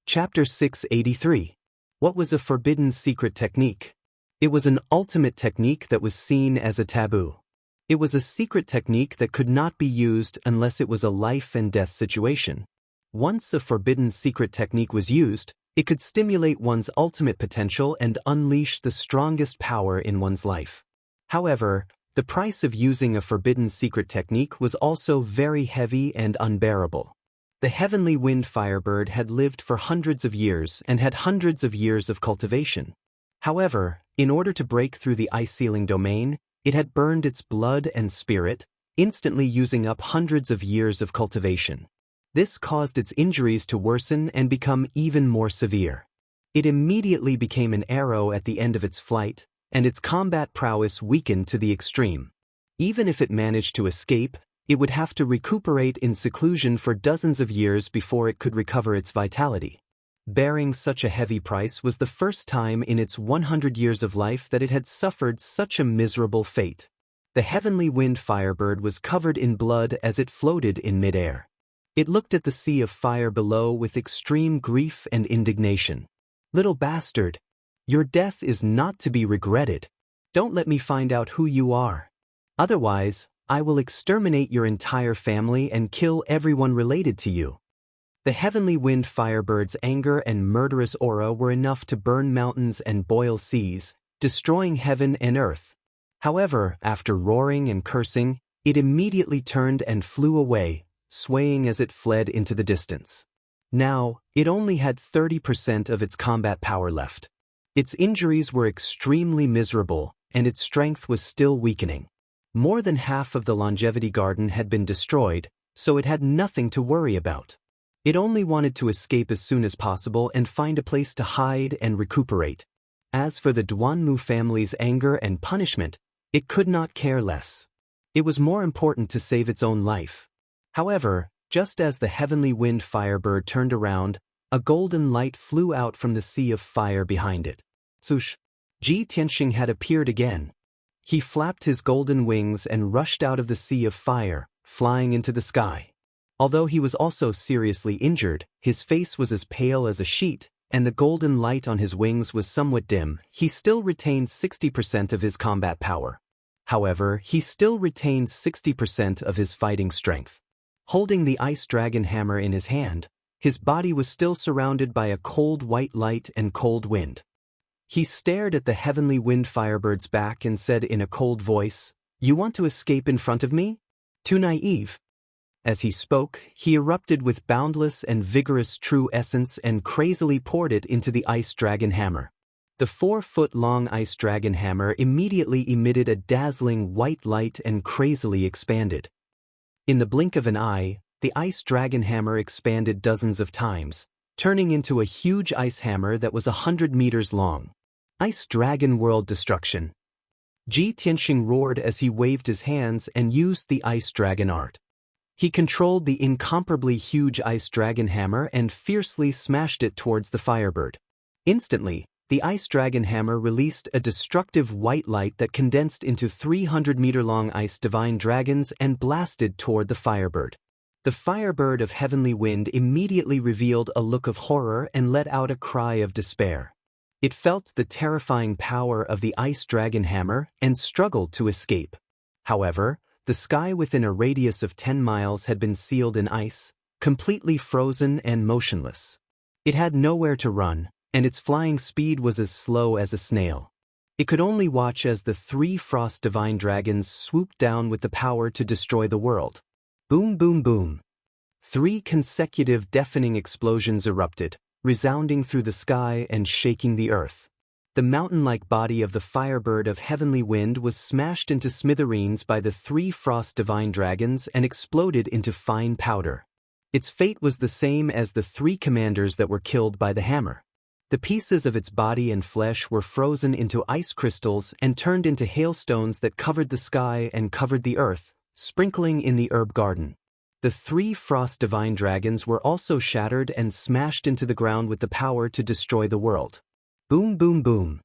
Chapter 683. What was a forbidden secret technique? It was an ultimate technique that was seen as a taboo. It was a secret technique that could not be used unless it was a life and death situation. Once a forbidden secret technique was used, it could stimulate one's ultimate potential and unleash the strongest power in one's life. However, the price of using a forbidden secret technique was also very heavy and unbearable. The heavenly wind firebird had lived for hundreds of years and had hundreds of years of cultivation. However, in order to break through the ice-sealing domain, it had burned its blood and spirit, instantly using up hundreds of years of cultivation. This caused its injuries to worsen and become even more severe. It immediately became an arrow at the end of its flight, and its combat prowess weakened to the extreme. Even if it managed to escape, it would have to recuperate in seclusion for dozens of years before it could recover its vitality. Bearing such a heavy price was the first time in its 100 years of life that it had suffered such a miserable fate. The heavenly wind firebird was covered in blood as it floated in midair. It looked at the sea of fire below with extreme grief and indignation. "Little bastard, your death is not to be regretted. Don't let me find out who you are. Otherwise, I will exterminate your entire family and kill everyone related to you." The heavenly wind firebird's anger and murderous aura were enough to burn mountains and boil seas, destroying heaven and earth. However, after roaring and cursing, it immediately turned and flew away, swaying as it fled into the distance. Now, it only had 30% of its combat power left. Its injuries were extremely miserable, and its strength was still weakening. More than half of the longevity garden had been destroyed, so it had nothing to worry about. It only wanted to escape as soon as possible and find a place to hide and recuperate. As for the Duanmu family's anger and punishment, it could not care less. It was more important to save its own life. However, just as the heavenly wind firebird turned around, a golden light flew out from the sea of fire behind it. Sush! Ji Tianxing had appeared again. He flapped his golden wings and rushed out of the sea of fire, flying into the sky. Although he was also seriously injured, his face was as pale as a sheet, and the golden light on his wings was somewhat dim. He still retained 60% of his combat power. However, he still retained 60% of his fighting strength. Holding the ice dragon hammer in his hand, his body was still surrounded by a cold white light and cold wind. He stared at the heavenly wind firebird's back and said in a cold voice, "You want to escape in front of me? Too naive." As he spoke, he erupted with boundless and vigorous true essence and crazily poured it into the ice dragon hammer. The 4-foot-long ice dragon hammer immediately emitted a dazzling white light and crazily expanded. In the blink of an eye, the ice dragon hammer expanded dozens of times, turning into a huge ice hammer that was 100 meters long. Ice Dragon World Destruction. Ji Tianxing roared as he waved his hands and used the ice dragon art. He controlled the incomparably huge ice dragon hammer and fiercely smashed it towards the firebird. Instantly, the ice dragon hammer released a destructive white light that condensed into 300-meter-long ice divine dragons and blasted toward the firebird. The firebird of heavenly wind immediately revealed a look of horror and let out a cry of despair. It felt the terrifying power of the ice dragon hammer and struggled to escape. However, the sky within a radius of 10 miles had been sealed in ice, completely frozen and motionless. It had nowhere to run, and its flying speed was as slow as a snail. It could only watch as the 3 frost divine dragons swooped down with the power to destroy the world. Boom, boom, boom. 3 consecutive deafening explosions erupted, resounding through the sky and shaking the earth. The mountain-like body of the firebird of heavenly wind was smashed into smithereens by the 3 frost divine dragons and exploded into fine powder. Its fate was the same as the 3 commanders that were killed by the hammer. The pieces of its body and flesh were frozen into ice crystals and turned into hailstones that covered the sky and covered the earth, sprinkling in the herb garden. The 3 frost divine dragons were also shattered and smashed into the ground with the power to destroy the world. Boom, boom, boom.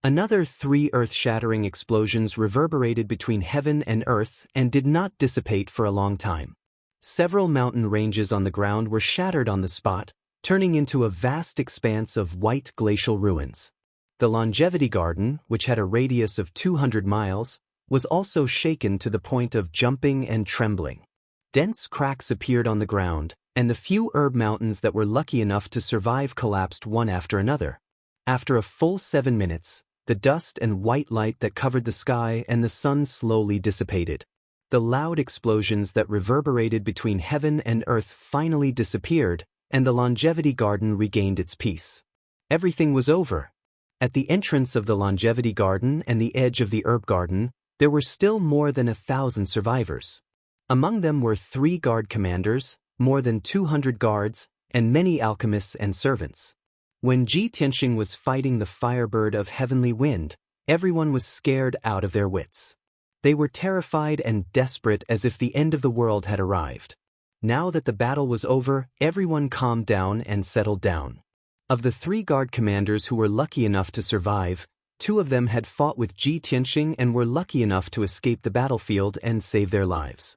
Another 3 earth-shattering explosions reverberated between heaven and earth and did not dissipate for a long time. Several mountain ranges on the ground were shattered on the spot, turning into a vast expanse of white glacial ruins. The Longevity Garden, which had a radius of 200 miles, was also shaken to the point of jumping and trembling. Dense cracks appeared on the ground, and the few herb mountains that were lucky enough to survive collapsed one after another. After a full 7 minutes, the dust and white light that covered the sky and the sun slowly dissipated. The loud explosions that reverberated between heaven and earth finally disappeared, and the Longevity Garden regained its peace. Everything was over. At the entrance of the Longevity Garden and the edge of the herb garden, there were still more than 1,000 survivors. Among them were 3 guard commanders, more than 200 guards, and many alchemists and servants. When Ji Tianxing was fighting the Firebird of Heavenly Wind, everyone was scared out of their wits. They were terrified and desperate as if the end of the world had arrived. Now that the battle was over, everyone calmed down and settled down. Of the 3 guard commanders who were lucky enough to survive, 2 of them had fought with Ji Tianxing and were lucky enough to escape the battlefield and save their lives.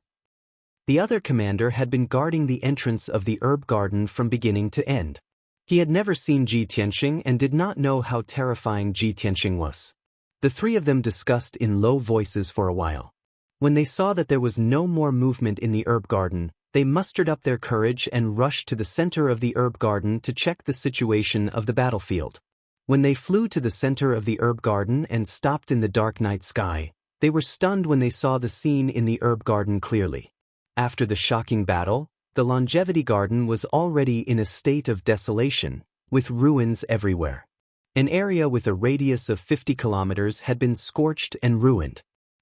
The other commander had been guarding the entrance of the herb garden from beginning to end. He had never seen Ji Tianxing and did not know how terrifying Ji Tianxing was. The 3 of them discussed in low voices for a while. When they saw that there was no more movement in the herb garden, they mustered up their courage and rushed to the center of the herb garden to check the situation of the battlefield. When they flew to the center of the herb garden and stopped in the dark night sky, they were stunned when they saw the scene in the herb garden clearly. After the shocking battle, the Longevity Garden was already in a state of desolation, with ruins everywhere. An area with a radius of 50 kilometers had been scorched and ruined.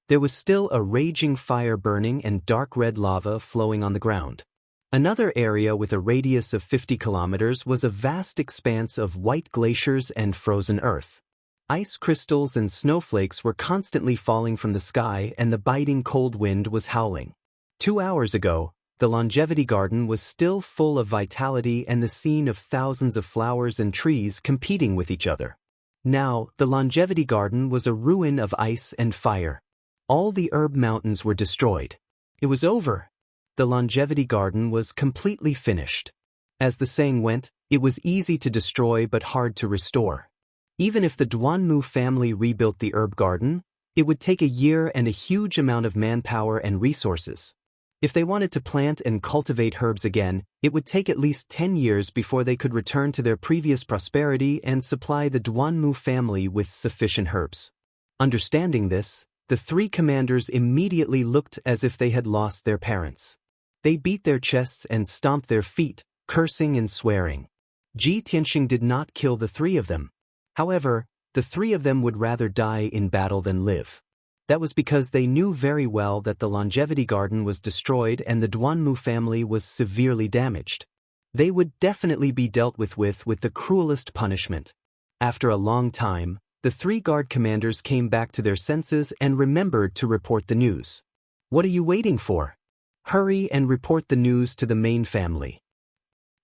There was still a raging fire burning and dark red lava flowing on the ground. Another area with a radius of 50 kilometers was a vast expanse of white glaciers and frozen earth. Ice crystals and snowflakes were constantly falling from the sky and the biting cold wind was howling. 2 hours ago, the Longevity Garden was still full of vitality and the scene of thousands of flowers and trees competing with each other. Now, the Longevity Garden was a ruin of ice and fire. All the herb mountains were destroyed. It was over. The Longevity Garden was completely finished. As the saying went, it was easy to destroy but hard to restore. Even if the Duanmu family rebuilt the herb garden, it would take a year and a huge amount of manpower and resources. If they wanted to plant and cultivate herbs again, it would take at least 10 years before they could return to their previous prosperity and supply the Duanmu family with sufficient herbs. Understanding this, the 3 commanders immediately looked as if they had lost their parents. They beat their chests and stomped their feet, cursing and swearing. Ji Tianxing did not kill the 3 of them. However, the 3 of them would rather die in battle than live. That was because they knew very well that the Longevity Garden was destroyed and the Duanmu family was severely damaged. They would definitely be dealt with the cruelest punishment. After a long time, the 3 guard commanders came back to their senses and remembered to report the news. What are you waiting for? Hurry and report the news to the main family.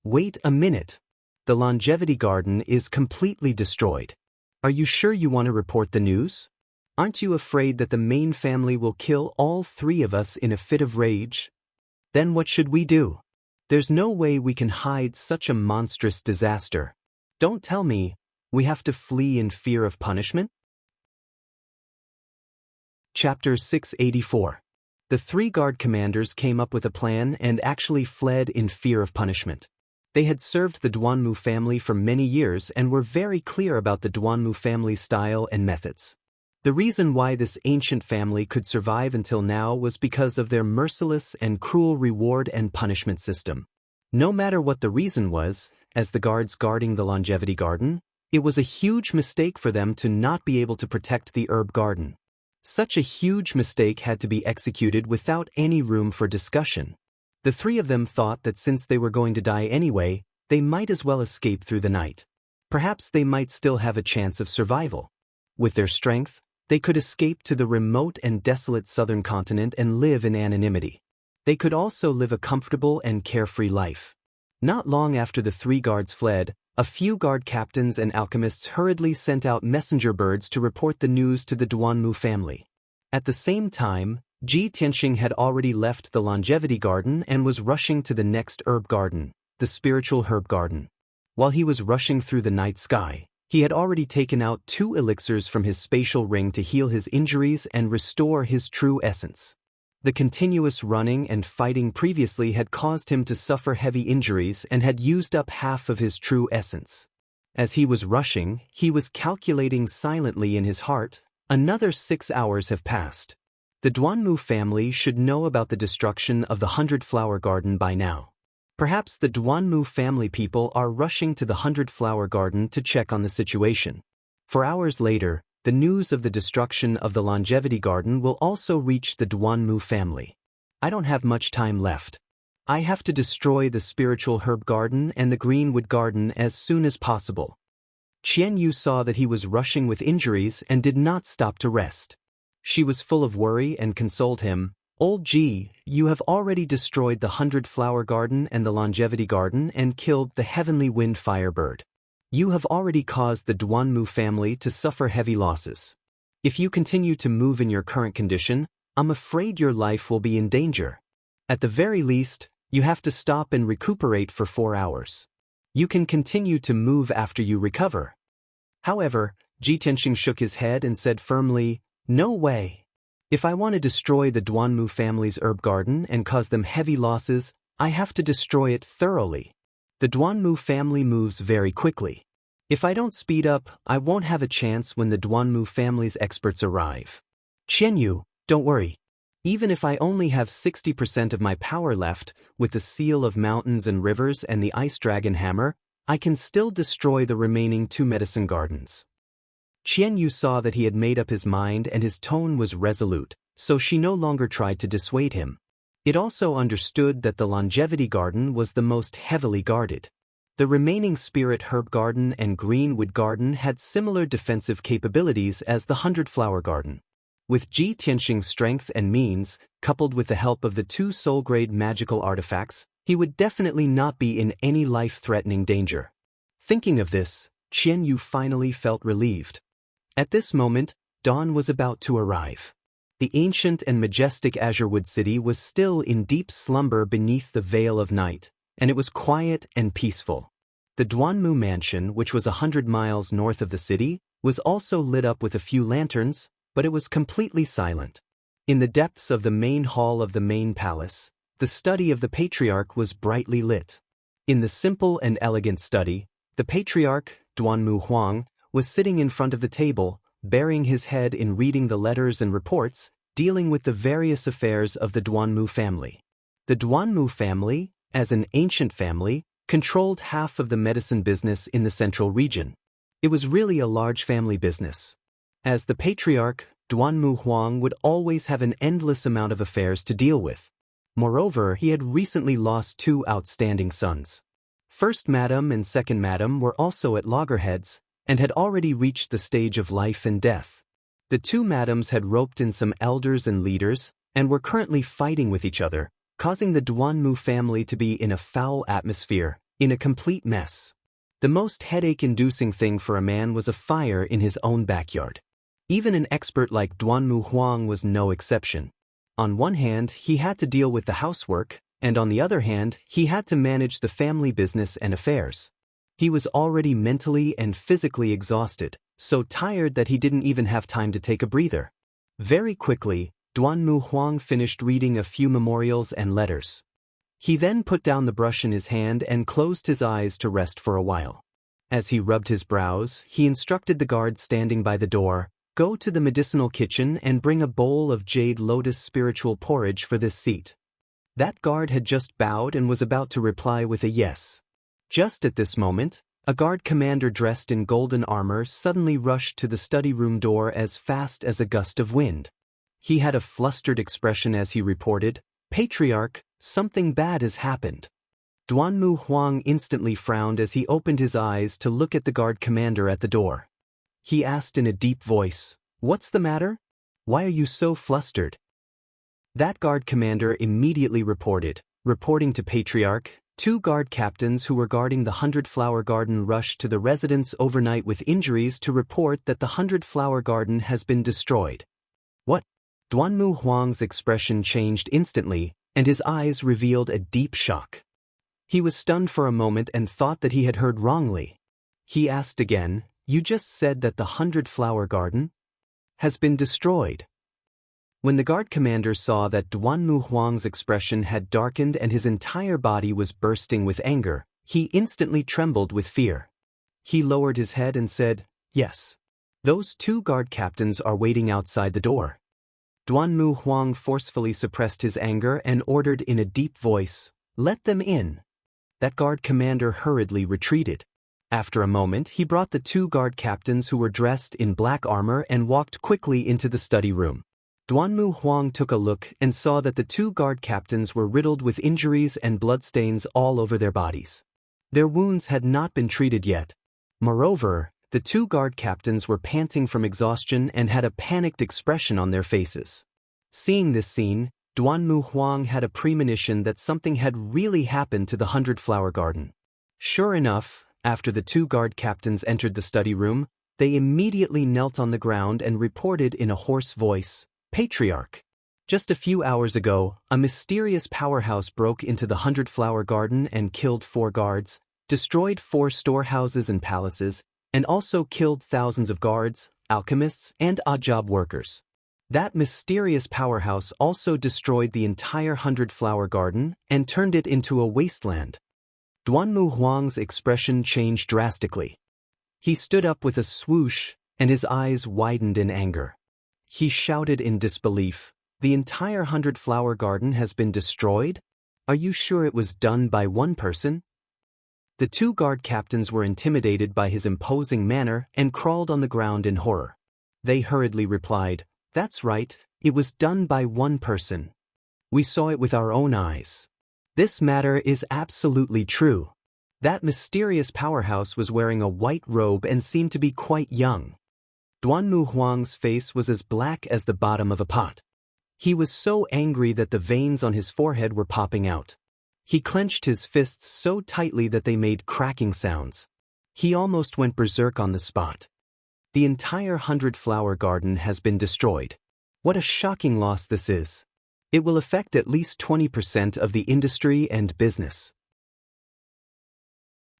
Wait a minute. The Longevity Garden is completely destroyed. Are you sure you want to report the news? Aren't you afraid that the main family will kill all 3 of us in a fit of rage? Then what should we do? There's no way we can hide such a monstrous disaster. Don't tell me we have to flee in fear of punishment? Chapter 684. The 3 guard commanders came up with a plan and actually fled in fear of punishment. They had served the Duanmu family for many years and were very clear about the Duanmu family's style and methods. The reason why this ancient family could survive until now was because of their merciless and cruel reward and punishment system. No matter what the reason was, as the guards guarding the Longevity Garden, it was a huge mistake for them to not be able to protect the herb garden. Such a huge mistake had to be executed without any room for discussion. The 3 of them thought that since they were going to die anyway, they might as well escape through the night. Perhaps they might still have a chance of survival. With their strength, they could escape to the remote and desolate southern continent and live in anonymity. They could also live a comfortable and carefree life. Not long after the 3 guards fled, a few guard captains and alchemists hurriedly sent out messenger birds to report the news to the Duanmu family. At the same time, Ji Tianxing had already left the Longevity Garden and was rushing to the next herb garden, the spiritual herb garden. While he was rushing through the night sky, he had already taken out 2 elixirs from his spatial ring to heal his injuries and restore his true essence. The continuous running and fighting previously had caused him to suffer heavy injuries and had used up half of his true essence. As he was rushing, he was calculating silently in his heart, another 6 hours have passed. The Duanmu family should know about the destruction of the 100-flower garden by now. Perhaps the Duanmu family people are rushing to the 100-flower garden to check on the situation. For hours later, the news of the destruction of the longevity garden will also reach the Duanmu family. I don't have much time left. I have to destroy the spiritual herb garden and the greenwood garden as soon as possible. Qian Yu saw that he was rushing with injuries and did not stop to rest. She was full of worry and consoled him. Old Ji, you have already destroyed the 100-flower garden and the longevity garden and killed the heavenly wind firebird. You have already caused the Duanmu family to suffer heavy losses. If you continue to move in your current condition, I'm afraid your life will be in danger. At the very least, you have to stop and recuperate for 4 hours. You can continue to move after you recover. However, Ji Tianxing shook his head and said firmly, no way. If I want to destroy the Duanmu family's herb garden and cause them heavy losses, I have to destroy it thoroughly. The Duanmu family moves very quickly. If I don't speed up, I won't have a chance when the Duanmu family's experts arrive. Qian Yu, don't worry. Even if I only have 60% of my power left, with the seal of mountains and rivers and the ice dragon hammer, I can still destroy the remaining 2 medicine gardens. Qian Yu saw that he had made up his mind and his tone was resolute, so she no longer tried to dissuade him. It also understood that the longevity garden was the most heavily guarded. The remaining spirit herb garden and greenwood garden had similar defensive capabilities as the 100-flower garden. With Ji Tianxing's strength and means, coupled with the help of the 2 soul-grade magical artifacts, he would definitely not be in any life-threatening danger. Thinking of this, Qian Yu finally felt relieved. At this moment, dawn was about to arrive. The ancient and majestic Azurewood city was still in deep slumber beneath the veil of night, and it was quiet and peaceful. The Duanmu mansion, which was 100 miles north of the city, was also lit up with a few lanterns, but it was completely silent. In the depths of the main hall of the main palace, the study of the patriarch was brightly lit. In the simple and elegant study, the patriarch, Duanmu Huang, was sitting in front of the table, burying his head in reading the letters and reports, dealing with the various affairs of the Duanmu family. The Duanmu family, as an ancient family, controlled half of the medicine business in the central region. It was really a large family business. As the patriarch, Duanmu Huang would always have an endless amount of affairs to deal with. Moreover, he had recently lost 2 outstanding sons. First Madam and Second Madam were also at loggerheads, and had already reached the stage of life and death. The 2 madams had roped in some elders and leaders, and were currently fighting with each other, causing the Duanmu family to be in a foul atmosphere, in a complete mess. The most headache-inducing thing for a man was a fire in his own backyard. Even an expert like Duanmu Huang was no exception. On one hand, he had to deal with the housework, and on the other hand, he had to manage the family business and affairs. He was already mentally and physically exhausted, so tired that he didn't even have time to take a breather. Very quickly, Duanmu Huang finished reading a few memorials and letters. He then put down the brush in his hand and closed his eyes to rest for a while. As he rubbed his brows, he instructed the guard standing by the door, "Go to the medicinal kitchen and bring a bowl of jade lotus spiritual porridge for this seat." That guard had just bowed and was about to reply with a yes. Just at this moment, a guard commander dressed in golden armor suddenly rushed to the study room door as fast as a gust of wind. He had a flustered expression as he reported, "Patriarch, something bad has happened." Duanmu Huang instantly frowned as he opened his eyes to look at the guard commander at the door. He asked in a deep voice, "What's the matter? Why are you so flustered?" That guard commander immediately reporting to Patriarch, 2 guard captains who were guarding the 100-flower garden rushed to the residence overnight with injuries to report that the 100-flower garden has been destroyed. What? Duanmu Huang's expression changed instantly, and his eyes revealed a deep shock. He was stunned for a moment and thought that he had heard wrongly. He asked again, "You just said that the 100-flower garden has been destroyed." When the guard commander saw that Duanmu Huang's expression had darkened and his entire body was bursting with anger, he instantly trembled with fear. He lowered his head and said, "Yes. Those 2 guard captains are waiting outside the door." Duanmu Huang forcefully suppressed his anger and ordered in a deep voice, "Let them in." That guard commander hurriedly retreated. After a moment, he brought the 2 guard captains who were dressed in black armor and walked quickly into the study room. Duanmu Huang took a look and saw that the 2 guard captains were riddled with injuries and bloodstains all over their bodies. Their wounds had not been treated yet. Moreover, the 2 guard captains were panting from exhaustion and had a panicked expression on their faces. Seeing this scene, Duanmu Huang had a premonition that something had really happened to the 100-flower garden. Sure enough, after the 2 guard captains entered the study room, they immediately knelt on the ground and reported in a hoarse voice, "Patriarch. Just a few hours ago, a mysterious powerhouse broke into the 100-flower garden and killed 4 guards, destroyed 4 storehouses and palaces, and also killed thousands of guards, alchemists, and odd-job workers. That mysterious powerhouse also destroyed the entire 100-flower garden and turned it into a wasteland." Duanmu Huang's expression changed drastically. He stood up with a swoosh, and his eyes widened in anger. He shouted in disbelief, "The entire 100-flower garden has been destroyed? Are you sure it was done by one person?" The 2 guard captains were intimidated by his imposing manner and crawled on the ground in horror. They hurriedly replied, "That's right, it was done by one person. We saw it with our own eyes. This matter is absolutely true. That mysterious powerhouse was wearing a white robe and seemed to be quite young." Duanmu Huang's face was as black as the bottom of a pot. He was so angry that the veins on his forehead were popping out. He clenched his fists so tightly that they made cracking sounds. He almost went berserk on the spot. The entire 100-flower garden has been destroyed. What a shocking loss this is. It will affect at least 20% of the industry and business.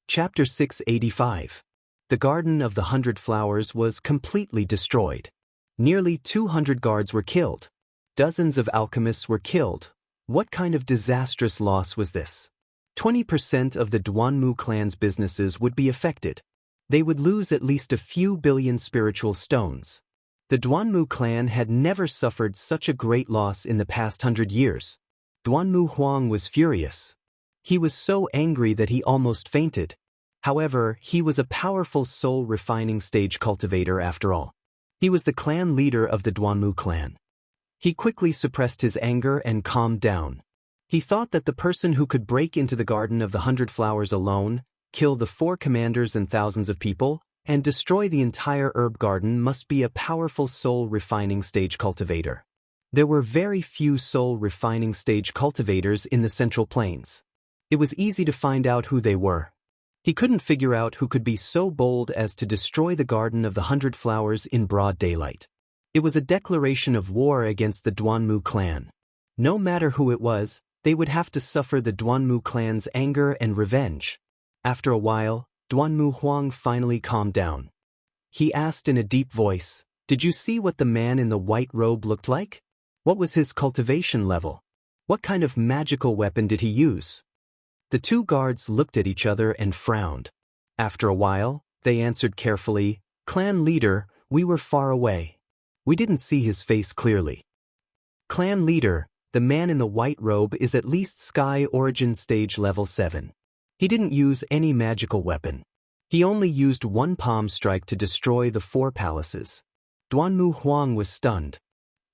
Chapter 685. The Garden of the 100 Flowers was completely destroyed. Nearly 200 guards were killed. Dozens of alchemists were killed. What kind of disastrous loss was this? 20% of the Duanmu clan's businesses would be affected. They would lose at least a few billion spiritual stones. The Duanmu clan had never suffered such a great loss in the past 100 years. Duanmu Huang was furious. He was so angry that he almost fainted. However, he was a powerful soul-refining stage cultivator after all. He was the clan leader of the Duanmu clan. He quickly suppressed his anger and calmed down. He thought that the person who could break into the Garden of the 100 Flowers alone, kill the 4 commanders and thousands of people, and destroy the entire herb garden must be a powerful soul-refining stage cultivator. There were very few soul-refining stage cultivators in the Central Plains. It was easy to find out who they were. He couldn't figure out who could be so bold as to destroy the Garden of the 100 Flowers in broad daylight. It was a declaration of war against the Duanmu clan. No matter who it was, they would have to suffer the Duanmu clan's anger and revenge. After a while, Duanmu Huang finally calmed down. He asked in a deep voice, "Did you see what the man in the white robe looked like? What was his cultivation level? What kind of magical weapon did he use?" The 2 guards looked at each other and frowned. After a while, they answered carefully, "Clan leader, we were far away. We didn't see his face clearly." "Clan leader, the man in the white robe is at least Sky Origin Stage Level 7. He didn't use any magical weapon. He only used one palm strike to destroy the 4 palaces." Duanmu Huang was stunned.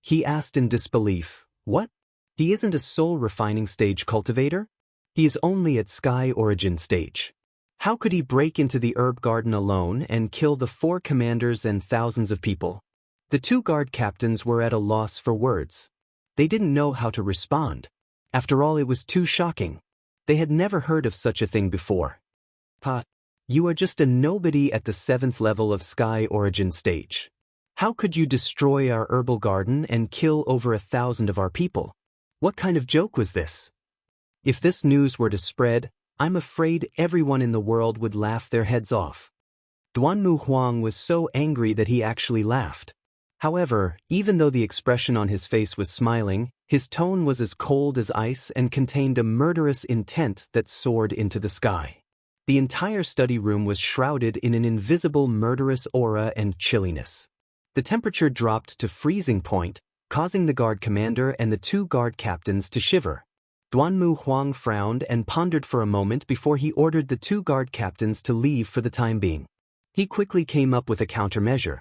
He asked in disbelief, "What? He isn't a soul-refining stage cultivator? He is only at Sky Origin Stage. How could he break into the herb garden alone and kill the 4 commanders and thousands of people?" The 2 guard captains were at a loss for words. They didn't know how to respond. After all, it was too shocking. They had never heard of such a thing before. "Pa, you are just a nobody at the 7th level of Sky Origin Stage. How could you destroy our herbal garden and kill over 1,000 of our people? What kind of joke was this? If this news were to spread, I'm afraid everyone in the world would laugh their heads off. Duanmu Huang was so angry that he actually laughed. However, even though the expression on his face was smiling, his tone was as cold as ice and contained a murderous intent that soared into the sky. The entire study room was shrouded in an invisible murderous aura and chilliness. The temperature dropped to freezing point, causing the guard commander and the 2 guard captains to shiver. Duanmu Huang frowned and pondered for a moment before he ordered the 2 guard captains to leave for the time being. He quickly came up with a countermeasure.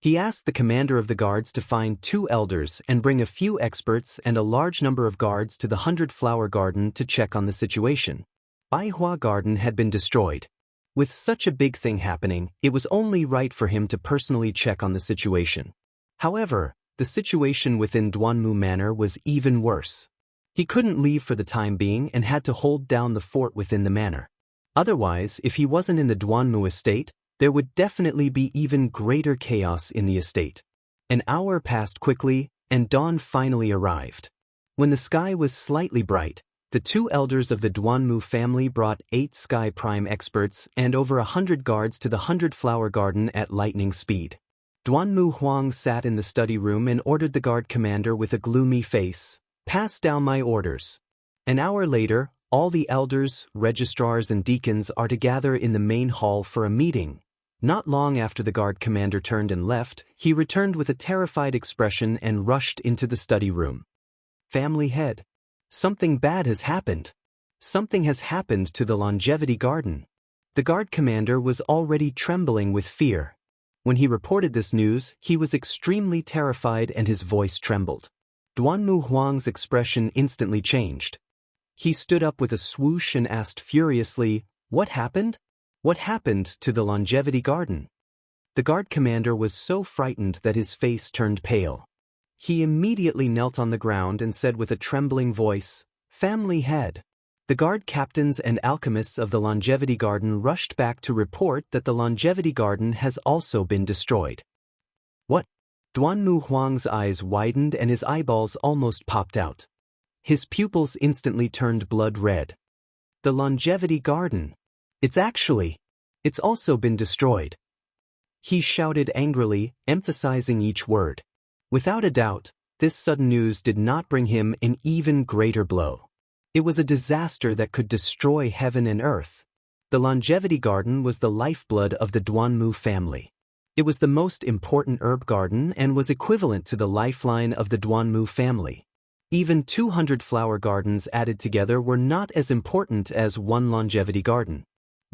He asked the commander of the guards to find 2 elders and bring a few experts and a large number of guards to the 100-flower garden to check on the situation. Baihua Garden had been destroyed. With such a big thing happening, it was only right for him to personally check on the situation. However, the situation within Duanmu Manor was even worse. He couldn't leave for the time being and had to hold down the fort within the manor. Otherwise, if he wasn't in the Duanmu estate, there would definitely be even greater chaos in the estate. An hour passed quickly, and dawn finally arrived. When the sky was slightly bright, the 2 elders of the Duanmu family brought 8 Sky Prime experts and over 100 guards to the 100-flower garden at lightning speed. Duanmu Huang sat in the study room and ordered the guard commander with a gloomy face, "Pass down my orders." An hour later, all the elders, registrars and deacons are to gather in the main hall for a meeting. Not long after the guard commander turned and left, he returned with a terrified expression and rushed into the study room. "Family head. Something bad has happened. Something has happened to the longevity garden." The guard commander was already trembling with fear. When he reported this news, he was extremely terrified and his voice trembled. Duanmu Huang's expression instantly changed. He stood up with a swoosh and asked furiously, "What happened? What happened to the longevity garden?" The guard commander was so frightened that his face turned pale. He immediately knelt on the ground and said with a trembling voice, "Family head." The guard captains and alchemists of the longevity garden rushed back to report that the longevity garden has also been destroyed. "What?" Duanmu Huang's eyes widened and his eyeballs almost popped out. His pupils instantly turned blood red. "The longevity garden. It's also been destroyed." He shouted angrily, emphasizing each word. Without a doubt, this sudden news did not bring him an even greater blow. It was a disaster that could destroy heaven and earth. The longevity garden was the lifeblood of the Duanmu family. It was the most important herb garden and was equivalent to the lifeline of the Duanmu family. Even 200 flower gardens added together were not as important as one longevity garden.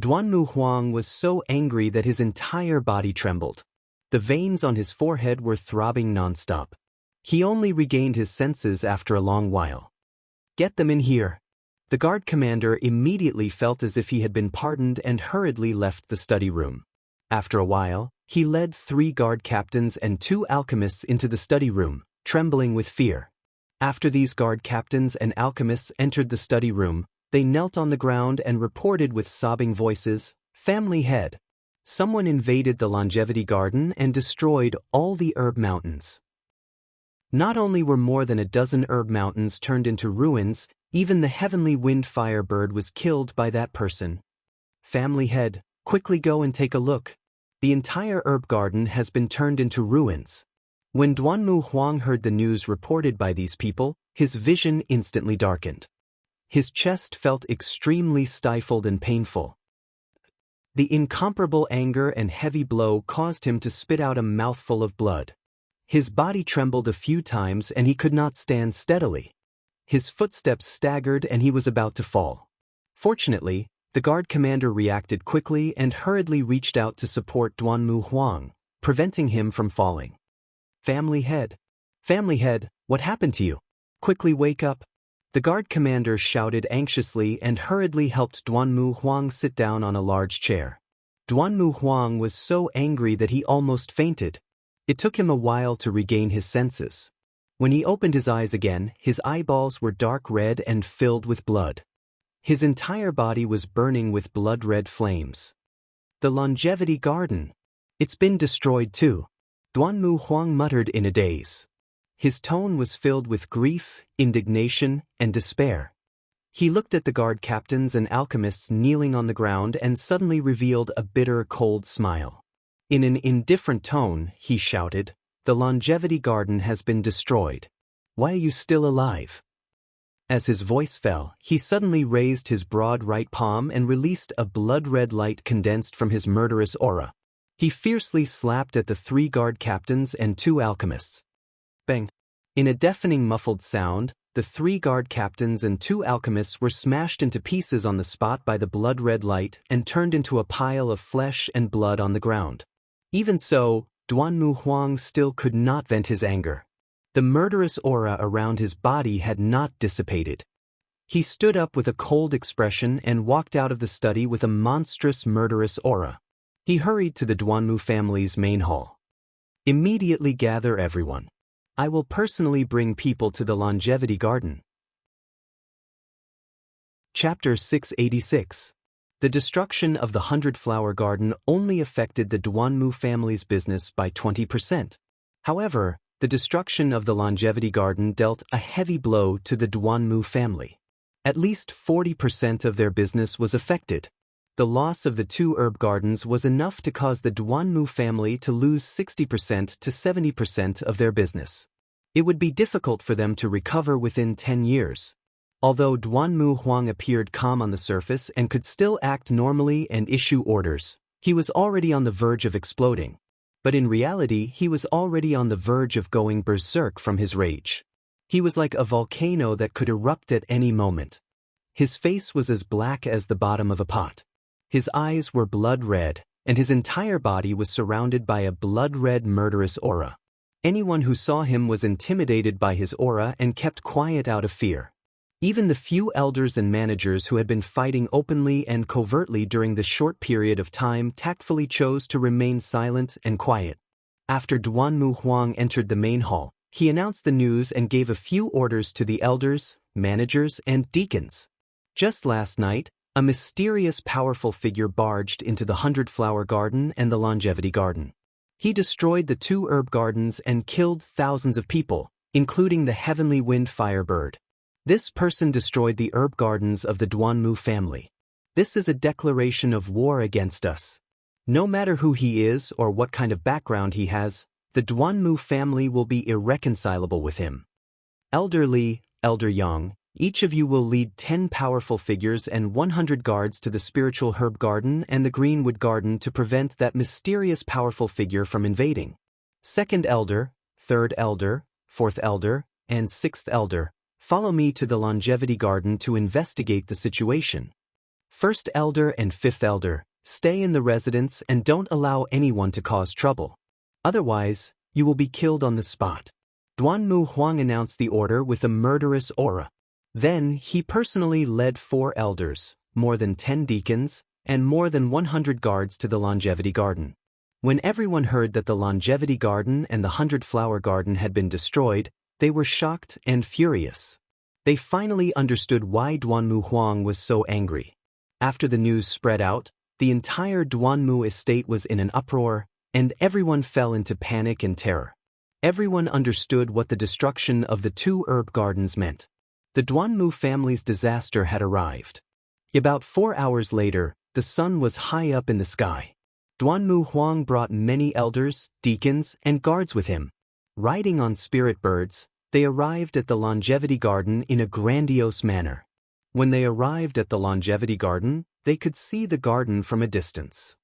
Duanmu Huang was so angry that his entire body trembled. The veins on his forehead were throbbing nonstop. He only regained his senses after a long while. "Get them in here." The guard commander immediately felt as if he had been pardoned and hurriedly left the study room. After a while, he led 3 guard captains and 2 alchemists into the study room, trembling with fear. After these guard captains and alchemists entered the study room, they knelt on the ground and reported with sobbing voices, "Family head. Someone invaded the longevity garden and destroyed all the herb mountains." Not only were more than a dozen herb mountains turned into ruins, even the heavenly wind fire bird was killed by that person. "Family head, quickly go and take a look. The entire herb garden has been turned into ruins." When Duanmu Huang heard the news reported by these people, his vision instantly darkened. His chest felt extremely stifled and painful. The incomparable anger and heavy blow caused him to spit out a mouthful of blood. His body trembled a few times and he could not stand steadily. His footsteps staggered and he was about to fall. Fortunately, the guard commander reacted quickly and hurriedly reached out to support Duanmu Huang, preventing him from falling. "Family head. Family head, what happened to you? Quickly wake up." The guard commander shouted anxiously and hurriedly helped Duanmu Huang sit down on a large chair. Duanmu Huang was so angry that he almost fainted. It took him a while to regain his senses. When he opened his eyes again, his eyeballs were dark red and filled with blood. His entire body was burning with blood-red flames. "The longevity garden. It's been destroyed too," Duanmu Huang muttered in a daze. His tone was filled with grief, indignation, and despair. He looked at the guard captains and alchemists kneeling on the ground and suddenly revealed a bitter, cold smile. In an indifferent tone, he shouted, "The longevity garden has been destroyed. Why are you still alive?" As his voice fell, he suddenly raised his broad right palm and released a blood-red light condensed from his murderous aura. He fiercely slapped at the 3 guard captains and 2 alchemists. Bang! In a deafening muffled sound, the 3 guard captains and 2 alchemists were smashed into pieces on the spot by the blood-red light and turned into a pile of flesh and blood on the ground. Even so, Duanmu Huang still could not vent his anger. The murderous aura around his body had not dissipated. He stood up with a cold expression and walked out of the study with a monstrous murderous aura. He hurried to the Duanmu family's main hall. "Immediately gather everyone. I will personally bring people to the longevity garden." Chapter 686. The destruction of the 100-flower garden only affected the Duanmu family's business by 20%. However, the destruction of the longevity garden dealt a heavy blow to the Duanmu family. At least 40% of their business was affected. The loss of the 2 herb gardens was enough to cause the Duanmu family to lose 60% to 70% of their business. It would be difficult for them to recover within 10 years. Although Duanmu Huang appeared calm on the surface and could still act normally and issue orders, he was already on the verge of exploding. But in reality, he was already on the verge of going berserk from his rage. He was like a volcano that could erupt at any moment. His face was as black as the bottom of a pot. His eyes were blood red, and his entire body was surrounded by a blood-red murderous aura. Anyone who saw him was intimidated by his aura and kept quiet out of fear. Even the few elders and managers who had been fighting openly and covertly during the short period of time tactfully chose to remain silent and quiet. After Duanmu Huang entered the main hall, he announced the news and gave a few orders to the elders, managers, and deacons. Just last night, a mysterious powerful figure barged into the 100-flower garden and the longevity garden. He destroyed the 2 herb gardens and killed thousands of people, including the heavenly wind firebird. This person destroyed the herb gardens of the Duanmu family. This is a declaration of war against us. No matter who he is or what kind of background he has, the Duanmu family will be irreconcilable with him. Elder Li, Elder Yang, each of you will lead 10 powerful figures and 100 guards to the spiritual herb garden and the greenwood garden to prevent that mysterious powerful figure from invading. Second elder, third elder, fourth elder, and sixth elder, follow me to the longevity garden to investigate the situation. First elder and fifth elder, stay in the residence and don't allow anyone to cause trouble. Otherwise, you will be killed on the spot. Duanmu Huang announced the order with a murderous aura. Then, he personally led 4 elders, more than 10 deacons, and more than 100 guards to the longevity garden. When everyone heard that the longevity garden and the 100-flower garden had been destroyed, they were shocked and furious. They finally understood why Duanmu Huang was so angry. After the news spread out, the entire Duanmu estate was in an uproar, and everyone fell into panic and terror. Everyone understood what the destruction of the 2 herb gardens meant. The Duanmu family's disaster had arrived. About 4 hours later, the sun was high up in the sky. Duanmu Huang brought many elders, deacons, and guards with him. Riding on spirit birds, they arrived at the longevity garden in a grandiose manner. When they arrived at the longevity garden, they could see the garden from a distance.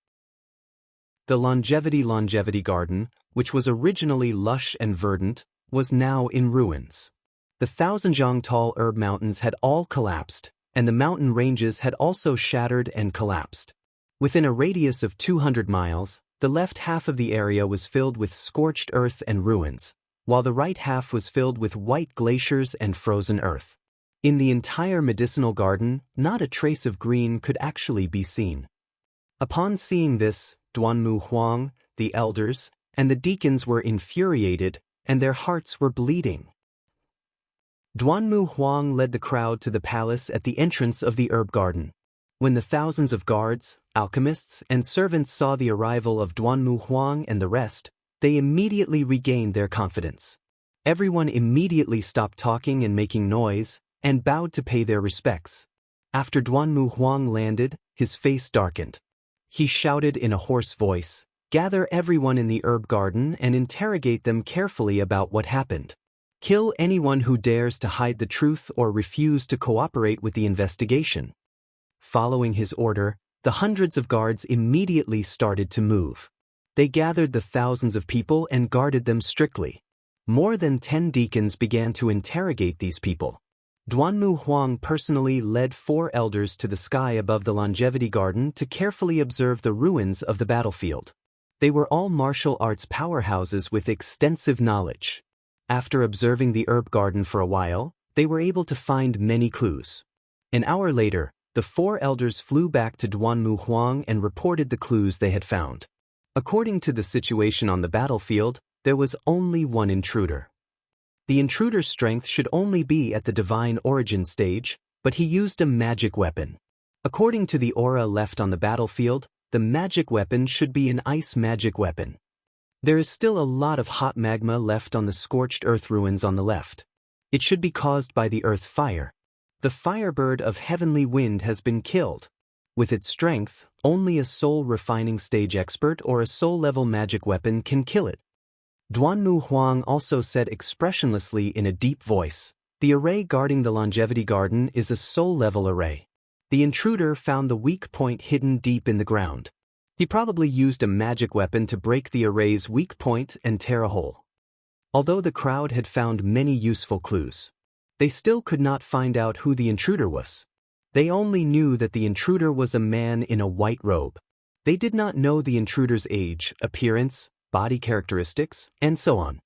The longevity garden, which was originally lush and verdant, was now in ruins. The 1,000-jong-tall herb mountains had all collapsed, and the mountain ranges had also shattered and collapsed. Within a radius of 200 miles, the left half of the area was filled with scorched earth and ruins, while the right half was filled with white glaciers and frozen earth. In the entire medicinal garden, not a trace of green could actually be seen. Upon seeing this, Duanmu Huang, the elders, and the deacons were infuriated, and their hearts were bleeding. Duanmu Huang led the crowd to the palace at the entrance of the herb garden. When the thousands of guards, alchemists, and servants saw the arrival of Duanmu Huang and the rest, they immediately regained their confidence. Everyone immediately stopped talking and making noise, and bowed to pay their respects. After Duanmu Huang landed, his face darkened. He shouted in a hoarse voice, "Gather everyone in the herb garden and interrogate them carefully about what happened. Kill anyone who dares to hide the truth or refuse to cooperate with the investigation." Following his order, the hundreds of guards immediately started to move. They gathered the thousands of people and guarded them strictly. More than 10 deacons began to interrogate these people. Duanmu Huang personally led 4 elders to the sky above the longevity garden to carefully observe the ruins of the battlefield. They were all martial arts powerhouses with extensive knowledge. After observing the herb garden for a while, they were able to find many clues. An hour later, the 4 elders flew back to Duanmu Huang and reported the clues they had found. According to the situation on the battlefield, there was only one intruder. The intruder's strength should only be at the divine origin stage, but he used a magic weapon. According to the aura left on the battlefield, the magic weapon should be an ice magic weapon. There is still a lot of hot magma left on the scorched earth ruins on the left. It should be caused by the earth fire. The firebird of heavenly wind has been killed. With its strength, only a soul refining stage expert or a soul-level magic weapon can kill it. Duanmu Huang also said expressionlessly in a deep voice, "The array guarding the longevity garden is a soul-level array. The intruder found the weak point hidden deep in the ground. He probably used a magic weapon to break the array's weak point and tear a hole." Although the crowd had found many useful clues, they still could not find out who the intruder was. They only knew that the intruder was a man in a white robe. They did not know the intruder's age, appearance, body characteristics, and so on.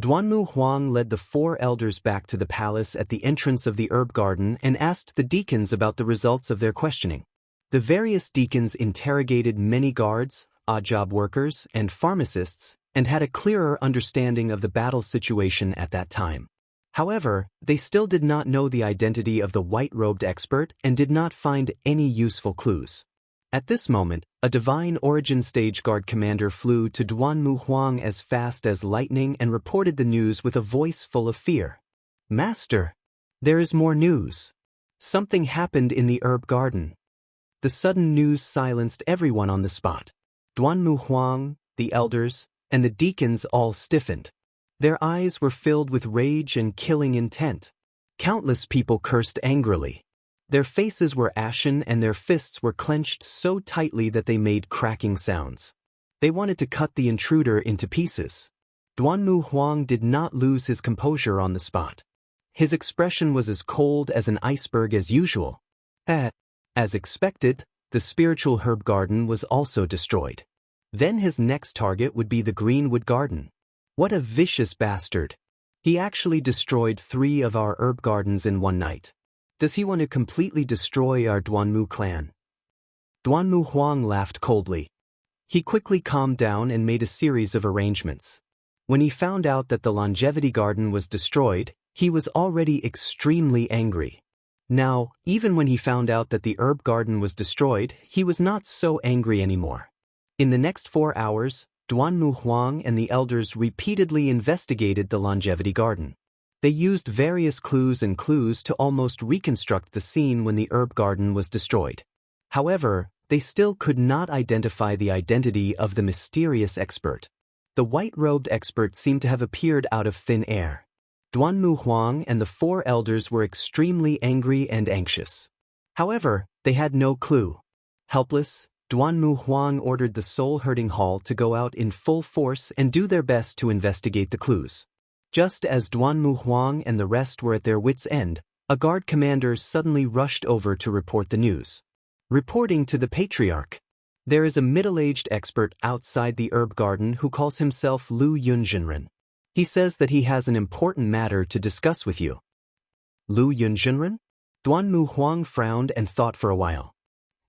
Duanmu Huang led the 4 elders back to the palace at the entrance of the herb garden and asked the deacons about the results of their questioning. The various deacons interrogated many guards, odd job workers, and pharmacists, and had a clearer understanding of the battle situation at that time. However, they still did not know the identity of the white-robed expert and did not find any useful clues. At this moment, a divine origin stage guard commander flew to Duanmu Huang as fast as lightning and reported the news with a voice full of fear. "Master, there is more news. Something happened in the herb garden." The sudden news silenced everyone on the spot. Duanmu Huang, the elders, and the deacons all stiffened. Their eyes were filled with rage and killing intent. Countless people cursed angrily. Their faces were ashen and their fists were clenched so tightly that they made cracking sounds. They wanted to cut the intruder into pieces. Duanmu Huang did not lose his composure on the spot. His expression was as cold as an iceberg as usual. As expected, the spiritual herb garden was also destroyed. Then his next target would be the greenwood garden. What a vicious bastard. He actually destroyed 3 of our herb gardens in one night. Does he want to completely destroy our Duanmu clan? Duanmu Huang laughed coldly. He quickly calmed down and made a series of arrangements. When he found out that the longevity garden was destroyed, he was already extremely angry. Now, even when he found out that the herb garden was destroyed, he was not so angry anymore. In the next 4 hours, Duanmu Huang and the elders repeatedly investigated the longevity garden. They used various clues to almost reconstruct the scene when the herb garden was destroyed. However, they still could not identify the identity of the mysterious expert. The white-robed expert seemed to have appeared out of thin air. Duanmu Huang and the 4 elders were extremely angry and anxious. However, they had no clue. Helpless, Duanmu Huang ordered the soul-herding hall to go out in full force and do their best to investigate the clues. Just as Duanmu Huang and the rest were at their wits' end, a guard commander suddenly rushed over to report the news. Reporting to the patriarch, "There is a middle-aged expert outside the herb garden who calls himself Lu Yunjinren. He says that he has an important matter to discuss with you." Lu Yunjinren? Duanmu Huang frowned and thought for a while.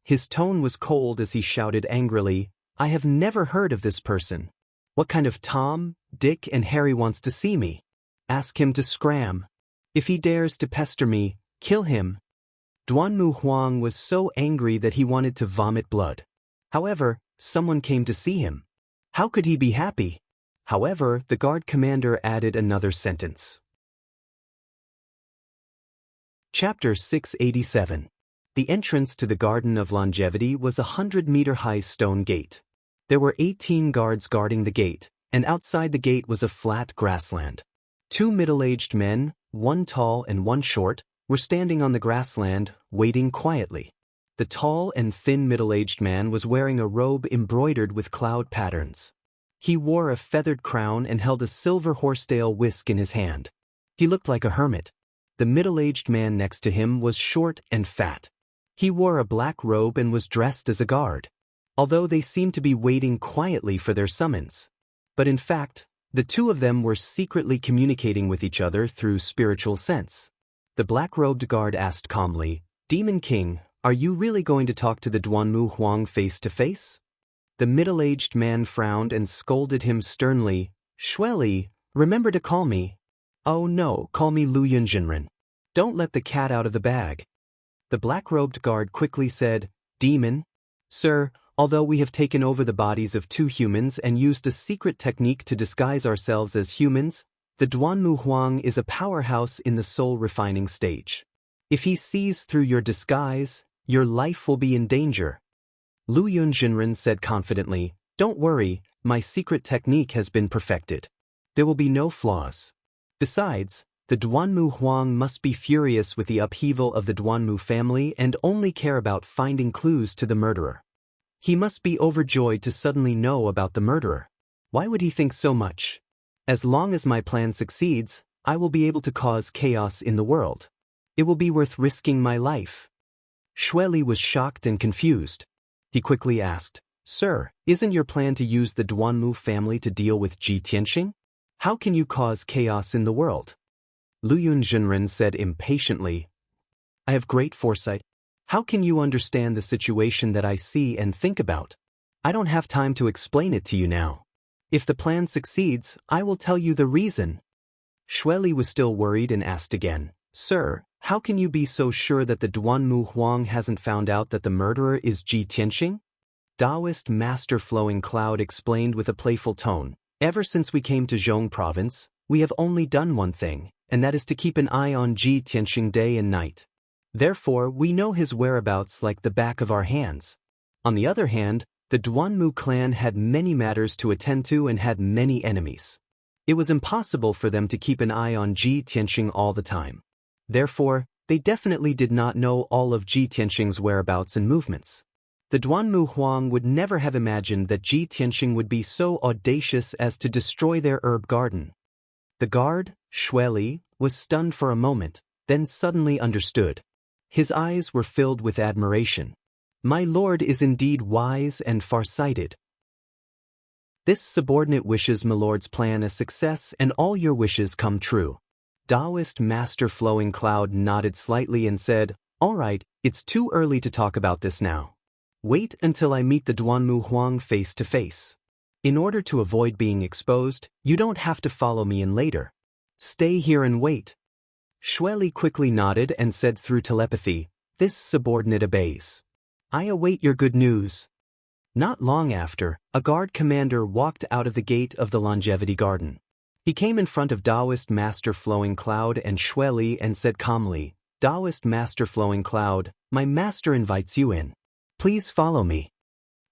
His tone was cold as he shouted angrily, "I have never heard of this person. What kind of Tom, Dick, and Harry wants to see me? Ask him to scram. If he dares to pester me, kill him." Duanmu Huang was so angry that he wanted to vomit blood. However, someone came to see him. How could he be happy? However, the guard commander added another sentence. Chapter 687. The entrance to the Garden of Longevity was a 100-meter-high stone gate. There were 18 guards guarding the gate, and outside the gate was a flat grassland. 2 middle-aged men, one tall and one short, were standing on the grassland, waiting quietly. The tall and thin middle-aged man was wearing a robe embroidered with cloud patterns. He wore a feathered crown and held a silver horsetail whisk in his hand. He looked like a hermit. The middle-aged man next to him was short and fat. He wore a black robe and was dressed as a guard, although they seemed to be waiting quietly for their summons. But in fact, the two of them were secretly communicating with each other through spiritual sense. The black-robed guard asked calmly, "Demon King, are you really going to talk to the Duanmu Huang face to face?" The middle-aged man frowned and scolded him sternly, "Shueli, remember to call me." "Oh no, call me Lu Yunjinren. Don't let the cat out of the bag." The black-robed guard quickly said, "Demon, sir, although we have taken over the bodies of 2 humans and used a secret technique to disguise ourselves as humans, the Duanmu Huang is a powerhouse in the soul refining stage. If he sees through your disguise, your life will be in danger." Lu Yunjinren said confidently, "Don't worry, my secret technique has been perfected. There will be no flaws. Besides, the Duanmu Huang must be furious with the upheaval of the Duanmu family and only care about finding clues to the murderer. He must be overjoyed to suddenly know about the murderer. Why would he think so much? As long as my plan succeeds, I will be able to cause chaos in the world. It will be worth risking my life." Shueli was shocked and confused. He quickly asked, "Sir, isn't your plan to use the Duanmu family to deal with Ji Tianxing? How can you cause chaos in the world?" Lu Yunjinren said impatiently, "I have great foresight. How can you understand the situation that I see and think about? I don't have time to explain it to you now. If the plan succeeds, I will tell you the reason." Shueli was still worried and asked again, "Sir, how can you be so sure that the Duanmu Huang hasn't found out that the murderer is Ji Tianxing?" Taoist Master Flowing Cloud explained with a playful tone, "Ever since we came to Zhong Province, we have only done one thing, and that is to keep an eye on Ji Tianxing day and night. Therefore, we know his whereabouts like the back of our hands. On the other hand, the Duanmu clan had many matters to attend to and had many enemies. It was impossible for them to keep an eye on Ji Tianxing all the time. Therefore, they definitely did not know all of Ji Tianxing's whereabouts and movements. The Duanmu Huang would never have imagined that Ji Tianxing would be so audacious as to destroy their herb garden." The guard, Shueli, was stunned for a moment, then suddenly understood. His eyes were filled with admiration. "My lord is indeed wise and far-sighted. This subordinate wishes my lord's plan a success and all your wishes come true." Taoist Master Flowing Cloud nodded slightly and said, "All right, it's too early to talk about this now. Wait until I meet the Duanmu Huang face to face. In order to avoid being exposed, you don't have to follow me in later. Stay here and wait." Shueli quickly nodded and said through telepathy, "This subordinate obeys. I await your good news." Not long after, a guard commander walked out of the gate of the Longevity Garden. He came in front of Taoist Master Flowing Cloud and Shueli and said calmly, "Taoist Master Flowing Cloud, my master invites you in. Please follow me."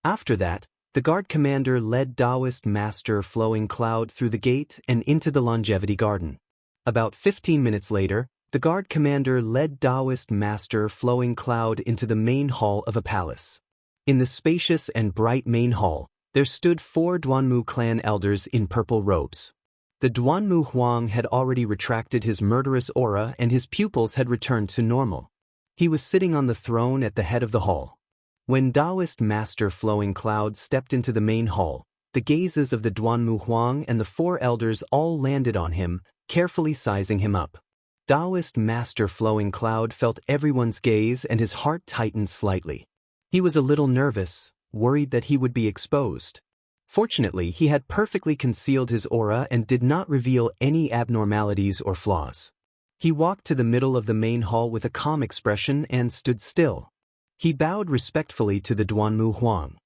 After that, the guard commander led Taoist Master Flowing Cloud through the gate and into the Longevity Garden. About 15 minutes later, the guard commander led Taoist Master Flowing Cloud into the main hall of a palace. In the spacious and bright main hall, there stood 4 Duanmu clan elders in purple robes. The Duanmu Huang had already retracted his murderous aura and his pupils had returned to normal. He was sitting on the throne at the head of the hall. When Taoist Master Flowing Cloud stepped into the main hall, the gazes of the Duanmu Huang and the 4 elders all landed on him, carefully sizing him up. Taoist Master Flowing Cloud felt everyone's gaze and his heart tightened slightly. He was a little nervous, worried that he would be exposed. Fortunately, he had perfectly concealed his aura and did not reveal any abnormalities or flaws. He walked to the middle of the main hall with a calm expression and stood still. He bowed respectfully to the Duanmu Huang.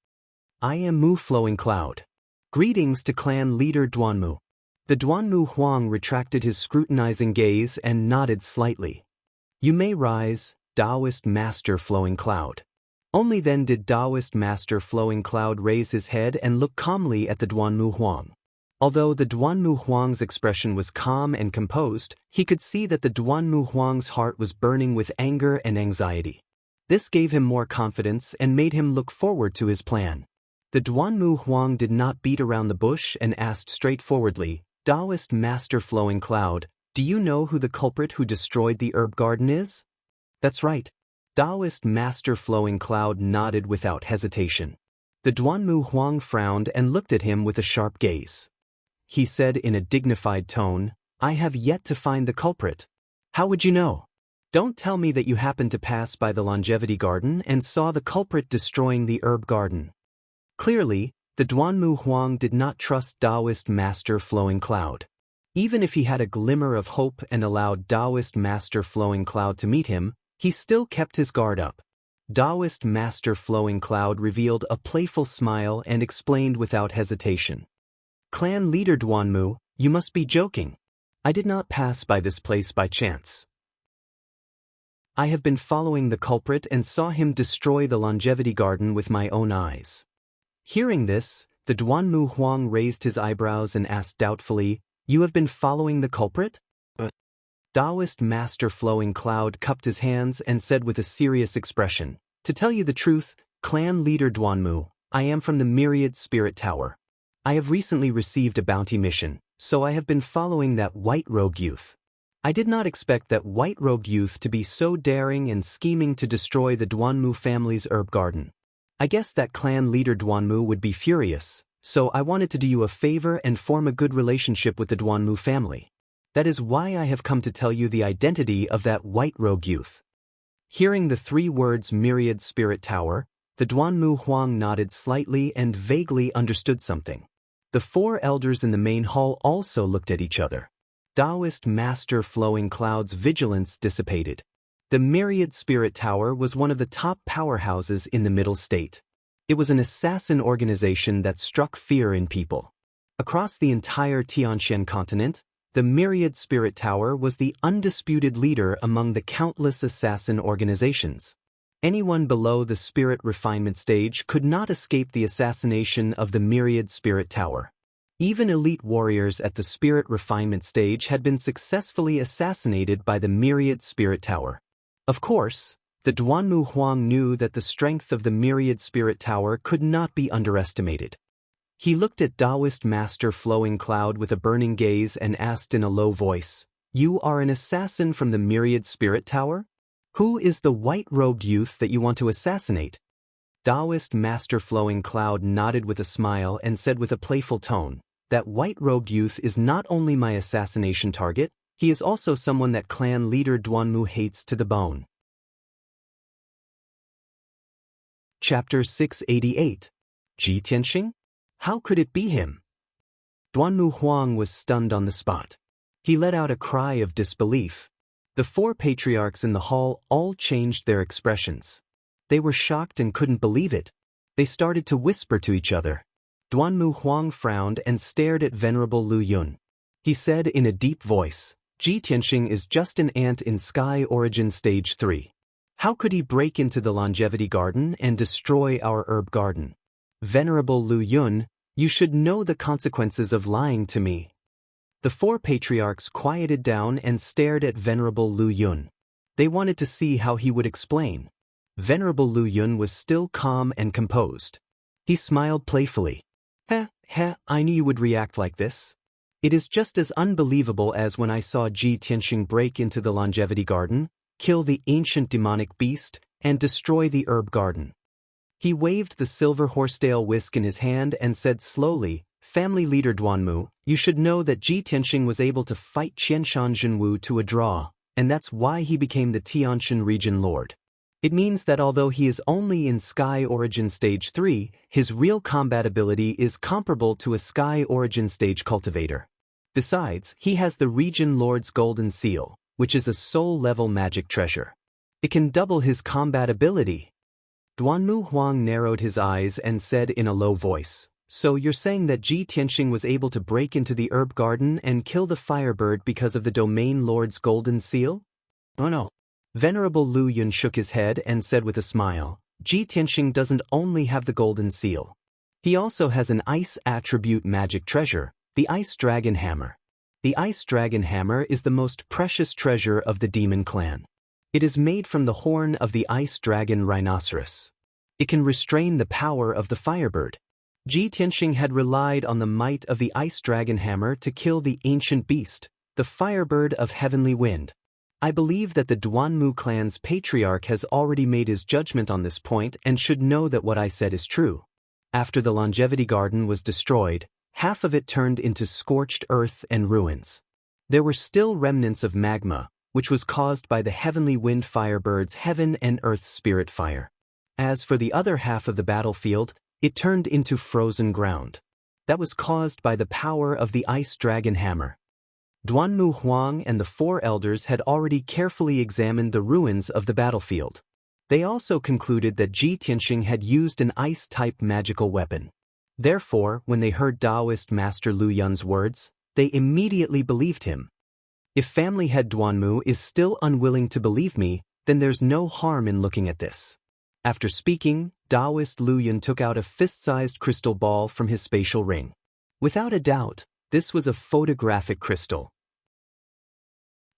"I am Mu Flowing Cloud. Greetings to clan leader Duanmu." The Duanmu Huang retracted his scrutinizing gaze and nodded slightly. You may rise, Taoist Master Flowing Cloud. Only then did Taoist Master Flowing Cloud raise his head and look calmly at the Duanmu Huang. Although the Duanmu Huang's expression was calm and composed, he could see that the Duanmu Huang's heart was burning with anger and anxiety. This gave him more confidence and made him look forward to his plan. The Duanmu Huang did not beat around the bush and asked straightforwardly, Taoist Master Flowing Cloud, do you know who the culprit who destroyed the herb garden is? That's right. Taoist Master Flowing Cloud nodded without hesitation. The Duanmu Huang frowned and looked at him with a sharp gaze. He said in a dignified tone, I have yet to find the culprit. How would you know? Don't tell me that you happened to pass by the longevity garden and saw the culprit destroying the herb garden. Clearly, the Duanmu Huang did not trust Taoist Master Flowing Cloud. Even if he had a glimmer of hope and allowed Taoist Master Flowing Cloud to meet him, he still kept his guard up. Taoist Master Flowing Cloud revealed a playful smile and explained without hesitation. Clan leader Duanmu, you must be joking. I did not pass by this place by chance. I have been following the culprit and saw him destroy the longevity garden with my own eyes. Hearing this, the Duanmu Huang raised his eyebrows and asked doubtfully, You have been following the culprit? Taoist Master Flowing Cloud cupped his hands and said with a serious expression, To tell you the truth, clan leader Duanmu, I am from the Myriad Spirit Tower. I have recently received a bounty mission, so I have been following that white-robed youth. I did not expect that white-robed youth to be so daring and scheming to destroy the Duanmu family's herb garden. I guess that clan leader Duanmu would be furious, so I wanted to do you a favor and form a good relationship with the Duanmu family. That is why I have come to tell you the identity of that white-robed youth. Hearing the 3 words Myriad Spirit Tower, the Duanmu Huang nodded slightly and vaguely understood something. The 4 elders in the main hall also looked at each other. Taoist Master Flowing Cloud's vigilance dissipated. The Myriad Spirit Tower was one of the top powerhouses in the Middle State. It was an assassin organization that struck fear in people. Across the entire Tianshan continent, the Myriad Spirit Tower was the undisputed leader among the countless assassin organizations. Anyone below the spirit refinement stage could not escape the assassination of the Myriad Spirit Tower. Even elite warriors at the spirit refinement stage had been successfully assassinated by the Myriad Spirit Tower. Of course, the Duanmu Huang knew that the strength of the Myriad Spirit Tower could not be underestimated. He looked at Taoist Master Flowing Cloud with a burning gaze and asked in a low voice, You are an assassin from the Myriad Spirit Tower? Who is the white-robed youth that you want to assassinate? Taoist Master Flowing Cloud nodded with a smile and said with a playful tone, That white-robed youth is not only my assassination target, he is also someone that clan leader Duanmu hates to the bone. Chapter 688. Ji Tianxing? How could it be him? Duanmu Huang was stunned on the spot. He let out a cry of disbelief. The 4 patriarchs in the hall all changed their expressions. They were shocked and couldn't believe it. They started to whisper to each other. Duanmu Huang frowned and stared at Venerable Lu Yun. He said in a deep voice, Ji Tianxing is just an ant in Sky Origin Stage 3. How could he break into the longevity garden and destroy our herb garden? Venerable Lu Yun, you should know the consequences of lying to me. The 4 patriarchs quieted down and stared at Venerable Lu Yun. They wanted to see how he would explain. Venerable Lu Yun was still calm and composed. He smiled playfully. I knew you would react like this. It is just as unbelievable as when I saw Ji Tianxing break into the longevity garden, kill the ancient demonic beast, and destroy the herb garden. He waved the silver horsetail whisk in his hand and said slowly, Family leader Duanmu, you should know that Ji Tianxing was able to fight Qianshan Zhenwu to a draw, and that's why he became the Tianshan region lord. It means that although he is only in Sky Origin Stage 3, his real combat ability is comparable to a Sky Origin Stage cultivator. Besides, he has the region lord's golden seal, which is a soul-level magic treasure. It can double his combat ability. Duanmu Huang narrowed his eyes and said in a low voice, So you're saying that Ji Tianxing was able to break into the herb garden and kill the firebird because of the domain lord's golden seal? Oh no. Venerable Lu Yun shook his head and said with a smile, Ji Tianxing doesn't only have the golden seal. He also has an ice attribute magic treasure, the Ice Dragon Hammer. The Ice Dragon Hammer is the most precious treasure of the demon clan. It is made from the horn of the Ice Dragon Rhinoceros. It can restrain the power of the Firebird. Ji Tianxing had relied on the might of the Ice Dragon Hammer to kill the ancient beast, the Firebird of Heavenly Wind. I believe that the Duanmu clan's patriarch has already made his judgment on this point and should know that what I said is true. After the Longevity Garden was destroyed, half of it turned into scorched earth and ruins. There were still remnants of magma, which was caused by the Heavenly Wind Firebird's heaven and earth spirit fire. As for the other half of the battlefield, it turned into frozen ground. That was caused by the power of the Ice Dragon Hammer. Duanmu Huang and the four elders had already carefully examined the ruins of the battlefield. They also concluded that Ji Tianxing had used an ice-type magical weapon. Therefore, when they heard Taoist Master Lu Yun's words, they immediately believed him. If family head Duanmu is still unwilling to believe me, then there's no harm in looking at this. After speaking, Taoist Lu Yun took out a fist-sized crystal ball from his spatial ring. Without a doubt, this was a photographic crystal.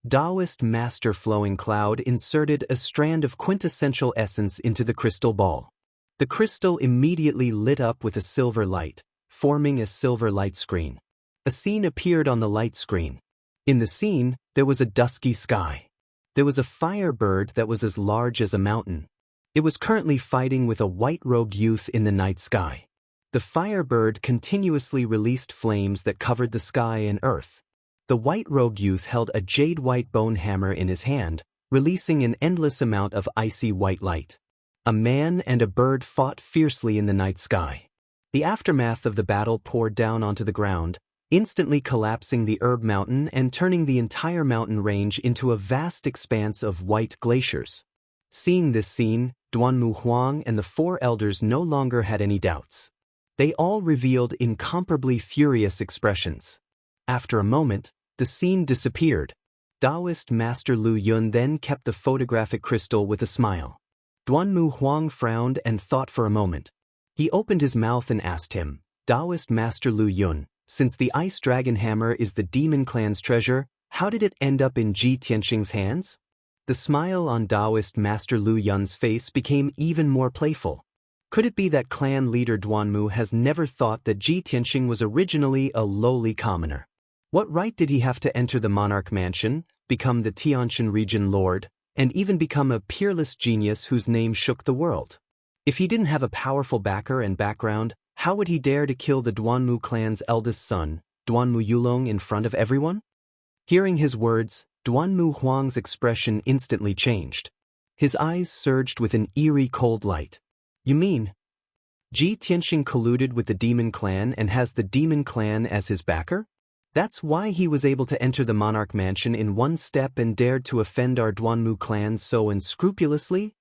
Taoist Master Flowing Cloud inserted a strand of quintessential essence into the crystal ball. The crystal immediately lit up with a silver light, forming a silver light screen. A scene appeared on the light screen. In the scene, there was a dusky sky. There was a firebird that was as large as a mountain. It was currently fighting with a white-robed youth in the night sky. The firebird continuously released flames that covered the sky and earth. The white-robed youth held a jade-white bone hammer in his hand, releasing an endless amount of icy white light. A man and a bird fought fiercely in the night sky. The aftermath of the battle poured down onto the ground, instantly collapsing the herb mountain and turning the entire mountain range into a vast expanse of white glaciers. Seeing this scene, Duanmu Huang and the four elders no longer had any doubts. They all revealed incomparably furious expressions. After a moment, the scene disappeared. Taoist Master Lu Yun then kept the photographic crystal with a smile. Duanmu Huang frowned and thought for a moment. He opened his mouth and asked him, Taoist Master Lu Yun, since the Ice Dragon Hammer is the demon clan's treasure, how did it end up in Ji Tianxing's hands? The smile on Taoist Master Lu Yun's face became even more playful. Could it be that clan leader Duanmu has never thought that Ji Tianxing was originally a lowly commoner? What right did he have to enter the monarch mansion, become the Tianshan region lord, and even become a peerless genius whose name shook the world? If he didn't have a powerful backer and background, how would he dare to kill the Duanmu clan's eldest son, Duanmu Yulong, in front of everyone? Hearing his words, Duanmu Huang's expression instantly changed. His eyes surged with an eerie cold light. You mean Ji Tianxing colluded with the demon clan and has the demon clan as his backer? That's why he was able to enter the monarch mansion in one step and dared to offend our Duanmu clan so unscrupulously?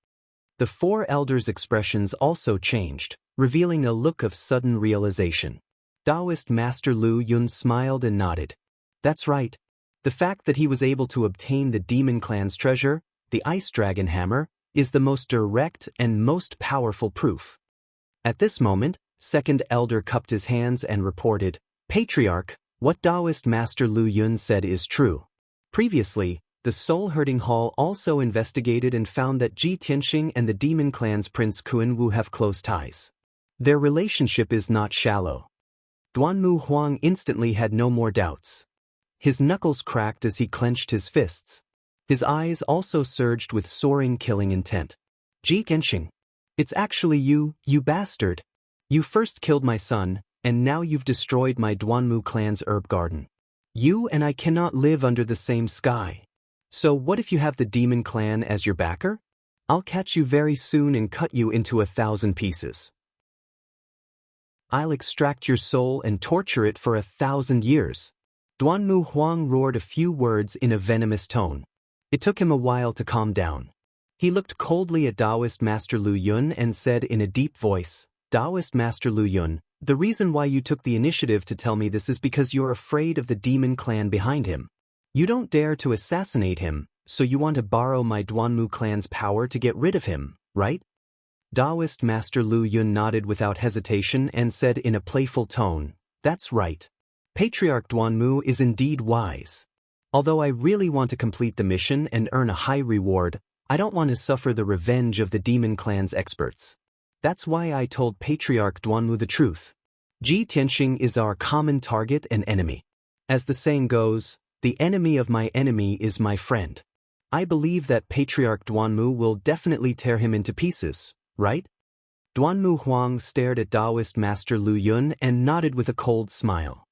The four elders' expressions also changed, revealing a look of sudden realization. Taoist Master Lu Yun smiled and nodded. That's right. The fact that he was able to obtain the demon clan's treasure, the Ice Dragon Hammer, is the most direct and most powerful proof. At this moment, second elder cupped his hands and reported, Patriarch, what Taoist Master Lu Yun said is true. Previously, the Soul Herding Hall also investigated and found that Ji Tianxing and the demon clan's Prince Kuan-Wu have close ties. Their relationship is not shallow. Duanmu Huang instantly had no more doubts. His knuckles cracked as he clenched his fists. His eyes also surged with soaring killing intent. Ji Tianxing, it's actually you bastard. You first killed my son, and now you've destroyed my Duanmu clan's herb garden. You and I cannot live under the same sky. So what if you have the demon clan as your backer? I'll catch you very soon and cut you into 1,000 pieces. I'll extract your soul and torture it for 1,000 years. Duanmu Huang roared a few words in a venomous tone. It took him a while to calm down. He looked coldly at Taoist Master Lu Yun and said in a deep voice, Taoist Master Lu Yun, the reason why you took the initiative to tell me this is because you're afraid of the demon clan behind him. You don't dare to assassinate him, So you want to borrow my Duanmu clan's power to get rid of him, right? Taoist Master Lu Yun nodded without hesitation and said in a playful tone, "That's right. Patriarch Duanmu is indeed wise. Although I really want to complete the mission and earn a high reward, I don't want to suffer the revenge of the demon clan's experts. That's why I told Patriarch Duanmu the truth. Ji Tianxing is our common target and enemy. As the saying goes, the enemy of my enemy is my friend. I believe that Patriarch Duanmu will definitely tear him into pieces, right?" Duanmu Huang stared at Taoist Master Lu Yun and nodded with a cold smile.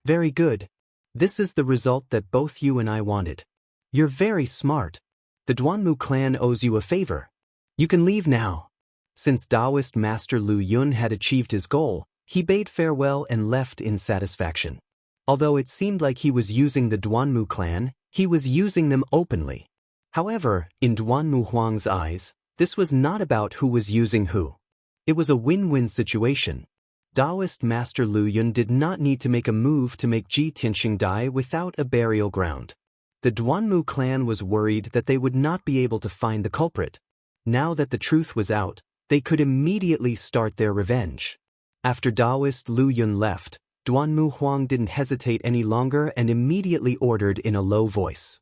"Very good. This is the result that both you and I wanted. You're very smart. The Duanmu clan owes you a favor. You can leave now." Since Taoist Master Lu Yun had achieved his goal, he bade farewell and left in satisfaction. Although it seemed like he was using the Duanmu clan, he was using them openly. However, in Duanmu Huang's eyes, this was not about who was using who. It was a win-win situation. Taoist Master Lu Yun did not need to make a move to make Ji Tianxing die without a burial ground. The Duanmu clan was worried that they would not be able to find the culprit. Now that the truth was out, they could immediately start their revenge. After Taoist Lu Yun left, Duanmu Huang didn't hesitate any longer and immediately ordered in a low voice.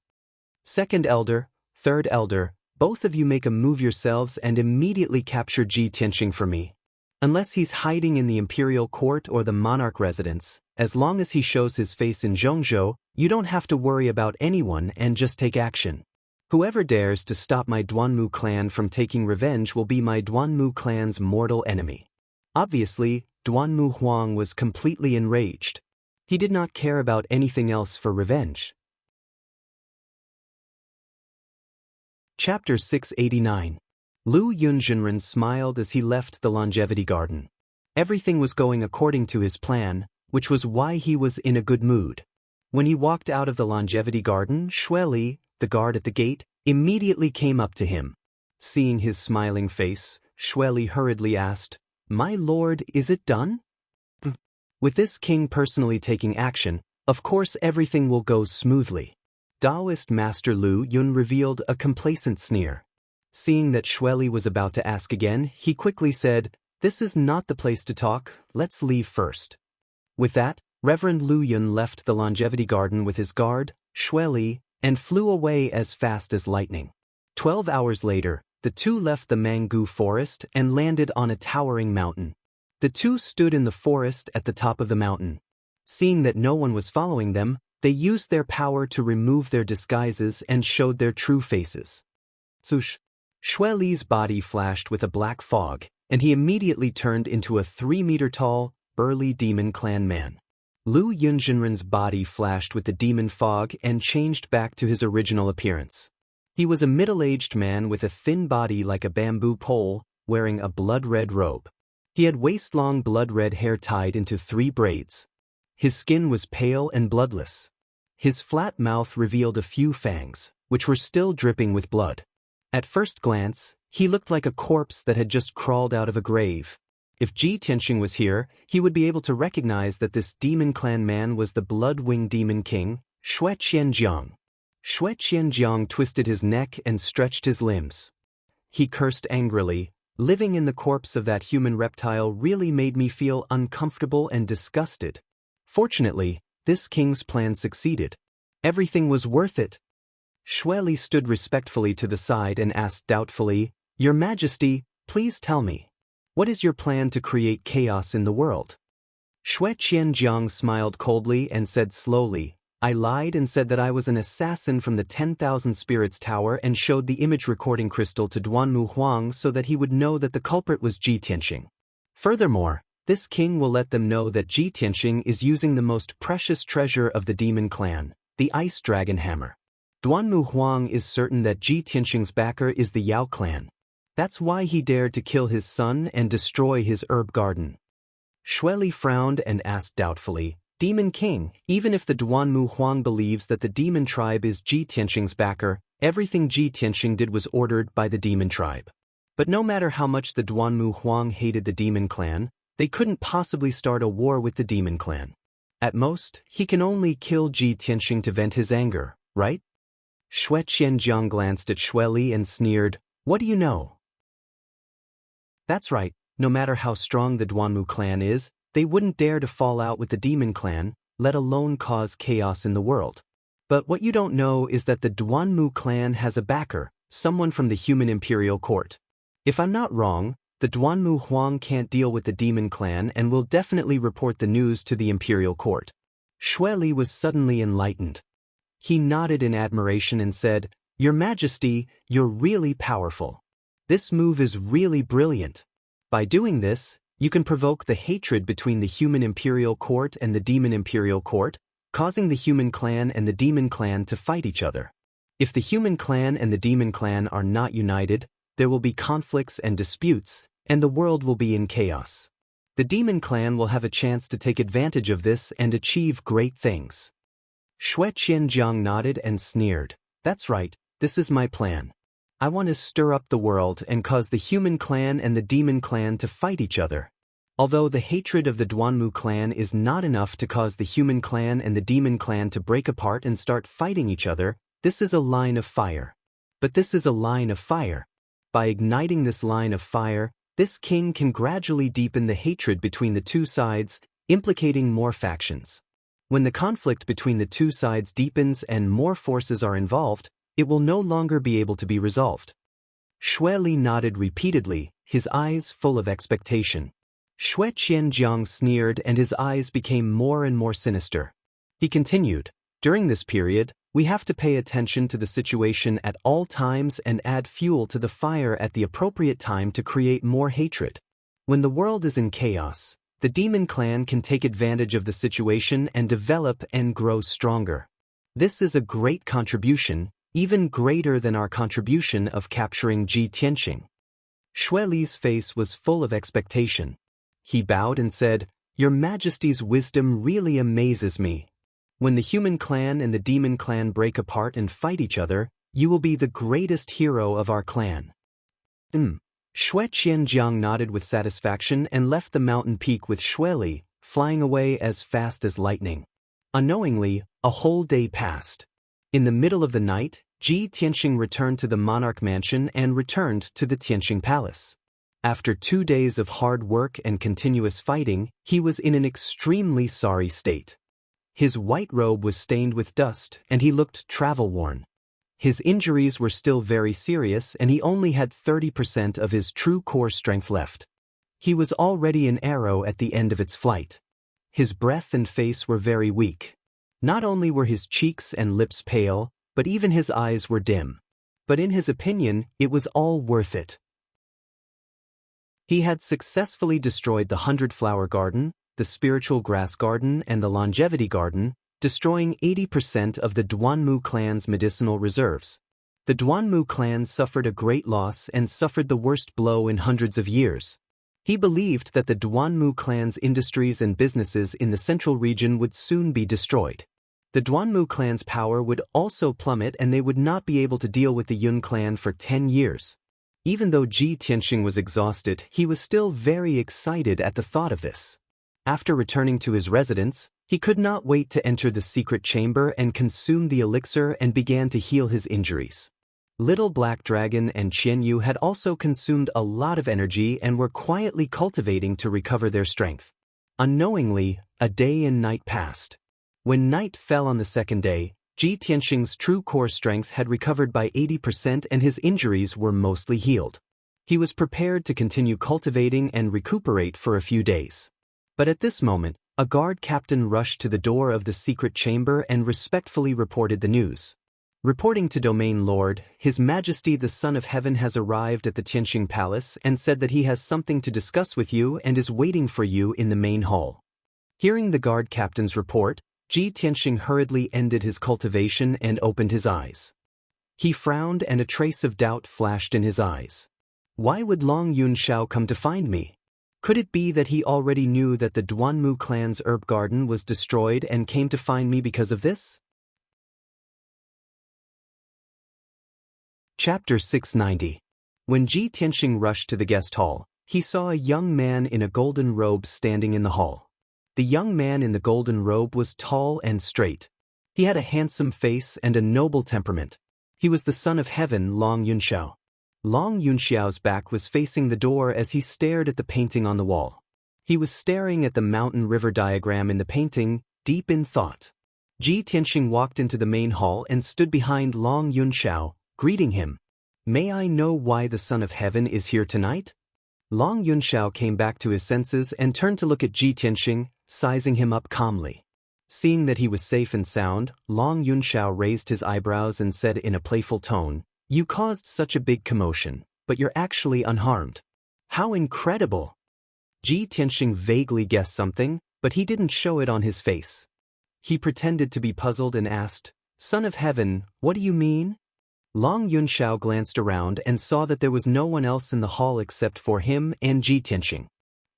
"Second elder, third elder, both of you make a move yourselves and immediately capture Ji Tianxing for me. Unless he's hiding in the imperial court or the monarch residence, as long as he shows his face in Zhongzhou, you don't have to worry about anyone and just take action. Whoever dares to stop my Duanmu clan from taking revenge will be my Duanmu clan's mortal enemy." Obviously, Duanmu Huang was completely enraged. He did not care about anything else for revenge. Chapter 689. Lu Yunjinren smiled as he left the longevity garden. Everything was going according to his plan, which was why he was in a good mood. When he walked out of the longevity garden, Xueli, the guard at the gate, immediately came up to him. Seeing his smiling face, Xueli hurriedly asked, "My lord, is it done?" With this king personally taking action, of course everything will go smoothly. Taoist Master Lu Yun revealed a complacent sneer. Seeing that Xueli was about to ask again, he quickly said, "This is not the place to talk, let's leave first." With that, Reverend Lu Yun left the longevity garden with his guard, Xueli, and flew away as fast as lightning. 12 hours later, the two left the Mangu forest and landed on a towering mountain. The two stood in the forest at the top of the mountain. Seeing that no one was following them, they used their power to remove their disguises and showed their true faces. Sush! Xueli's body flashed with a black fog, and he immediately turned into a 3-meter-tall, burly demon clan man. Lu Yunjinren's body flashed with the demon fog and changed back to his original appearance. He was a middle-aged man with a thin body like a bamboo pole, wearing a blood-red robe. He had waist-long blood-red hair tied into 3 braids. His skin was pale and bloodless. His flat mouth revealed a few fangs, which were still dripping with blood. At first glance, he looked like a corpse that had just crawled out of a grave. If Ji Tianxing was here, he would be able to recognize that this demon clan man was the Blood-Winged Demon King, Xue Qianjiang. Xue Qianjiang twisted his neck and stretched his limbs. He cursed angrily. "Living in the corpse of that human reptile really made me feel uncomfortable and disgusted. Fortunately, this king's plan succeeded. Everything was worth it." Xueli stood respectfully to the side and asked doubtfully, "Your Majesty, please tell me. What is your plan to create chaos in the world?" Xue Qianjiang smiled coldly and said slowly, "I lied and said that I was an assassin from the 10,000 Spirits Tower and showed the image recording crystal to Duanmu Huang so that he would know that the culprit was Ji Tianxing. Furthermore, this king will let them know that Ji Tianxing is using the most precious treasure of the demon clan, the Ice Dragon Hammer. Duanmu Huang is certain that Ji Tianxing's backer is the Yao clan. That's why he dared to kill his son and destroy his herb garden." Xueli frowned and asked doubtfully, "Demon King, even if the Duanmu Huang believes that the demon tribe is Ji Tianxing's backer, everything Ji Tianxing did was ordered by the demon tribe. But no matter how much the Duanmu Huang hated the demon clan, they couldn't possibly start a war with the demon clan. At most, he can only kill Ji Tianxing to vent his anger, right?" Xue Qianjiang glanced at Xue Li and sneered, "What do you know?" That's right, no matter how strong the Duanmu clan is, they wouldn't dare to fall out with the demon clan, let alone cause chaos in the world. But what you don't know is that the Duanmu clan has a backer, someone from the human imperial court. If I'm not wrong, the Duanmu Huang can't deal with the demon clan and will definitely report the news to the imperial court. Xue Li was suddenly enlightened. He nodded in admiration and said, "Your Majesty, you're really powerful. This move is really brilliant. By doing this, you can provoke the hatred between the human imperial court and the demon imperial court, causing the human clan and the demon clan to fight each other. If the human clan and the demon clan are not united, there will be conflicts and disputes, and the world will be in chaos. The demon clan will have a chance to take advantage of this and achieve great things." Xue Qianjiang nodded and sneered, "That's right, this is my plan. I want to stir up the world and cause the human clan and the demon clan to fight each other. Although the hatred of the Duanmu clan is not enough to cause the human clan and the demon clan to break apart and start fighting each other, this is a line of fire. But this is a line of fire. By igniting this line of fire, this king can gradually deepen the hatred between the two sides, implicating more factions. When the conflict between the two sides deepens and more forces are involved, it will no longer be able to be resolved." Xue Li nodded repeatedly, his eyes full of expectation. Xue Qianjiang sneered and his eyes became more and more sinister. He continued, "During this period, we have to pay attention to the situation at all times and add fuel to the fire at the appropriate time to create more hatred. When the world is in chaos, the demon clan can take advantage of the situation and develop and grow stronger. This is a great contribution, even greater than our contribution of capturing Ji Tianqing." Xue Li's face was full of expectation. He bowed and said, "Your Majesty's wisdom really amazes me. When the human clan and the demon clan break apart and fight each other, you will be the greatest hero of our clan." Xue Qianjiang nodded with satisfaction and left the mountain peak with Xue Li, flying away as fast as lightning. Unknowingly, a whole day passed. In the middle of the night, Ji Tianqing returned to the monarch mansion and returned to the Tianqing palace. After 2 days of hard work and continuous fighting, he was in an extremely sorry state. His white robe was stained with dust and he looked travel-worn. His injuries were still very serious and he only had 30% of his true core strength left. He was already an arrow at the end of its flight. His breath and face were very weak. Not only were his cheeks and lips pale, but even his eyes were dim. But in his opinion, it was all worth it. He had successfully destroyed the 100-flower garden, the spiritual grass garden and the longevity garden, destroying 80% of the Duanmu clan's medicinal reserves. The Duanmu clan suffered a great loss and suffered the worst blow in hundreds of years. He believed that the Duanmu clan's industries and businesses in the central region would soon be destroyed. The Duanmu clan's power would also plummet and they would not be able to deal with the Yun clan for 10 years. Even though Ji Tianqing was exhausted, he was still very excited at the thought of this. After returning to his residence, he could not wait to enter the secret chamber and consume the elixir and began to heal his injuries. Little Black Dragon and Qianyu had also consumed a lot of energy and were quietly cultivating to recover their strength. Unknowingly, a day and night passed. When night fell on the second day, Ji Tianqing's true core strength had recovered by 80% and his injuries were mostly healed. He was prepared to continue cultivating and recuperate for a few days. But at this moment, a guard captain rushed to the door of the secret chamber and respectfully reported the news. Reporting to Domain Lord, His Majesty the Son of Heaven has arrived at the Tianqing Palace and said that he has something to discuss with you and is waiting for you in the main hall. Hearing the guard captain's report, Ji Tianqing hurriedly ended his cultivation and opened his eyes. He frowned and a trace of doubt flashed in his eyes. Why would Long Yunxiao come to find me? Could it be that he already knew that the Duanmu clan's herb garden was destroyed and came to find me because of this? Chapter 690. When Ji Tianqing rushed to the guest hall, he saw a young man in a golden robe standing in the hall. The young man in the golden robe was tall and straight. He had a handsome face and a noble temperament. He was the son of heaven, Long Yunxiao. Long Yunxiao's back was facing the door as he stared at the painting on the wall. He was staring at the mountain-river diagram in the painting, deep in thought. Ji Tianxing walked into the main hall and stood behind Long Yunxiao, greeting him. "May I know why the Son of Heaven is here tonight?" Long Yunxiao came back to his senses and turned to look at Ji Tianxing, sizing him up calmly. Seeing that he was safe and sound, Long Yunxiao raised his eyebrows and said in a playful tone, "You caused such a big commotion, but you're actually unharmed. How incredible!" Ji Tianxing vaguely guessed something, but he didn't show it on his face. He pretended to be puzzled and asked, "Son of Heaven, what do you mean?" Long Yunxiao glanced around and saw that there was no one else in the hall except for him and Ji Tianxing.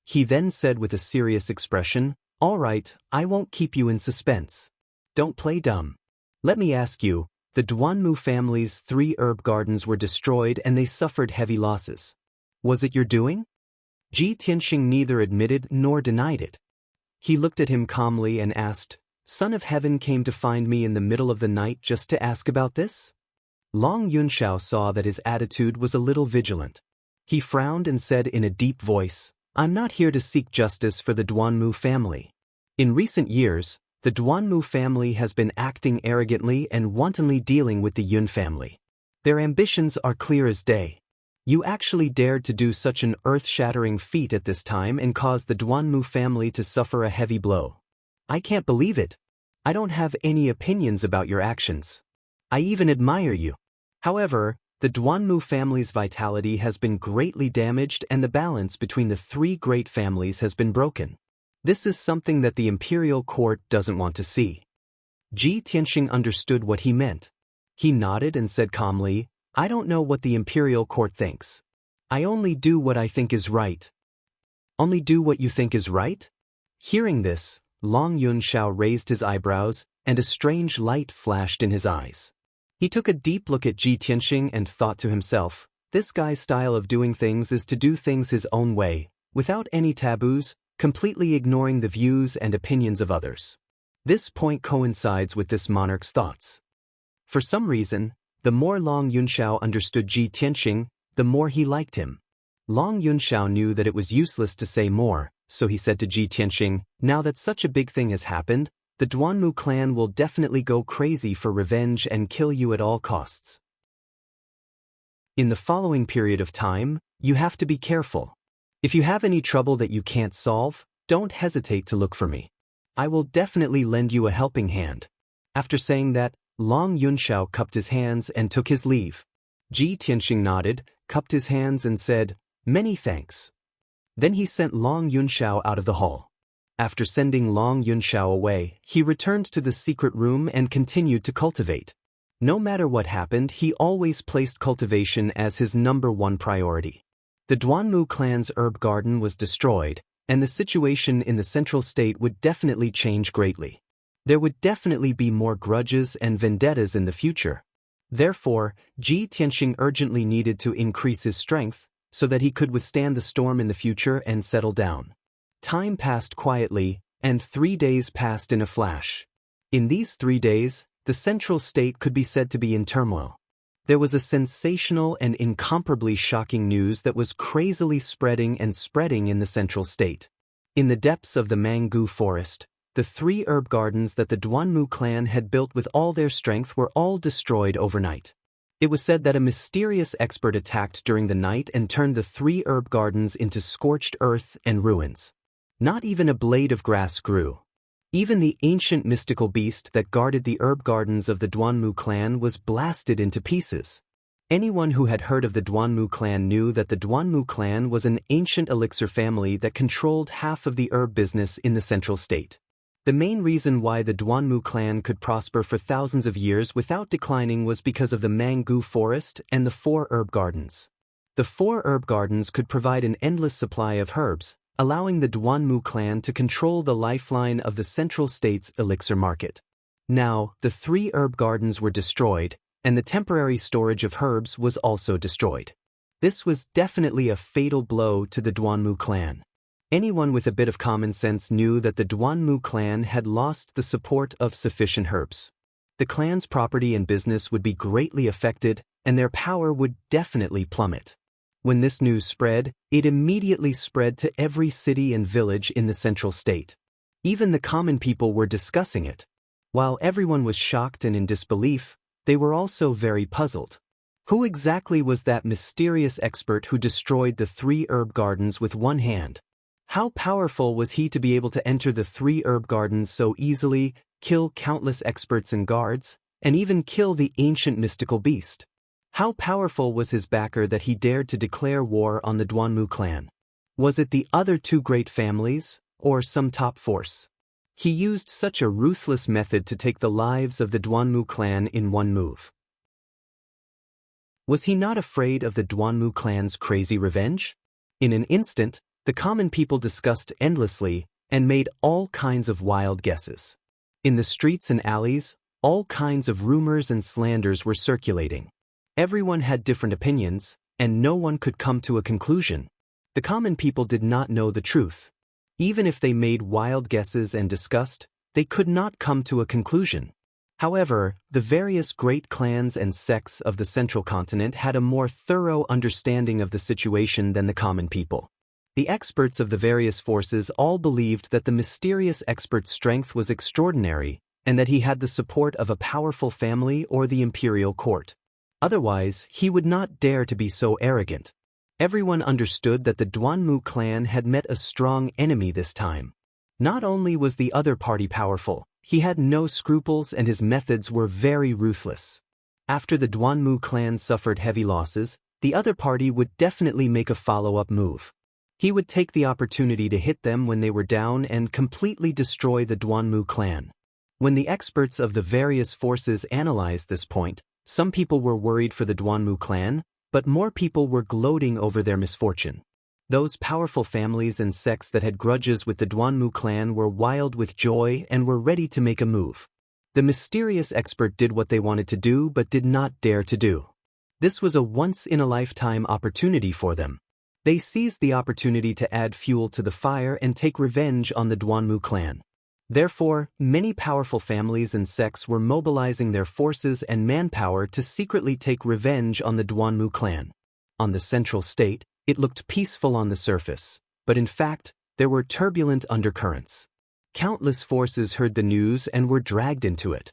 He then said with a serious expression, "All right, I won't keep you in suspense. Don't play dumb. Let me ask you, the Duanmu family's 3 herb gardens were destroyed and they suffered heavy losses. Was it your doing?" Ji Tianxing neither admitted nor denied it. He looked at him calmly and asked, "Son of Heaven came to find me in the middle of the night just to ask about this?" Long Yunxiao saw that his attitude was a little vigilant. He frowned and said in a deep voice, "I'm not here to seek justice for the Duanmu family. In recent years, the Duanmu family has been acting arrogantly and wantonly dealing with the Yun family. Their ambitions are clear as day. You actually dared to do such an earth-shattering feat at this time and cause the Duanmu family to suffer a heavy blow. I can't believe it. I don't have any opinions about your actions. I even admire you. However, the Duanmu family's vitality has been greatly damaged and the balance between the 3 great families has been broken. This is something that the imperial court doesn't want to see." Ji Tianxing understood what he meant. He nodded and said calmly, "I don't know what the imperial court thinks. I only do what I think is right." "Only do what you think is right?" Hearing this, Long Yunxiao raised his eyebrows, and a strange light flashed in his eyes. He took a deep look at Ji Tianxing and thought to himself, this guy's style of doing things is to do things his own way, without any taboos, completely ignoring the views and opinions of others. This point coincides with this monarch's thoughts. For some reason, the more Long Yunxiao understood Ji Tianxing, the more he liked him. Long Yunxiao knew that it was useless to say more, so he said to Ji Tianxing, "Now that such a big thing has happened, the Duanmu clan will definitely go crazy for revenge and kill you at all costs. In the following period of time, you have to be careful. If you have any trouble that you can't solve, don't hesitate to look for me. I will definitely lend you a helping hand." After saying that, Long Yunxiao cupped his hands and took his leave. Ji Tianxing nodded, cupped his hands and said, "Many thanks." Then he sent Long Yunxiao out of the hall. After sending Long Yunxiao away, he returned to the secret room and continued to cultivate. No matter what happened, he always placed cultivation as his #1 priority. The Duanmu clan's herb garden was destroyed, and the situation in the central state would definitely change greatly. There would definitely be more grudges and vendettas in the future. Therefore, Ji Tianxing urgently needed to increase his strength so that he could withstand the storm in the future and settle down. Time passed quietly, and 3 days passed in a flash. In these 3 days, the central state could be said to be in turmoil. There was a sensational and incomparably shocking news that was crazily spreading in the central state. In the depths of the Mangu forest, the 3 herb gardens that the Duanmu clan had built with all their strength were all destroyed overnight. It was said that a mysterious expert attacked during the night and turned the 3 herb gardens into scorched earth and ruins. Not even a blade of grass grew. Even the ancient mystical beast that guarded the herb gardens of the Duanmu clan was blasted into pieces. Anyone who had heard of the Duanmu clan knew that the Duanmu clan was an ancient elixir family that controlled half of the herb business in the central state. The main reason why the Duanmu clan could prosper for thousands of years without declining was because of the Mangu forest and the 4 herb gardens. The 4 herb gardens could provide an endless supply of herbs, allowing the Duanmu clan to control the lifeline of the central state's elixir market. Now, the 3 herb gardens were destroyed, and the temporary storage of herbs was also destroyed. This was definitely a fatal blow to the Duanmu clan. Anyone with a bit of common sense knew that the Duanmu clan had lost the support of sufficient herbs. The clan's property and business would be greatly affected, and their power would definitely plummet. When this news spread, it immediately spread to every city and village in the central state. Even the common people were discussing it. While everyone was shocked and in disbelief, they were also very puzzled. Who exactly was that mysterious expert who destroyed the 3 herb gardens with one hand? How powerful was he to be able to enter the 3 herb gardens so easily, kill countless experts and guards, and even kill the ancient mystical beast? How powerful was his backer that he dared to declare war on the Duanmu clan? Was it the other 2 great families, or some top force? He used such a ruthless method to take the lives of the Duanmu clan in one move. Was he not afraid of the Duanmu clan's crazy revenge? In an instant, the common people discussed endlessly and made all kinds of wild guesses. In the streets and alleys, all kinds of rumors and slanders were circulating. Everyone had different opinions, and no one could come to a conclusion. The common people did not know the truth. Even if they made wild guesses and discussed, they could not come to a conclusion. However, the various great clans and sects of the central continent had a more thorough understanding of the situation than the common people. The experts of the various forces all believed that the mysterious expert's strength was extraordinary and that he had the support of a powerful family or the imperial court. Otherwise, he would not dare to be so arrogant. Everyone understood that the Duanmu clan had met a strong enemy this time. Not only was the other party powerful, he had no scruples and his methods were very ruthless. After the Duanmu clan suffered heavy losses, the other party would definitely make a follow-up move. He would take the opportunity to hit them when they were down and completely destroy the Duanmu clan. When the experts of the various forces analyzed this point, some people were worried for the Duanmu clan, but more people were gloating over their misfortune. Those powerful families and sects that had grudges with the Duanmu clan were wild with joy and were ready to make a move. The mysterious expert did what they wanted to do but did not dare to do. This was a once-in-a-lifetime opportunity for them. They seized the opportunity to add fuel to the fire and take revenge on the Duanmu clan. Therefore, many powerful families and sects were mobilizing their forces and manpower to secretly take revenge on the Duanmu clan. On the central state, it looked peaceful on the surface, but in fact, there were turbulent undercurrents. Countless forces heard the news and were dragged into it.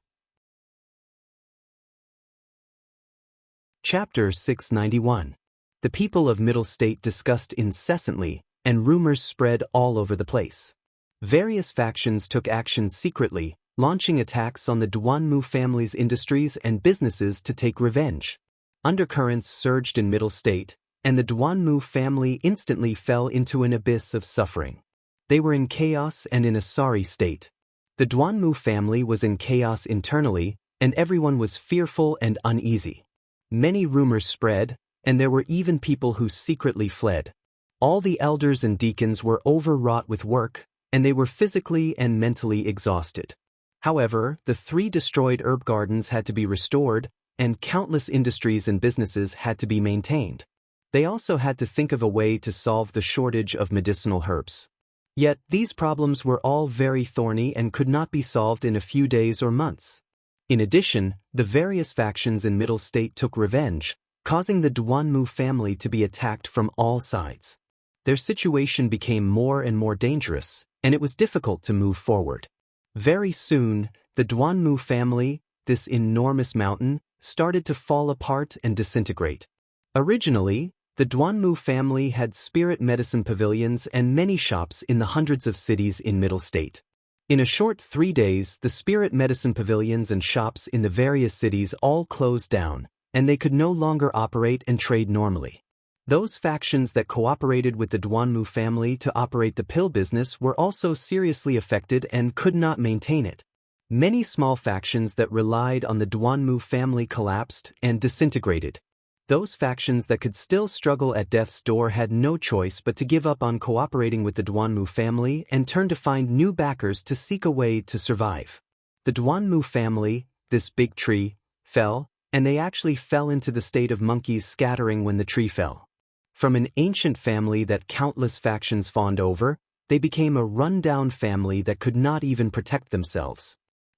Chapter 691. The people of Middle State discussed incessantly, and rumors spread all over the place. Various factions took action secretly, launching attacks on the Duanmu family's industries and businesses to take revenge. Undercurrents surged in Middle State, and the Duanmu family instantly fell into an abyss of suffering. They were in chaos and in a sorry state. The Duanmu family was in chaos internally, and everyone was fearful and uneasy. Many rumors spread, and there were even people who secretly fled. All the elders and deacons were overwrought with work, and they were physically and mentally exhausted. However, the 3 destroyed herb gardens had to be restored, and countless industries and businesses had to be maintained. They also had to think of a way to solve the shortage of medicinal herbs. Yet, these problems were all very thorny and could not be solved in a few days or months. In addition, the various factions in Middle State took revenge, causing the Duanmu family to be attacked from all sides. Their situation became more and more dangerous, and it was difficult to move forward. Very soon, the Duanmu family, this enormous mountain, started to fall apart and disintegrate. Originally, the Duanmu family had spirit medicine pavilions and many shops in the hundreds of cities in Middle State. In a short 3 days, the spirit medicine pavilions and shops in the various cities all closed down, and they could no longer operate and trade normally. Those factions that cooperated with the Duanmu family to operate the pill business were also seriously affected and could not maintain it. Many small factions that relied on the Duanmu family collapsed and disintegrated. Those factions that could still struggle at death's door had no choice but to give up on cooperating with the Duanmu family and turn to find new backers to seek a way to survive. The Duanmu family, this big tree, fell, and they actually fell into the state of monkeys scattering when the tree fell. From an ancient family that countless factions fawned over, they became a run-down family that could not even protect themselves.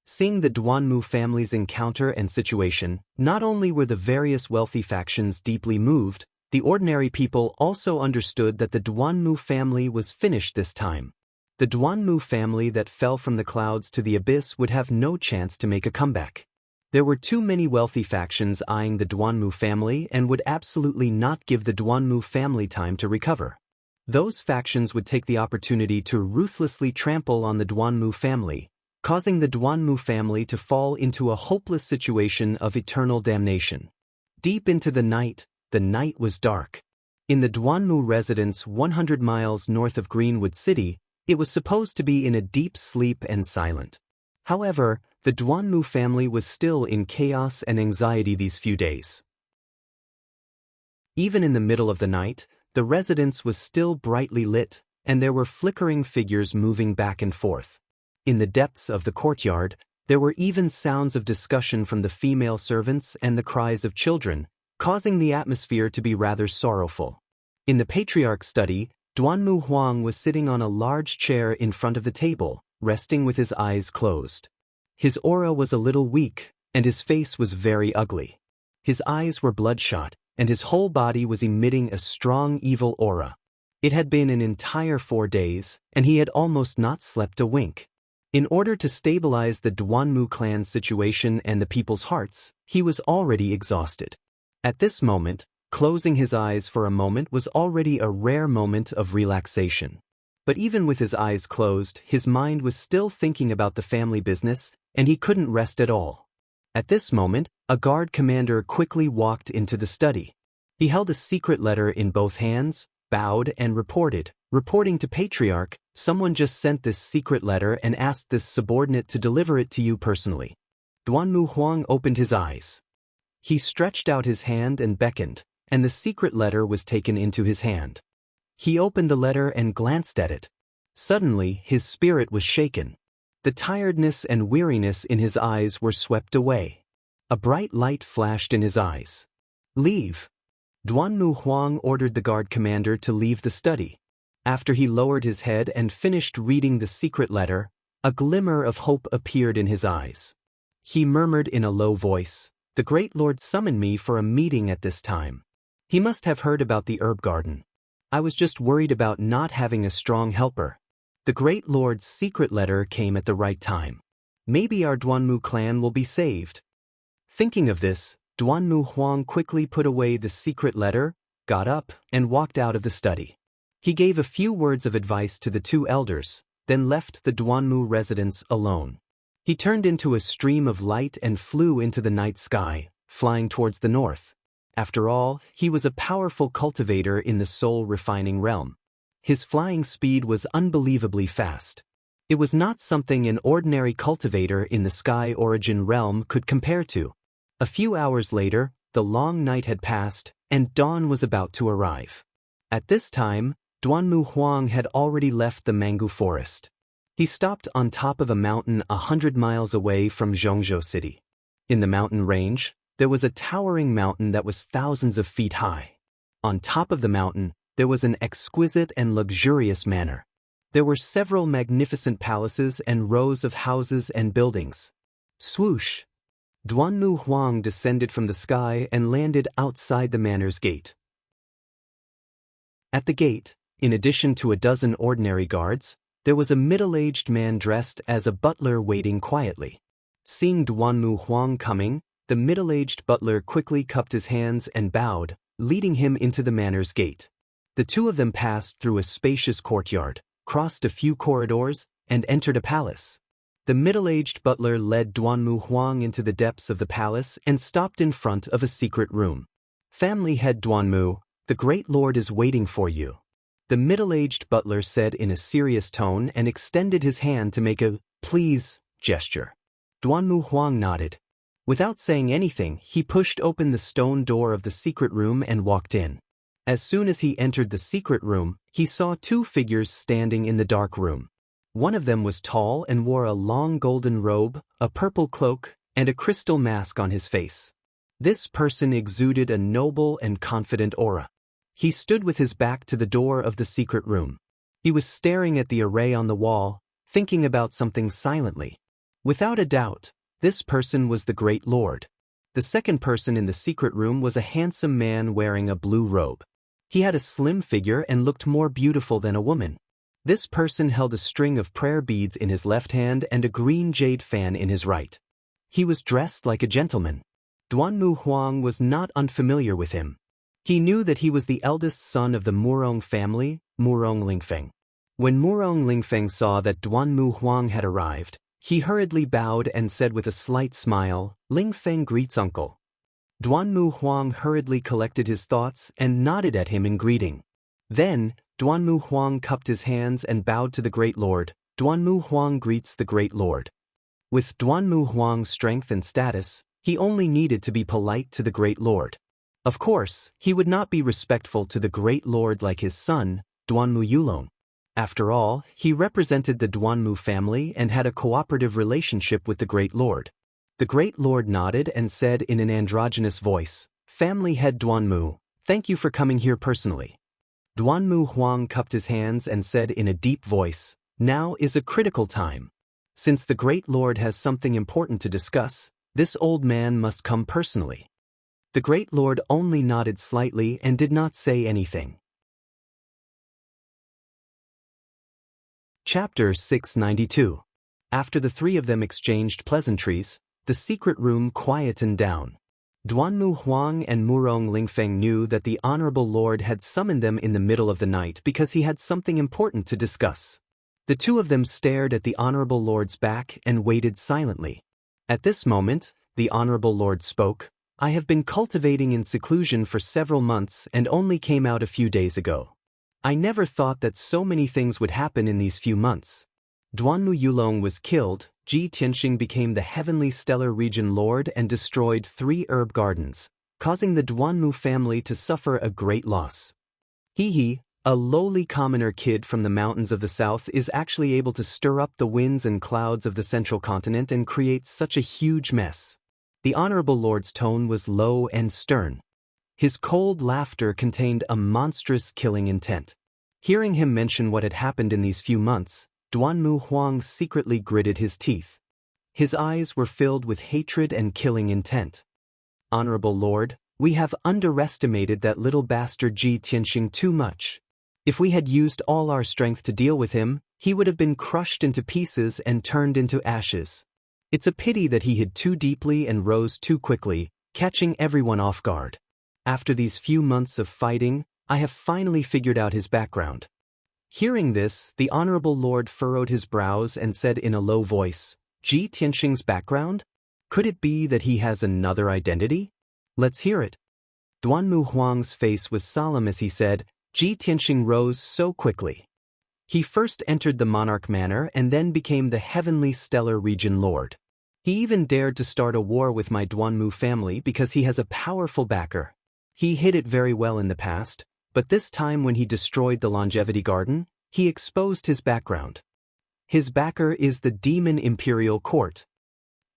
Seeing the Duanmu family's encounter and situation, not only were the various wealthy factions deeply moved, the ordinary people also understood that the Duanmu family was finished this time. The Duanmu family that fell from the clouds to the abyss would have no chance to make a comeback. There were too many wealthy factions eyeing the Duanmu family and would absolutely not give the Duanmu family time to recover. Those factions would take the opportunity to ruthlessly trample on the Duanmu family, causing the Duanmu family to fall into a hopeless situation of eternal damnation. Deep into the night was dark. In the Duanmu residence 100 miles north of Greenwood City, it was supposed to be in a deep sleep and silent. However, the Duanmu family was still in chaos and anxiety these few days. Even in the middle of the night, the residence was still brightly lit, and there were flickering figures moving back and forth. In the depths of the courtyard, there were even sounds of discussion from the female servants and the cries of children, causing the atmosphere to be rather sorrowful. In the patriarch's study, Duanmu Huang was sitting on a large chair in front of the table, resting with his eyes closed. His aura was a little weak, and his face was very ugly. His eyes were bloodshot, and his whole body was emitting a strong evil aura. It had been an entire 4 days, and he had almost not slept a wink. In order to stabilize the Duanmu clan's situation and the people's hearts, he was already exhausted. At this moment, closing his eyes for a moment was already a rare moment of relaxation. But even with his eyes closed, his mind was still thinking about the family business, and he couldn't rest at all. At this moment, a guard commander quickly walked into the study. He held a secret letter in both hands, bowed and reporting to Patriarch, "Someone just sent this secret letter and asked this subordinate to deliver it to you personally." Duanmu Huang opened his eyes. He stretched out his hand and beckoned, and the secret letter was taken into his hand. He opened the letter and glanced at it. Suddenly, his spirit was shaken. The tiredness and weariness in his eyes were swept away. A bright light flashed in his eyes. "Leave." Duanmu Huang ordered the guard commander to leave the study. After he lowered his head and finished reading the secret letter, a glimmer of hope appeared in his eyes. He murmured in a low voice, "The Great Lord summoned me for a meeting at this time. He must have heard about the herb garden. I was just worried about not having a strong helper. The Great Lord's secret letter came at the right time. Maybe our Duanmu clan will be saved." Thinking of this, Duanmu Huang quickly put away the secret letter, got up, and walked out of the study. He gave a few words of advice to the 2 elders, then left the Duanmu residence alone. He turned into a stream of light and flew into the night sky, flying towards the north. After all, he was a powerful cultivator in the soul-refining realm. His flying speed was unbelievably fast. It was not something an ordinary cultivator in the Sky Origin realm could compare to. A few hours later, the long night had passed, and dawn was about to arrive. At this time, Duanmu Huang had already left the mango forest. He stopped on top of a mountain 100 miles away from Zhongzhou City. In the mountain range, there was a towering mountain that was thousands of feet high. On top of the mountain, there was an exquisite and luxurious manor. There were several magnificent palaces and rows of houses and buildings. Swoosh! Duanmu Huang descended from the sky and landed outside the manor's gate. At the gate, in addition to a dozen ordinary guards, there was a middle-aged man dressed as a butler waiting quietly. Seeing Duanmu Huang coming, the middle-aged butler quickly cupped his hands and bowed, leading him into the manor's gate. The 2 of them passed through a spacious courtyard, crossed a few corridors, and entered a palace. The middle-aged butler led Duanmu Huang into the depths of the palace and stopped in front of a secret room. "Family head Duanmu, the Great Lord is waiting for you," the middle-aged butler said in a serious tone and extended his hand to make a "please" gesture. Duanmu Huang nodded. Without saying anything, he pushed open the stone door of the secret room and walked in. As soon as he entered the secret room, he saw 2 figures standing in the dark room. One of them was tall and wore a long golden robe, a purple cloak, and a crystal mask on his face. This person exuded a noble and confident aura. He stood with his back to the door of the secret room. He was staring at the array on the wall, thinking about something silently. Without a doubt, this person was the Great Lord. The second person in the secret room was a handsome man wearing a blue robe. He had a slim figure and looked more beautiful than a woman. This person held a string of prayer beads in his left hand and a green jade fan in his right. He was dressed like a gentleman. Duanmu Huang was not unfamiliar with him. He knew that he was the eldest son of the Murong family, Murong Lingfeng. When Murong Lingfeng saw that Duanmu Huang had arrived, he hurriedly bowed and said with a slight smile, "Lingfeng greets uncle." Duanmu Huang hurriedly collected his thoughts and nodded at him in greeting. Then, Duanmu Huang cupped his hands and bowed to the Great Lord. Duanmu Huang greets the Great Lord. With Duanmu Huang's strength and status, he only needed to be polite to the Great Lord. Of course, he would not be respectful to the Great Lord like his son, Duanmu Yulong. After all, he represented the Duanmu family and had a cooperative relationship with the Great Lord. The Great Lord nodded and said in an androgynous voice, "Family head Duanmu, thank you for coming here personally." Duanmu Huang cupped his hands and said in a deep voice, "Now is a critical time. Since the Great Lord has something important to discuss, this old man must come personally." The Great Lord only nodded slightly and did not say anything. Chapter 692. After the three of them exchanged pleasantries, the secret room quietened down. Duanmu Huang and Murong Lingfeng knew that the Honorable Lord had summoned them in the middle of the night because he had something important to discuss. The two of them stared at the Honorable Lord's back and waited silently. At this moment, the Honorable Lord spoke, "I have been cultivating in seclusion for several months and only came out a few days ago. I never thought that so many things would happen in these few months. Duanmu Yulong was killed, Ji Tianxing became the Heavenly Stellar Region Lord and destroyed 3 herb gardens, causing the Duanmu family to suffer a great loss. He, a lowly commoner kid from the mountains of the south, is actually able to stir up the winds and clouds of the central continent and create such a huge mess." The Honorable Lord's tone was low and stern. His cold laughter contained a monstrous killing intent. Hearing him mention what had happened in these few months, Duanmu Huang secretly gritted his teeth. His eyes were filled with hatred and killing intent. "Honorable Lord, we have underestimated that little bastard Ji Tianxing too much. If we had used all our strength to deal with him, he would have been crushed into pieces and turned into ashes. It's a pity that he hid too deeply and rose too quickly, catching everyone off guard. After these few months of fighting, I have finally figured out his background." Hearing this, the Honorable Lord furrowed his brows and said in a low voice, "Ji Tianxing's background? Could it be that he has another identity? Let's hear it." Duanmu Huang's face was solemn as he said, "Ji Tianxing rose so quickly. He first entered the Monarch Manor and then became the Heavenly Stellar Region Lord. He even dared to start a war with my Duanmu family because he has a powerful backer. He hid it very well in the past, but this time when he destroyed the Longevity Garden, he exposed his background. His backer is the Demon Imperial Court."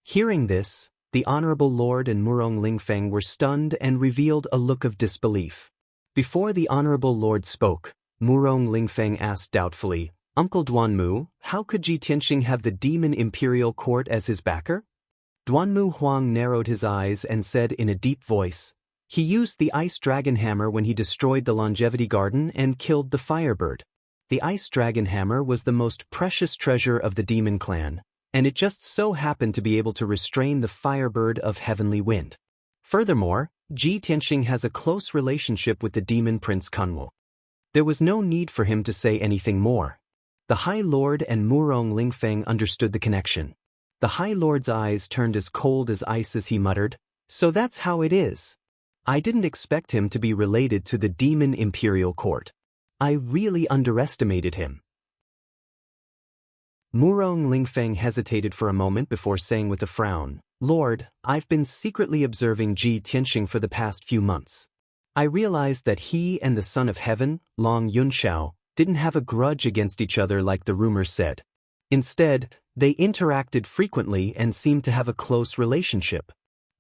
Hearing this, the Honorable Lord and Murong Lingfeng were stunned and revealed a look of disbelief. Before the Honorable Lord spoke, Murong Lingfeng asked doubtfully, "Uncle Duanmu, how could Ji Tianxing have the Demon Imperial Court as his backer?" Duanmu Huang narrowed his eyes and said in a deep voice, "He used the Ice Dragon Hammer when he destroyed the Longevity Garden and killed the Firebird. The Ice Dragon Hammer was the most precious treasure of the Demon Clan, and it just so happened to be able to restrain the Firebird of Heavenly Wind. Furthermore, Ji Tianxing has a close relationship with the Demon Prince Kunwu." There was no need for him to say anything more. The High Lord and Murong Lingfeng understood the connection. The High Lord's eyes turned as cold as ice as he muttered, "So that's how it is. I didn't expect him to be related to the Demon Imperial Court. I really underestimated him." Murong Lingfeng hesitated for a moment before saying with a frown, "Lord, I've been secretly observing Ji Tianxing for the past few months. I realized that he and the Son of Heaven, Long Yunxiao, didn't have a grudge against each other like the rumors said. Instead, they interacted frequently and seemed to have a close relationship.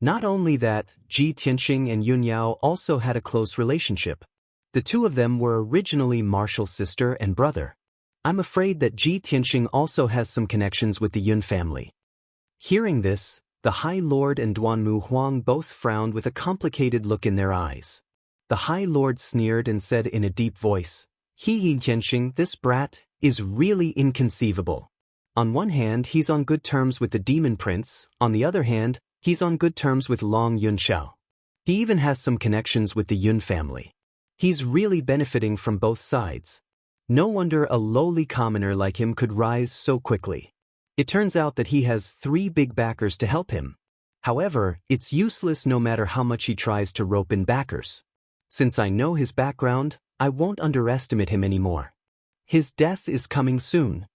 Not only that, Ji Tianxing and Yun Yao also had a close relationship. The two of them were originally martial sister and brother. I'm afraid that Ji Tianxing also has some connections with the Yun family." Hearing this, the High Lord and Duanmu Huang both frowned with a complicated look in their eyes. The High Lord sneered and said in a deep voice, He Tianxing, this brat, is really inconceivable. On one hand, he's on good terms with the Demon Prince, on the other hand, he's on good terms with Long Yunxiao. He even has some connections with the Yun family. He's really benefiting from both sides. No wonder a lowly commoner like him could rise so quickly. It turns out that he has 3 big backers to help him. However, it's useless no matter how much he tries to rope in backers. Since I know his background, I won't underestimate him anymore. His death is coming soon.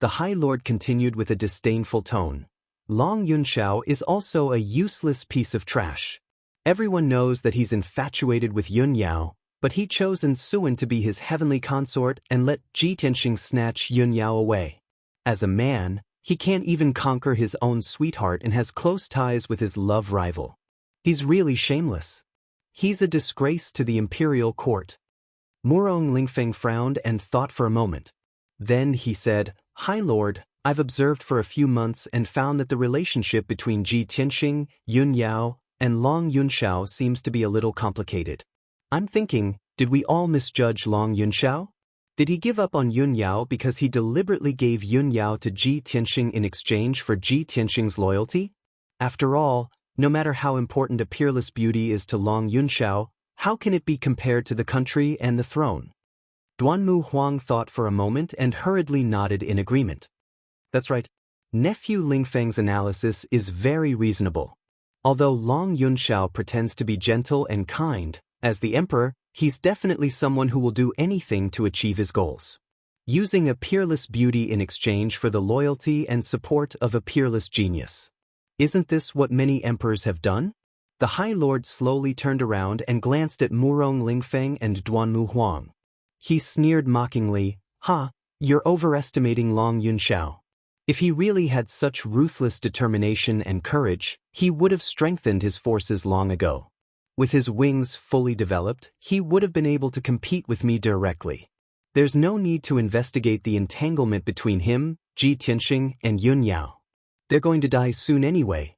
The High Lord continued with a disdainful tone. Long Yunxiao is also a useless piece of trash. Everyone knows that he's infatuated with Yun Yao, but he chose Suan to be his heavenly consort and let Ji Tianxing snatch Yun Yao away. As a man, he can't even conquer his own sweetheart and has close ties with his love rival. He's really shameless. He's a disgrace to the imperial court. Murong Lingfeng frowned and thought for a moment. Then he said, High Lord, I've observed for a few months and found that the relationship between Ji Tianxing, Yun Yao, and Long Yunxiao seems to be a little complicated. I'm thinking, did we all misjudge Long Yunxiao? Did he give up on Yun Yao because he deliberately gave Yun Yao to Ji Tianxing in exchange for Ji Tianxing's loyalty? After all, no matter how important a peerless beauty is to Long Yunxiao, how can it be compared to the country and the throne? Duanmu Huang thought for a moment and hurriedly nodded in agreement. That's right. Nephew Lingfeng's analysis is very reasonable. Although Long Yunxiao pretends to be gentle and kind, as the emperor, he's definitely someone who will do anything to achieve his goals. Using a peerless beauty in exchange for the loyalty and support of a peerless genius. Isn't this what many emperors have done? The High Lord slowly turned around and glanced at Murong Lingfeng and Duanmu Huang. He sneered mockingly, You're overestimating Long Yunxiao. If he really had such ruthless determination and courage, he would have strengthened his forces long ago. With his wings fully developed, he would have been able to compete with me directly. There's no need to investigate the entanglement between him, Ji Tianxing, and Yun Yao. They're going to die soon anyway.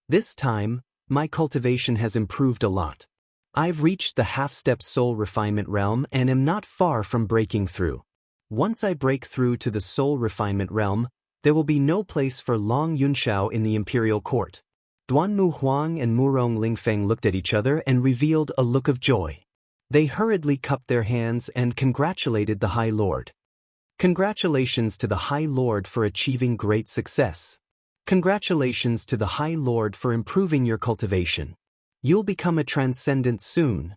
This time, my cultivation has improved a lot. I've reached the half-step soul refinement realm and am not far from breaking through. Once I break through to the soul refinement realm, there will be no place for Long Yunxiao in the imperial court. Duanmu Huang and Murong Lingfeng looked at each other and revealed a look of joy. They hurriedly cupped their hands and congratulated the High Lord. Congratulations to the High Lord for achieving great success. Congratulations to the High Lord for improving your cultivation. You'll become a transcendent soon.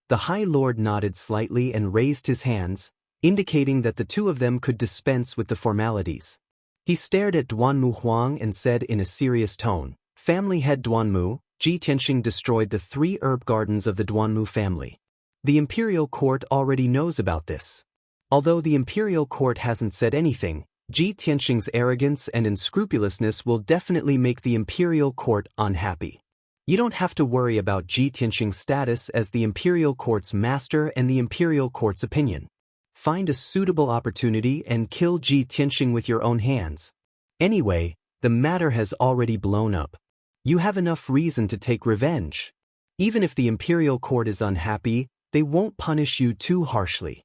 The High Lord nodded slightly and raised his hands, indicating that the two of them could dispense with the formalities. He stared at Duanmu Huang and said in a serious tone, Family head Duanmu, Ji Tianxing destroyed the 3 herb gardens of the Duanmu family. The imperial court already knows about this. Although the imperial court hasn't said anything, Ji Tianxing's arrogance and unscrupulousness will definitely make the imperial court unhappy. You don't have to worry about Ji Tianxing's status as the imperial court's master and the imperial court's opinion. Find a suitable opportunity and kill Ji Tianxing with your own hands. Anyway, the matter has already blown up. You have enough reason to take revenge. Even if the imperial court is unhappy, they won't punish you too harshly.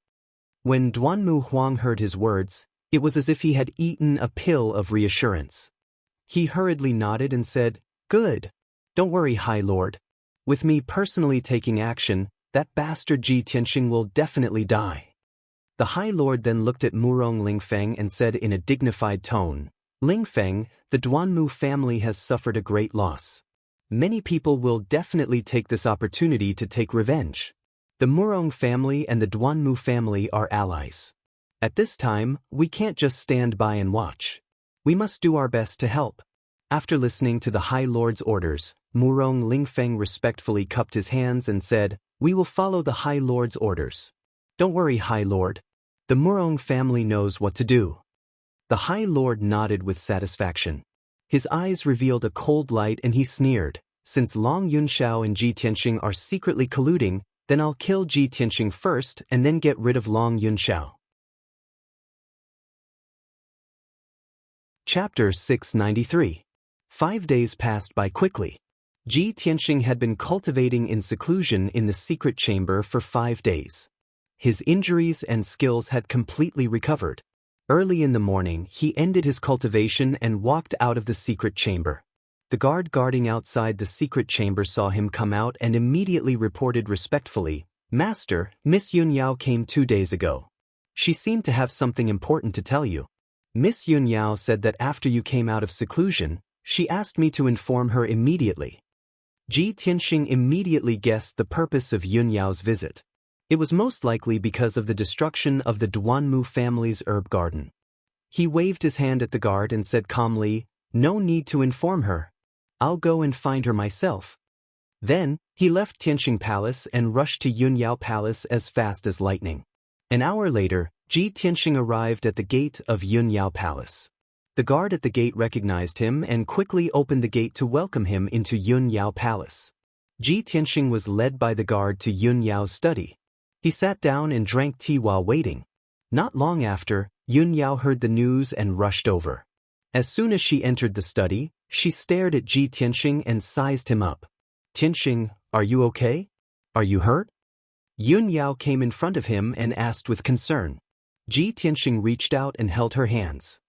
When Duanmu Huang heard his words, it was as if he had eaten a pill of reassurance. He hurriedly nodded and said, Good. Don't worry, High Lord. With me personally taking action, that bastard Ji Tianxing will definitely die. The High Lord then looked at Murong Lingfeng and said in a dignified tone, Lingfeng, the Duanmu family has suffered a great loss. Many people will definitely take this opportunity to take revenge. The Murong family and the Duanmu family are allies. At this time, we can't just stand by and watch. We must do our best to help. After listening to the High Lord's orders, Murong Lingfeng respectfully cupped his hands and said, We will follow the High Lord's orders. Don't worry, High Lord. The Murong family knows what to do. The High Lord nodded with satisfaction. His eyes revealed a cold light and he sneered, Since Long Yunxiao and Ji Tianxing are secretly colluding, then I'll kill Ji Tianxing first and then get rid of Long Yunxiao. Chapter 693. 5 days passed by quickly. Ji Tianxing had been cultivating in seclusion in the secret chamber for 5 days. His injuries and skills had completely recovered. Early in the morning, he ended his cultivation and walked out of the secret chamber. The guard guarding outside the secret chamber saw him come out and immediately reported respectfully, "Master, Miss Yun Yao came 2 days ago. She seemed to have something important to tell you. Miss Yun Yao said that after you came out of seclusion, she asked me to inform her immediately." Ji Tianxing immediately guessed the purpose of Yun Yao's visit. It was most likely because of the destruction of the Duanmu family's herb garden. He waved his hand at the guard and said calmly, "No need to inform her. I'll go and find her myself." Then, he left Tianxing Palace and rushed to Yun Yao Palace as fast as lightning. An hour later, Ji Tianxing arrived at the gate of Yun Yao Palace. The guard at the gate recognized him and quickly opened the gate to welcome him into Yun Yao Palace. Ji Tianxing was led by the guard to Yun Yao's study. He sat down and drank tea while waiting. Not long after, Yun Yao heard the news and rushed over. As soon as she entered the study, she stared at Ji Tianxing and sized him up. "Tianxing, are you okay? Are you hurt?" Yun Yao came in front of him and asked with concern. Ji Tianxing reached out and held her hands.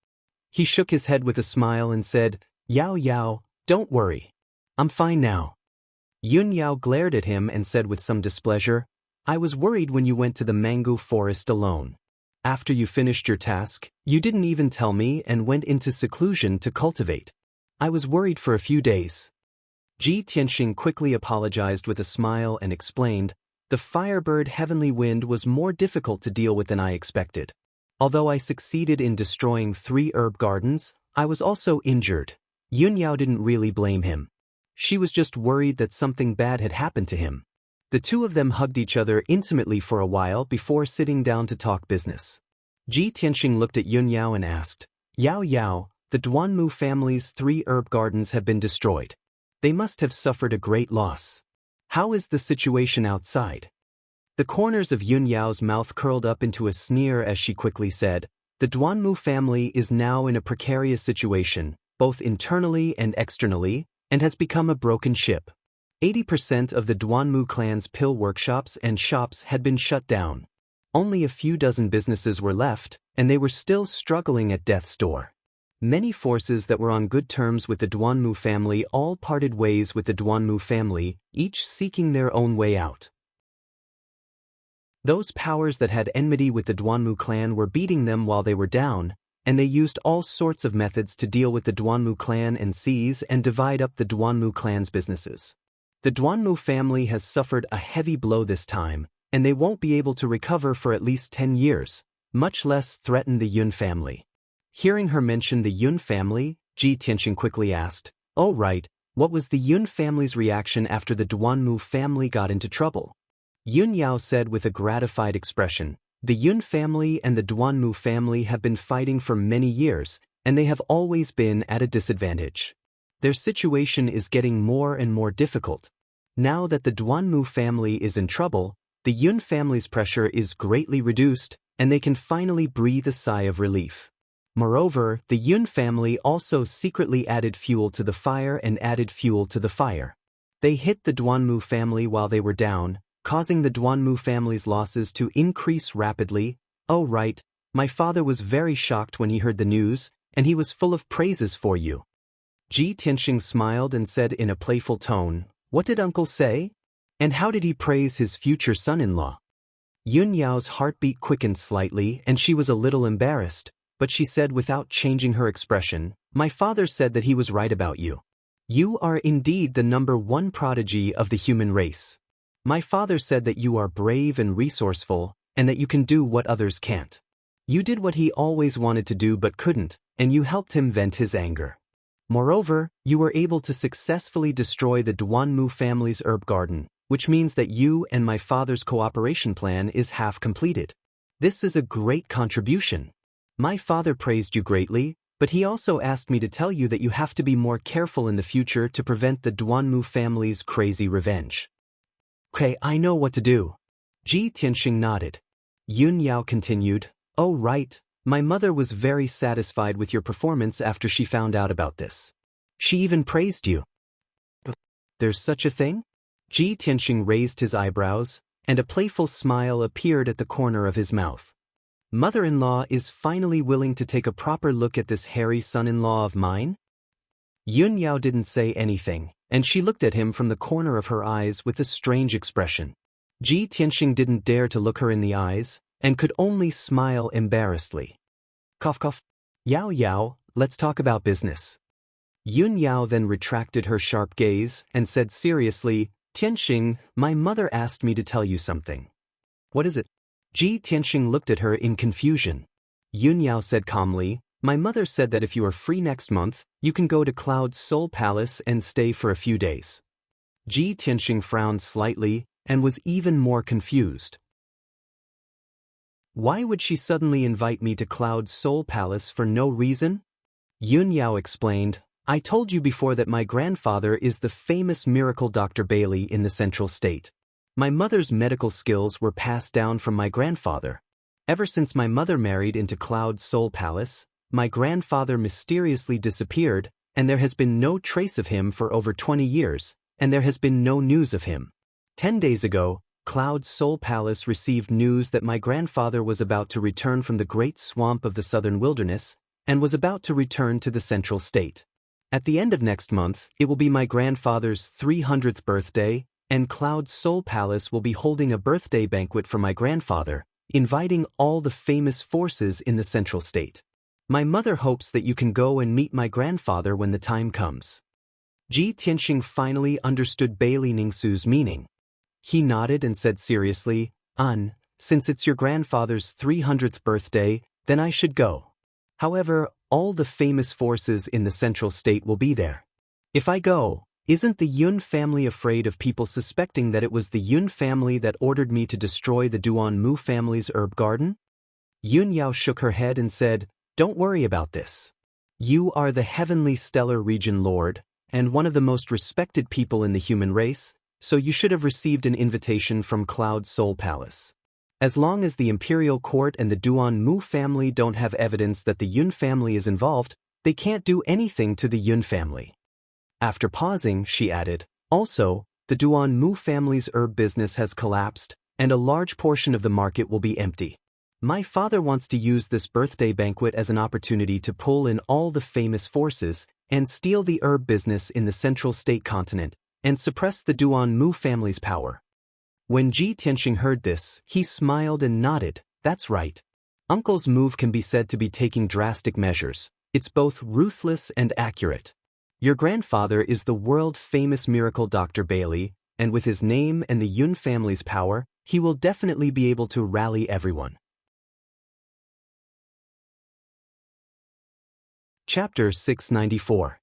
He shook his head with a smile and said, "Yao Yao, don't worry. I'm fine now." Yun Yao glared at him and said with some displeasure, "I was worried when you went to the mango forest alone. After you finished your task, you didn't even tell me and went into seclusion to cultivate. I was worried for a few days." Ji Tianxing quickly apologized with a smile and explained, "The firebird heavenly wind was more difficult to deal with than I expected. Although I succeeded in destroying 3 herb gardens, I was also injured." Yun Yao didn't really blame him. She was just worried that something bad had happened to him. The two of them hugged each other intimately for a while before sitting down to talk business. Ji Tianxing looked at Yun Yao and asked, "Yao Yao, the Duanmu family's 3 herb gardens have been destroyed. They must have suffered a great loss. How is the situation outside?" The corners of Yun Yao's mouth curled up into a sneer as she quickly said, "The Duanmu family is now in a precarious situation, both internally and externally, and has become a broken ship. 80% of the Duanmu clan's pill workshops and shops had been shut down. Only a few dozen businesses were left, and they were still struggling at death's door. Many forces that were on good terms with the Duanmu family all parted ways with the Duanmu family, each seeking their own way out. Those powers that had enmity with the Duanmu clan were beating them while they were down, and they used all sorts of methods to deal with the Duanmu clan and seize and divide up the Duanmu clan's businesses. The Duanmu family has suffered a heavy blow this time, and they won't be able to recover for at least 10 years, much less threaten the Yun family." Hearing her mention the Yun family, Ji Tianxing quickly asked, "Oh right, what was the Yun family's reaction after the Duanmu family got into trouble?" Yun Yao said with a gratified expression, "The Yun family and the Duanmu family have been fighting for many years, and they have always been at a disadvantage. Their situation is getting more and more difficult. Now that the Duanmu family is in trouble, the Yun family's pressure is greatly reduced, and they can finally breathe a sigh of relief. Moreover, the Yun family also secretly added fuel to the fire and added fuel to the fire. They hit the Duanmu family while they were down, causing the Duanmu family's losses to increase rapidly. Oh right, my father was very shocked when he heard the news, and he was full of praises for you." Ji Tianxing smiled and said in a playful tone, "What did uncle say? And how did he praise his future son-in-law?" Yun Yao's heartbeat quickened slightly and she was a little embarrassed, but she said without changing her expression, "My father said that he was right about you. You are indeed the #1 prodigy of the human race. My father said that you are brave and resourceful, and that you can do what others can't. You did what he always wanted to do but couldn't, and you helped him vent his anger. Moreover, you were able to successfully destroy the Duanmu family's herb garden, which means that you and my father's cooperation plan is half completed. This is a great contribution. My father praised you greatly, but he also asked me to tell you that you have to be more careful in the future to prevent the Duanmu family's crazy revenge." "Okay, I know what to do." Ji Tianxing nodded. Yun Yao continued, "Oh right, My mother was very satisfied with your performance after she found out about this. She even praised you. There's such a thing? Ji Tianxing raised his eyebrows, and a playful smile appeared at the corner of his mouth. Mother-in-law is finally willing to take a proper look at this hairy son-in-law of mine? Yun Yao didn't say anything, and she looked at him from the corner of her eyes with a strange expression. Ji Tianxing didn't dare to look her in the eyes, and could only smile embarrassedly. Cough cough. Yao Yao, let's talk about business. Yun Yao then retracted her sharp gaze and said seriously, Tianxing, my mother asked me to tell you something. What is it? Ji Tianxing looked at her in confusion. Yun Yao said calmly, my mother said that if you are free next month, you can go to Cloud's Soul Palace and stay for a few days. Ji Tianxing frowned slightly and was even more confused. Why would she suddenly invite me to Cloud's Soul Palace for no reason? Yun Yao explained, I told you before that my grandfather is the famous miracle Dr. Bailey in the Central State. My mother's medical skills were passed down from my grandfather. Ever since my mother married into Cloud's Soul Palace, my grandfather mysteriously disappeared, and there has been no trace of him for over 20 years, and there has been no news of him. 10 days ago, Cloud's Soul Palace received news that my grandfather was about to return from the great swamp of the southern wilderness, and was about to return to the Central State. At the end of next month, it will be my grandfather's 300th birthday, and Cloud's Soul Palace will be holding a birthday banquet for my grandfather, inviting all the famous forces in the Central State. My mother hopes that you can go and meet my grandfather when the time comes. Ji Tianxing finally understood Bailey Ningsu's meaning. He nodded and said seriously, since it's your grandfather's 300th birthday, then I should go. However, all the famous forces in the Central State will be there. If I go, isn't the Yun family afraid of people suspecting that it was the Yun family that ordered me to destroy the Duan Mu family's herb garden? Yun Yao shook her head and said, don't worry about this. You are the heavenly stellar region lord, and one of the most respected people in the human race, so you should have received an invitation from Cloud Soul Palace. As long as the Imperial Court and the Duan Mu family don't have evidence that the Yun family is involved, they can't do anything to the Yun family. After pausing, she added, also, the Duan Mu family's herb business has collapsed, and a large portion of the market will be empty. My father wants to use this birthday banquet as an opportunity to pull in all the famous forces and steal the herb business in the Central State continent and suppress the Duan Mu family's power. When Ji Tianxing heard this, he smiled and nodded, that's right. Uncle's move can be said to be taking drastic measures. It's both ruthless and accurate. Your grandfather is the world-famous miracle Dr. Bailey, and with his name and the Yun family's power, he will definitely be able to rally everyone. Chapter 694.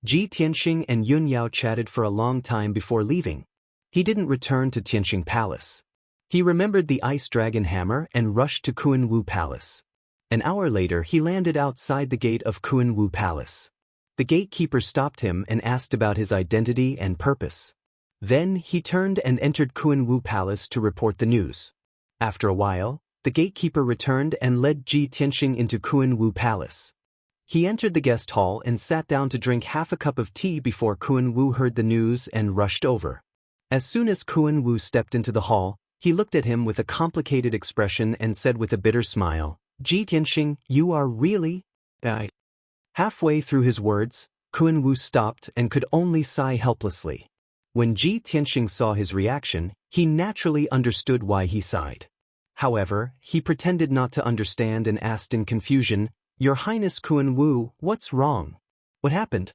Ji Tianxing and Yun Yao chatted for a long time before leaving. He didn't return to Tianxing Palace. He remembered the ice dragon hammer and rushed to Kuan-Wu Palace. An hour later, he landed outside the gate of Kuan-Wu Palace. The gatekeeper stopped him and asked about his identity and purpose. Then he turned and entered Kuan-Wu Palace to report the news. After a while, the gatekeeper returned and led Ji Tianxing into Kuan-Wu Palace. He entered the guest hall and sat down to drink half a cup of tea before Kuan-Wu heard the news and rushed over. As soon as Kuan-Wu stepped into the hall, he looked at him with a complicated expression and said with a bitter smile, Ji Tianxing, you are really... Halfway through his words, Kuan-Wu stopped and could only sigh helplessly. When Ji Tianxing saw his reaction, he naturally understood why he sighed. However, he pretended not to understand and asked in confusion, Your Highness Kuan-Wu, what's wrong? What happened?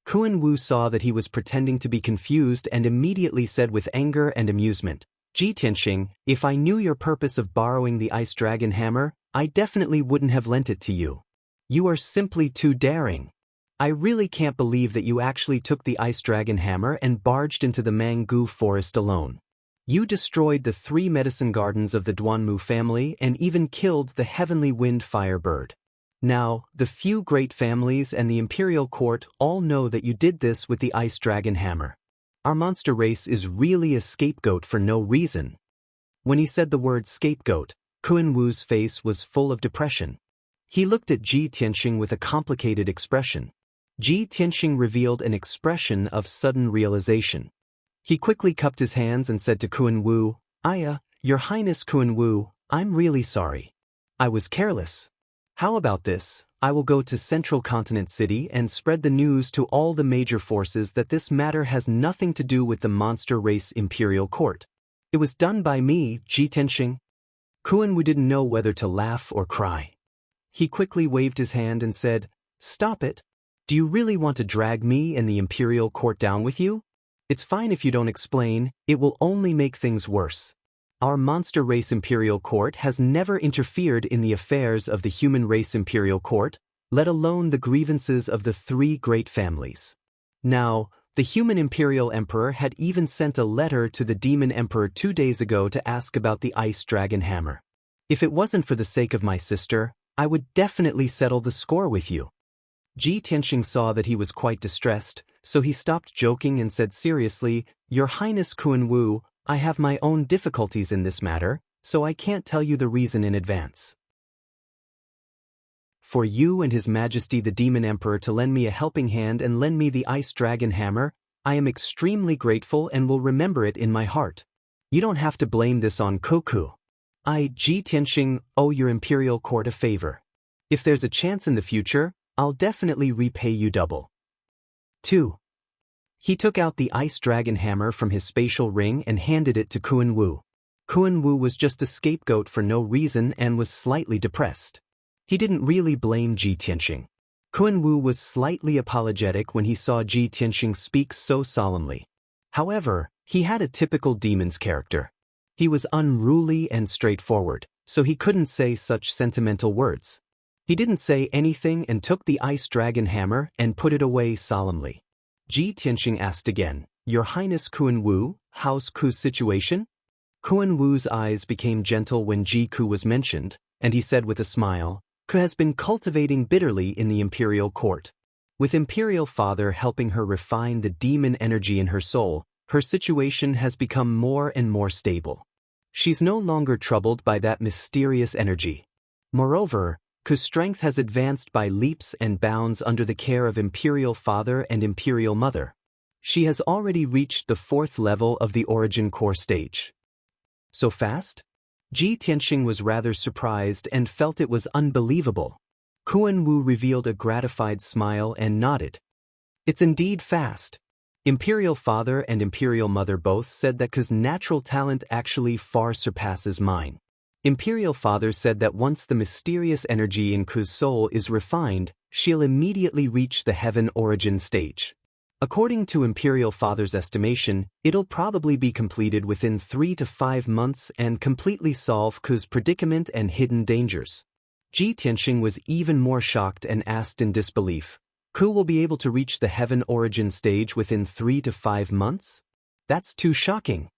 Kuan-Wu saw that he was pretending to be confused and immediately said with anger and amusement, Ji Tianxing, if I knew your purpose of borrowing the ice dragon hammer, I definitely wouldn't have lent it to you. You are simply too daring. I really can't believe that you actually took the ice dragon hammer and barged into the Mangu forest alone. You destroyed the 3 medicine gardens of the Duanmu family and even killed the heavenly wind firebird. Now, the few great families and the imperial court all know that you did this with the ice dragon hammer. Our monster race is really a scapegoat for no reason. When he said the word scapegoat, Kuan-Wu's face was full of depression. He looked at Ji Tianxing with a complicated expression. Ji Tianxing revealed an expression of sudden realization. He quickly cupped his hands and said to Kun Wu, Your Highness Kun Wu, I'm really sorry. I was careless. How about this? I will go to Central Continent City and spread the news to all the major forces that this matter has nothing to do with the monster race Imperial Court. It was done by me, Ji Tianxing. Kun Wu didn't know whether to laugh or cry. He quickly waved his hand and said, Stop it. Do you really want to drag me and the Imperial Court down with you? It's fine if you don't explain, it will only make things worse. Our monster race Imperial Court has never interfered in the affairs of the human race Imperial Court, let alone the grievances of the three great families. Now, the human Imperial Emperor had even sent a letter to the Demon Emperor 2 days ago to ask about the Ice Dragon Hammer. If it wasn't for the sake of my sister, I would definitely settle the score with you. Ji Tianxing saw that he was quite distressed, so he stopped joking and said seriously, Your Highness Kun Wu, I have my own difficulties in this matter, so I can't tell you the reason in advance. For you and His Majesty the Demon Emperor to lend me a helping hand and lend me the Ice Dragon Hammer, I am extremely grateful and will remember it in my heart. You don't have to blame this on Koku. I, Ji Tianxing, owe your Imperial Court a favor. If there's a chance in the future, I'll definitely repay you double. 2. He took out the Ice Dragon Hammer from his spatial ring and handed it to Kun Wu. Kun Wu was just a scapegoat for no reason and was slightly depressed. He didn't really blame Ji Tianxing. Kun Wu was slightly apologetic when he saw Ji Tianxing speak so solemnly. However, he had a typical demon's character. He was unruly and straightforward, so he couldn't say such sentimental words. He didn't say anything and took the Ice Dragon Hammer and put it away solemnly. Ji Tianxing asked again, Your Highness Kun Wu, how's Ku's situation? Kun Wu's eyes became gentle when Ji Ku was mentioned, and he said with a smile, Ku has been cultivating bitterly in the Imperial Court. With Imperial Father helping her refine the demon energy in her soul, her situation has become more and more stable. She's no longer troubled by that mysterious energy. Moreover, Ku's strength has advanced by leaps and bounds under the care of Imperial Father and Imperial Mother. She has already reached the 4th level of the Origin Core stage. So fast? Ji Tianxing was rather surprised and felt it was unbelievable. Kun Wu revealed a gratified smile and nodded. It's indeed fast. Imperial Father and Imperial Mother both said that Ku's natural talent actually far surpasses mine. Imperial Father said that once the mysterious energy in Ku's soul is refined, she'll immediately reach the Heaven Origin stage. According to Imperial Father's estimation, it'll probably be completed within 3 to 5 months and completely solve Ku's predicament and hidden dangers. Ji Tianxing was even more shocked and asked in disbelief, Ku will be able to reach the Heaven Origin stage within 3 to 5 months? That's too shocking.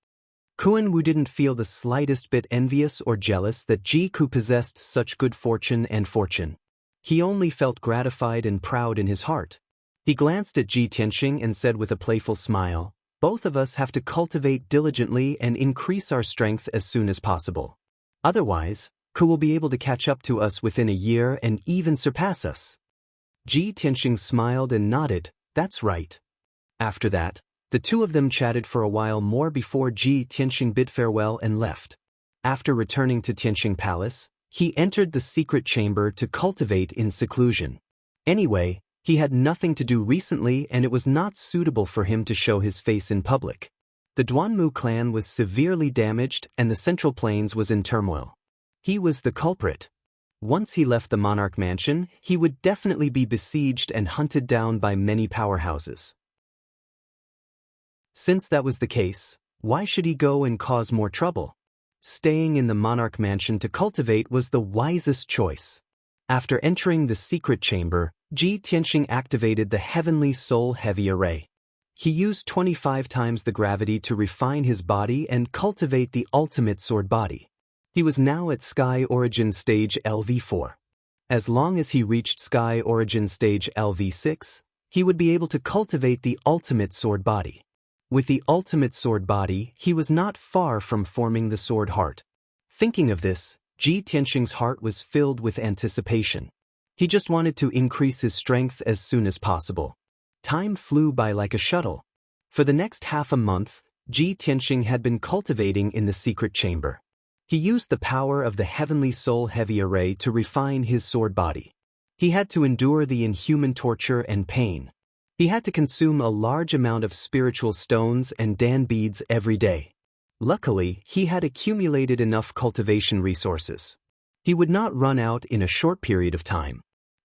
Kun Wu didn't feel the slightest bit envious or jealous that Ji Ku possessed such good fortune and fortune. He only felt gratified and proud in his heart. He glanced at Ji Tianxing and said with a playful smile, Both of us have to cultivate diligently and increase our strength as soon as possible. Otherwise, Ku will be able to catch up to us within a year and even surpass us. Ji Tianxing smiled and nodded, That's right. After that, the two of them chatted for a while more before Ji Tianxing bid farewell and left. After returning to Tianxing Palace, he entered the secret chamber to cultivate in seclusion. Anyway, he had nothing to do recently and it was not suitable for him to show his face in public. The Duanmu clan was severely damaged and the Central Plains was in turmoil. He was the culprit. Once he left the monarch mansion, he would definitely be besieged and hunted down by many powerhouses. Since that was the case, why should he go and cause more trouble? Staying in the monarch mansion to cultivate was the wisest choice. After entering the secret chamber, Ji Tianxing activated the Heavenly Soul Heavy Array. He used 25 times the gravity to refine his body and cultivate the ultimate sword body. He was now at Sky Origin Stage LV4. As long as he reached Sky Origin Stage LV6, he would be able to cultivate the ultimate sword body. With the ultimate sword body, he was not far from forming the sword heart. Thinking of this, Ji Tianxing's heart was filled with anticipation. He just wanted to increase his strength as soon as possible. Time flew by like a shuttle. For the next half a month, Ji Tianxing had been cultivating in the secret chamber. He used the power of the heavenly soul heavy array to refine his sword body. He had to endure the inhuman torture and pain. He had to consume a large amount of spiritual stones and Dan beads every day. Luckily, he had accumulated enough cultivation resources. He would not run out in a short period of time.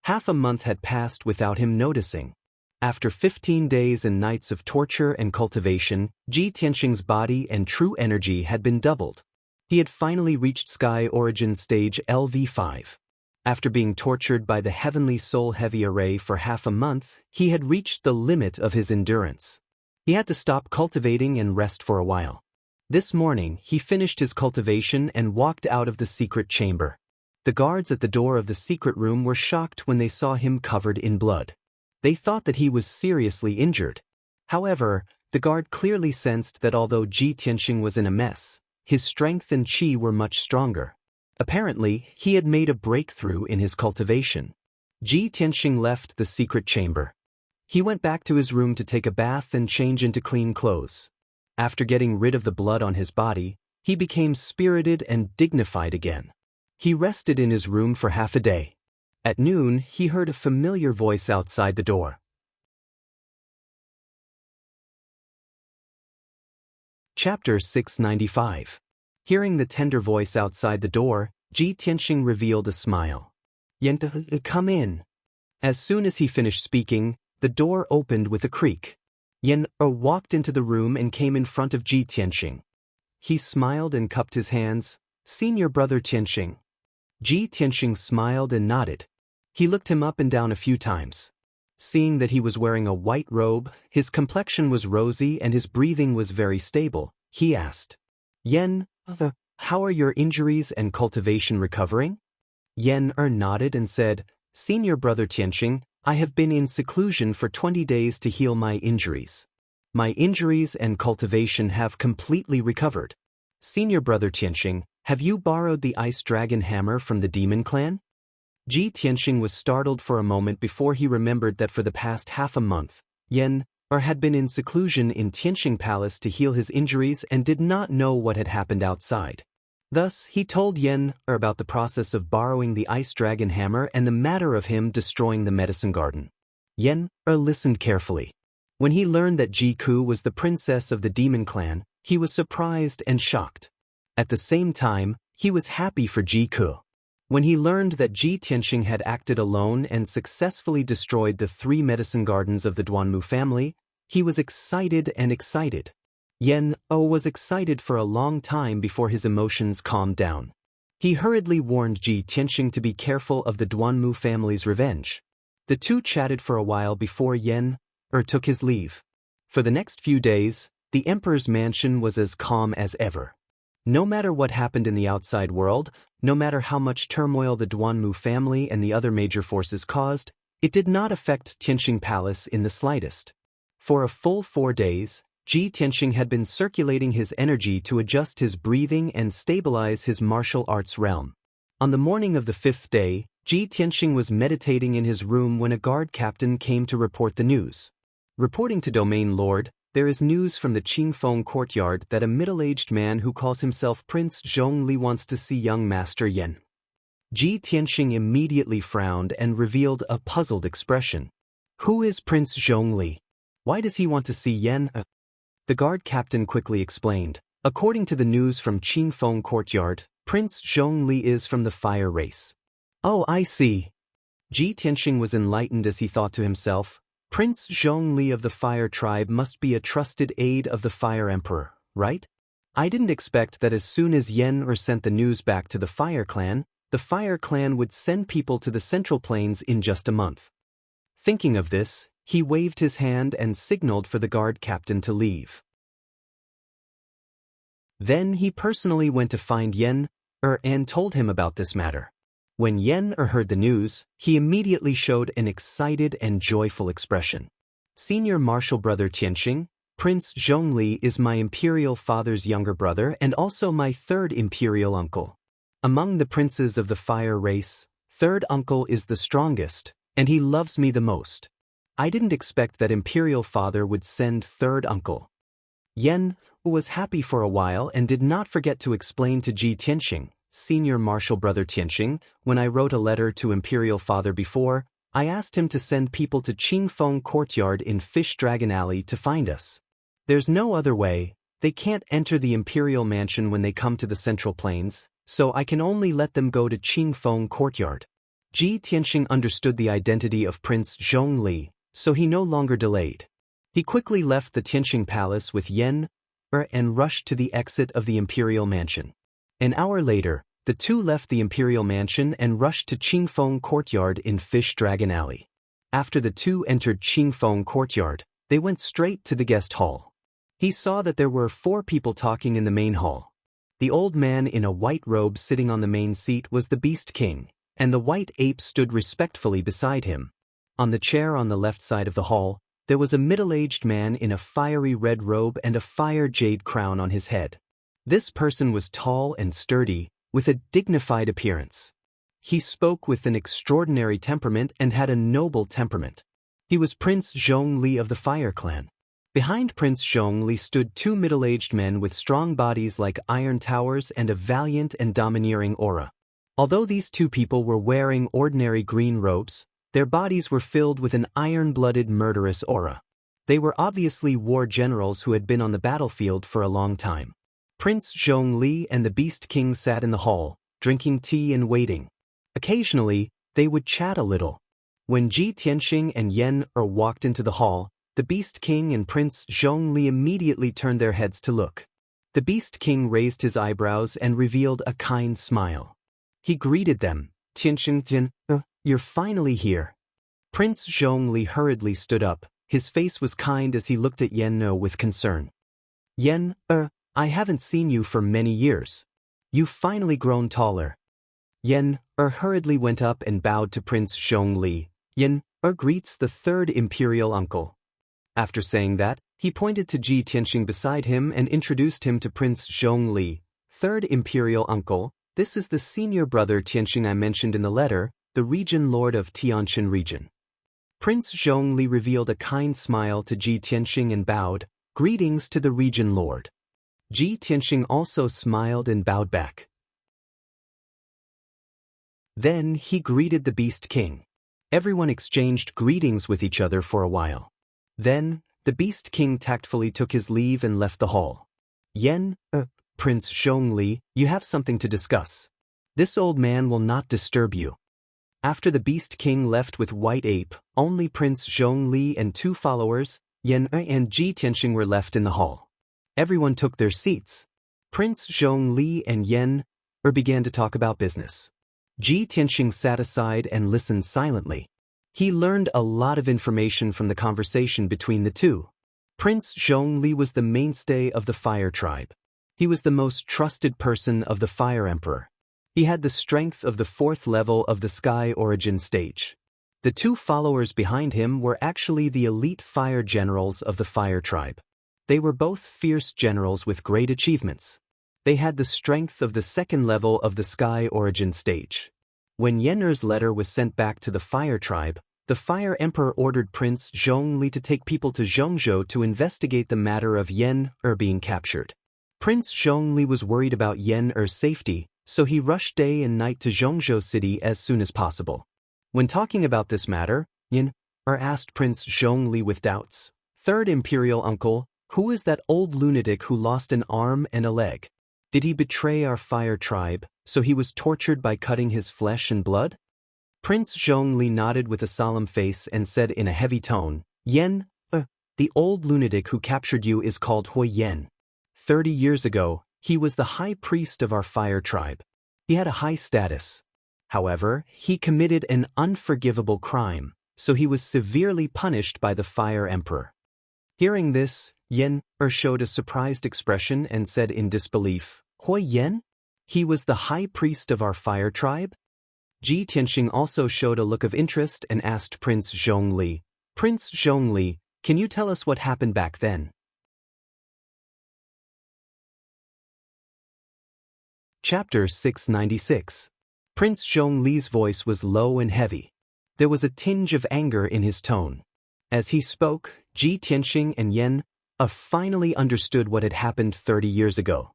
Half a month had passed without him noticing. After 15 days and nights of torture and cultivation, Ji Tianxing's body and true energy had been doubled. He had finally reached Sky Origin Stage LV5. After being tortured by the Heavenly Soul Heavy Array for half a month, he had reached the limit of his endurance. He had to stop cultivating and rest for a while. This morning, he finished his cultivation and walked out of the secret chamber. The guards at the door of the secret room were shocked when they saw him covered in blood. They thought that he was seriously injured. However, the guard clearly sensed that although Ji Tianxing was in a mess, his strength and qi were much stronger. Apparently, he had made a breakthrough in his cultivation. Ji Tianxing left the secret chamber. He went back to his room to take a bath and change into clean clothes. After getting rid of the blood on his body, he became spirited and dignified again. He rested in his room for half a day. At noon, he heard a familiar voice outside the door. Chapter 695. Hearing the tender voice outside the door, Ji Tianxing revealed a smile. "Yan, come in." As soon as he finished speaking, the door opened with a creak. Yan walked into the room and came in front of Ji Tianxing. He smiled and cupped his hands. "Senior brother Tianxing." Ji Tianxing smiled and nodded. He looked him up and down a few times. Seeing that he was wearing a white robe, his complexion was rosy and his breathing was very stable, he asked, "Yan, how are your injuries and cultivation recovering?" Yan nodded and said, "Senior brother Tianxing, I have been in seclusion for 20 days to heal my injuries. My injuries and cultivation have completely recovered. Senior brother Tianxing, have you borrowed the ice dragon hammer from the demon clan?" Ji Tianxing was startled for a moment before he remembered that for the past half a month, Yan had been in seclusion in Tianxing Palace to heal his injuries and did not know what had happened outside. Thus, he told Yan about the process of borrowing the ice dragon hammer and the matter of him destroying the medicine garden. Yan listened carefully. When he learned that Ji Ku was the princess of the demon clan, he was surprised and shocked. At the same time, he was happy for Ji Ku. When he learned that Ji Tianxing had acted alone and successfully destroyed the 3 medicine gardens of the Duanmu family, he was excited and excited. Yan was excited for a long time before his emotions calmed down. He hurriedly warned Ji Tianxing to be careful of the Duanmu family's revenge. The two chatted for a while before Yan took his leave. For the next few days, the emperor's mansion was as calm as ever. No matter what happened in the outside world, no matter how much turmoil the Duanmu family and the other major forces caused, it did not affect Tianxing Palace in the slightest. For a full 4 days, Ji Tianxing had been circulating his energy to adjust his breathing and stabilize his martial arts realm. On the morning of the 5th day, Ji Tianxing was meditating in his room when a guard captain came to report the news. Reporting to Domain Lord, "There is news from the Qingfeng courtyard that a middle-aged man who calls himself Prince Zhongli wants to see young Master Yan." Ji Tianxing immediately frowned and revealed a puzzled expression. "Who is Prince Zhongli? Why does he want to see Yan?" The guard captain quickly explained. "According to the news from Qingfeng courtyard, Prince Zhongli is from the fire race." "Oh, I see." Ji Tianxing was enlightened as he thought to himself, "Prince Zhongli of the Fire Tribe must be a trusted aide of the Fire Emperor, right? I didn't expect that as soon as Yan sent the news back to the Fire Clan would send people to the Central Plains in just a month." Thinking of this, he waved his hand and signaled for the guard captain to leave. Then he personally went to find Yan and told him about this matter. When Yan heard the news, he immediately showed an excited and joyful expression. "Senior martial brother Tianxing, Prince Zhongli is my imperial father's younger brother and also my 3rd imperial uncle. Among the princes of the fire race, Third uncle is the strongest, and he loves me the most. I didn't expect that imperial father would send third uncle. Yan was happy for a while and did not forget to explain to Ji Tianxing, senior martial brother Tianxing, when I wrote a letter to imperial father before, I asked him to send people to Qingfeng Courtyard in Fish Dragon Alley to find us. There's no other way, they can't enter the imperial mansion when they come to the Central Plains, so I can only let them go to Qingfeng Courtyard. Ji Tianxing understood the identity of Prince Zhongli, so he no longer delayed. He quickly left the Tianxing Palace with Yan and rushed to the exit of the imperial mansion. An hour later, the two left the imperial mansion and rushed to Qingfeng Courtyard in Fish Dragon Alley. After the two entered Qingfeng Courtyard, they went straight to the guest hall. He saw that there were 4 people talking in the main hall. The old man in a white robe sitting on the main seat was the Beast King, and the white ape stood respectfully beside him. On the chair on the left side of the hall, there was a middle-aged man in a fiery red robe and a fire jade crown on his head. This person was tall and sturdy, with a dignified appearance. He spoke with an extraordinary temperament and had a noble temperament. He was Prince Zhongli of the Fire Clan. Behind Prince Zhongli stood 2 middle-aged men with strong bodies like iron towers and a valiant and domineering aura. Although these 2 people were wearing ordinary green robes, their bodies were filled with an iron-blooded murderous aura. They were obviously war generals who had been on the battlefield for a long time. Prince Zhongli and the Beast King sat in the hall, drinking tea and waiting. Occasionally, they would chat a little. When Ji Tianxing and Yan walked into the hall, the Beast King and Prince Zhongli immediately turned their heads to look. The Beast King raised his eyebrows and revealed a kind smile. He greeted them. Tianxing, you're finally here. Prince Zhongli hurriedly stood up. His face was kind as he looked at Yan with concern. Yan, I haven't seen you for many years. You've finally grown taller. Yan hurriedly went up and bowed to Prince Zhongli. Yan greets the 3rd imperial uncle. After saying that, he pointed to Ji Tianxing beside him and introduced him to Prince Zhongli. 3rd imperial uncle, this is the senior brother Tianxing I mentioned in the letter, the region lord of Tianjin region. Prince Zhongli revealed a kind smile to Ji Tianxing and bowed, greetings to the region lord. Ji Tianxing also smiled and bowed back. Then he greeted the Beast King. Everyone exchanged greetings with each other for a while. Then, the Beast King tactfully took his leave and left the hall. Yan, Prince Zhongli, you have something to discuss. This old man will not disturb you. After the Beast King left with White Ape, only Prince Zhongli and 2 followers, Yan and Ji Tianxing, were left in the hall. Everyone took their seats. Prince Zhongli and Yan began to talk about business. Ji Tianxing sat aside and listened silently. He learned a lot of information from the conversation between the two. Prince Zhongli was the mainstay of the Fire Tribe. He was the most trusted person of the Fire Emperor. He had the strength of the 4th level of the Sky Origin stage. The 2 followers behind him were actually the elite fire generals of the Fire Tribe. They were both fierce generals with great achievements. They had the strength of the 2nd level of the Sky Origin stage. When Yen's letter was sent back to the Fire Tribe, the Fire Emperor ordered Prince Zhongli to take people to Zhongzhou to investigate the matter of Yan being captured. Prince Zhongli was worried about Yen's safety, so he rushed day and night to Zhongzhou city as soon as possible. When talking about this matter, Yan asked Prince Zhongli with doubts, 3rd imperial uncle, who is that old lunatic who lost an arm and a leg? Did he betray our Fire Tribe, so he was tortured by cutting his flesh and blood? Prince Zhongli nodded with a solemn face and said in a heavy tone, Yan, the old lunatic who captured you is called Hui Yan. 30 years ago, he was the high priest of our Fire Tribe. He had a high status. However, he committed an unforgivable crime, so he was severely punished by the Fire Emperor. Hearing this, Yan showed a surprised expression and said in disbelief, Hui Yan? He was the high priest of our Fire Tribe? Ji Tianxing also showed a look of interest and asked Prince Zhongli, Prince Zhongli, can you tell us what happened back then? Chapter 696. Prince Zhongli's voice was low and heavy. There was a tinge of anger in his tone. As he spoke, Ji Tianxing and Yan finally understood what had happened 30 years ago.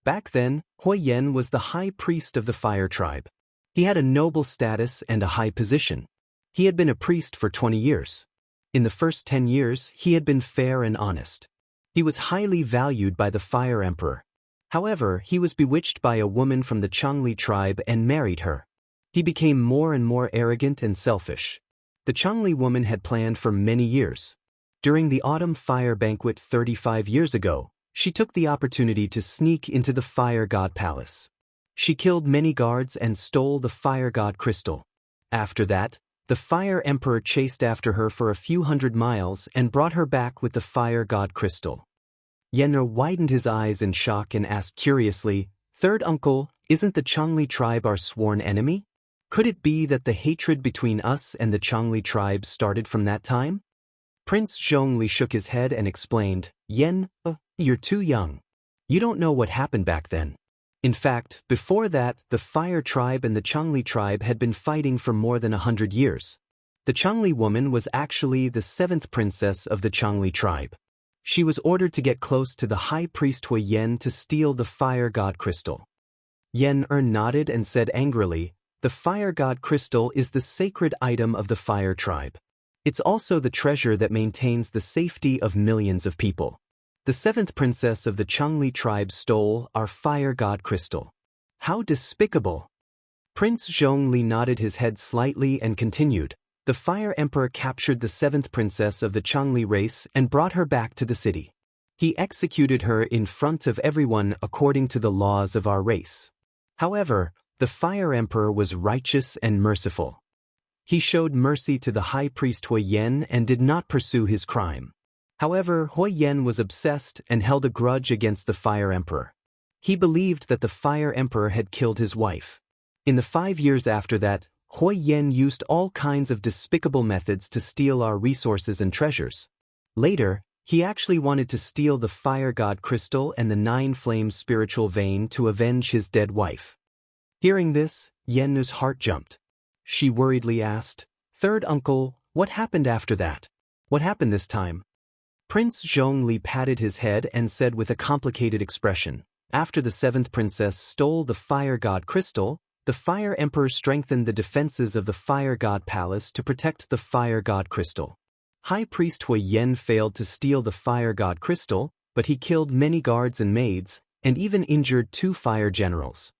Back then, Hui Yan was the high priest of the fire tribe. He had a noble status and a high position. He had been a priest for 20 years. In the first 10 years, he had been fair and honest. He was highly valued by the Fire Emperor. However, he was bewitched by a woman from the Changli tribe and married her. He became more and more arrogant and selfish. The Changli woman had planned for many years. During the autumn fire banquet 35 years ago, she took the opportunity to sneak into the fire god palace. She killed many guards and stole the fire god crystal. After that, the fire emperor chased after her for a few hundred miles and brought her back with the fire god crystal. Yenner widened his eyes in shock and asked curiously, "Third uncle, isn't the Changli tribe our sworn enemy? Could it be that the hatred between us and the Changli tribe started from that time?" Prince Zhongli shook his head and explained, "Yen, you're too young. You don't know what happened back then. In fact, before that, the Fire tribe and the Changli tribe had been fighting for more than 100 years. The Changli woman was actually the 7th princess of the Changli tribe. She was ordered to get close to the high priest Hui Yan to steal the fire god crystal." Yen nodded and said angrily, "The fire god crystal is the sacred item of the Fire tribe. It's also the treasure that maintains the safety of millions of people. The 7th princess of the Changli tribe stole our fire god crystal. How despicable!" Prince Zhongli nodded his head slightly and continued, "The Fire Emperor captured the 7th princess of the Changli race and brought her back to the city. He executed her in front of everyone according to the laws of our race. However, the Fire Emperor was righteous and merciful. He showed mercy to the high priest Hui Yan and did not pursue his crime. However, Hui Yan was obsessed and held a grudge against the Fire Emperor. He believed that the Fire Emperor had killed his wife. In the 5 years after that, Hui Yan used all kinds of despicable methods to steal our resources and treasures. Later, he actually wanted to steal the fire god crystal and the 9-flame spiritual vein to avenge his dead wife." Hearing this, Yen's heart jumped. She worriedly asked, "Third uncle, what happened after that? What happened this time?" Prince Zhongli patted his head and said with a complicated expression, "After the 7th princess stole the fire god crystal, the Fire Emperor strengthened the defenses of the Fire God Palace to protect the Fire God Crystal. High Priest Hui Yan failed to steal the Fire God Crystal, but he killed many guards and maids, and even injured 2 fire generals."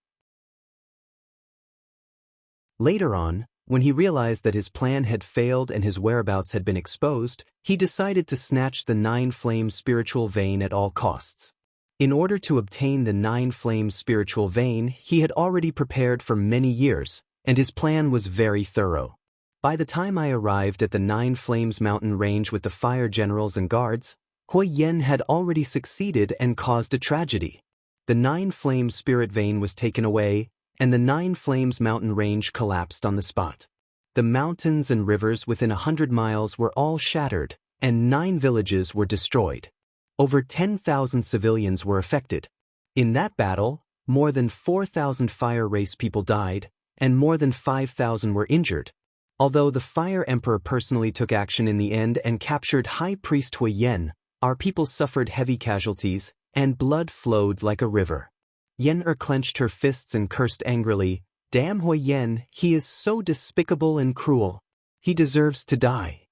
Later on, when he realized that his plan had failed and his whereabouts had been exposed, he decided to snatch the 9-flame spiritual vein at all costs. In order to obtain the 9-flame spiritual vein, he had already prepared for many years, and his plan was very thorough. By the time I arrived at the 9 Flames mountain range with the fire generals and guards, Hui Yan had already succeeded and caused a tragedy. The 9 Flame spirit vein was taken away, and the 9 Flames mountain range collapsed on the spot. The mountains and rivers within 100 miles were all shattered, and 9 villages were destroyed. Over 10,000 civilians were affected. In that battle, more than 4,000 fire race people died, and more than 5,000 were injured. Although the Fire Emperor personally took action in the end and captured High Priest Hui Yan, our people suffered heavy casualties, and blood flowed like a river. Yen clenched her fists and cursed angrily, "Damn Hui Yan, he is so despicable and cruel. He deserves to die."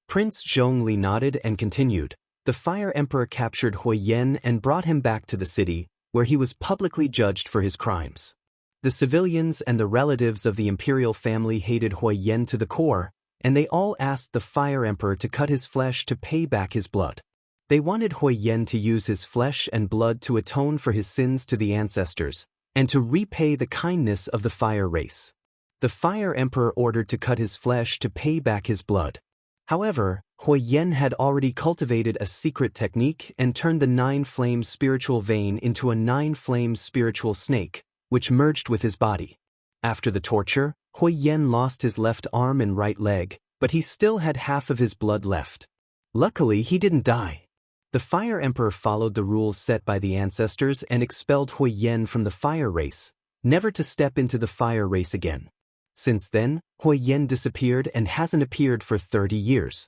Prince Zhongli nodded and continued, "The Fire Emperor captured Hui Yan and brought him back to the city, where he was publicly judged for his crimes. The civilians and the relatives of the imperial family hated Hui Yan to the core, and they all asked the Fire Emperor to cut his flesh to pay back his blood. They wanted Hui Yan to use his flesh and blood to atone for his sins to the ancestors, and to repay the kindness of the fire race. The Fire Emperor ordered to cut his flesh to pay back his blood. However, Hui Yan had already cultivated a secret technique and turned the 9 Flame spiritual vein into a 9 Flame spiritual snake, which merged with his body. After the torture, Hui Yan lost his left arm and right leg, but he still had half of his blood left. Luckily, he didn't die. The Fire Emperor followed the rules set by the ancestors and expelled Hui Yan from the fire race, never to step into the fire race again. Since then, Hui Yan disappeared and hasn't appeared for 30 years.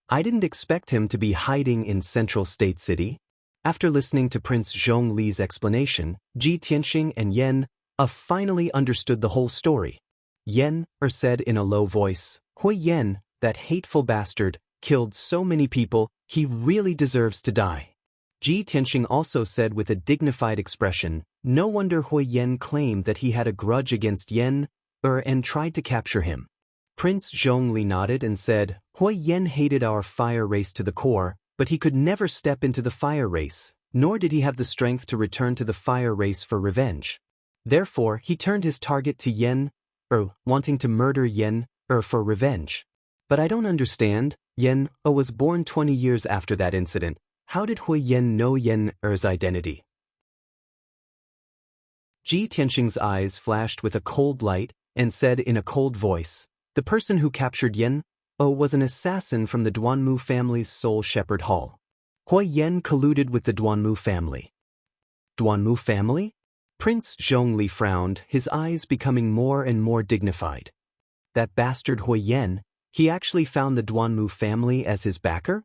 I didn't expect him to be hiding in Central State City. After listening to Prince Zhongli's explanation, Ji Tianxing and Yan finally understood the whole story. Yan said in a low voice, Hui Yan, that hateful bastard, killed so many people, he really deserves to die. Ji Tianxing also said with a dignified expression, no wonder Hui Yan claimed that he had a grudge against Yan and tried to capture him. Prince Zhongli nodded and said, Hui Yan hated our fire race to the core, but he could never step into the fire race, nor did he have the strength to return to the fire race for revenge. Therefore, he turned his target to Yan, wanting to murder Yan, for revenge. But I don't understand, Yan, was born 20 years after that incident. How did Hui Yan know Yan-er's identity? Ji Tianxing's eyes flashed with a cold light and said in a cold voice, the person who captured Yan was an assassin from the Duanmu family's Soul Shepherd Hall. Hui Yan colluded with the Duanmu family. Duanmu family? Prince Zhongli frowned, his eyes becoming more and more dignified. That bastard Hui Yan, he actually found the Duanmu family as his backer?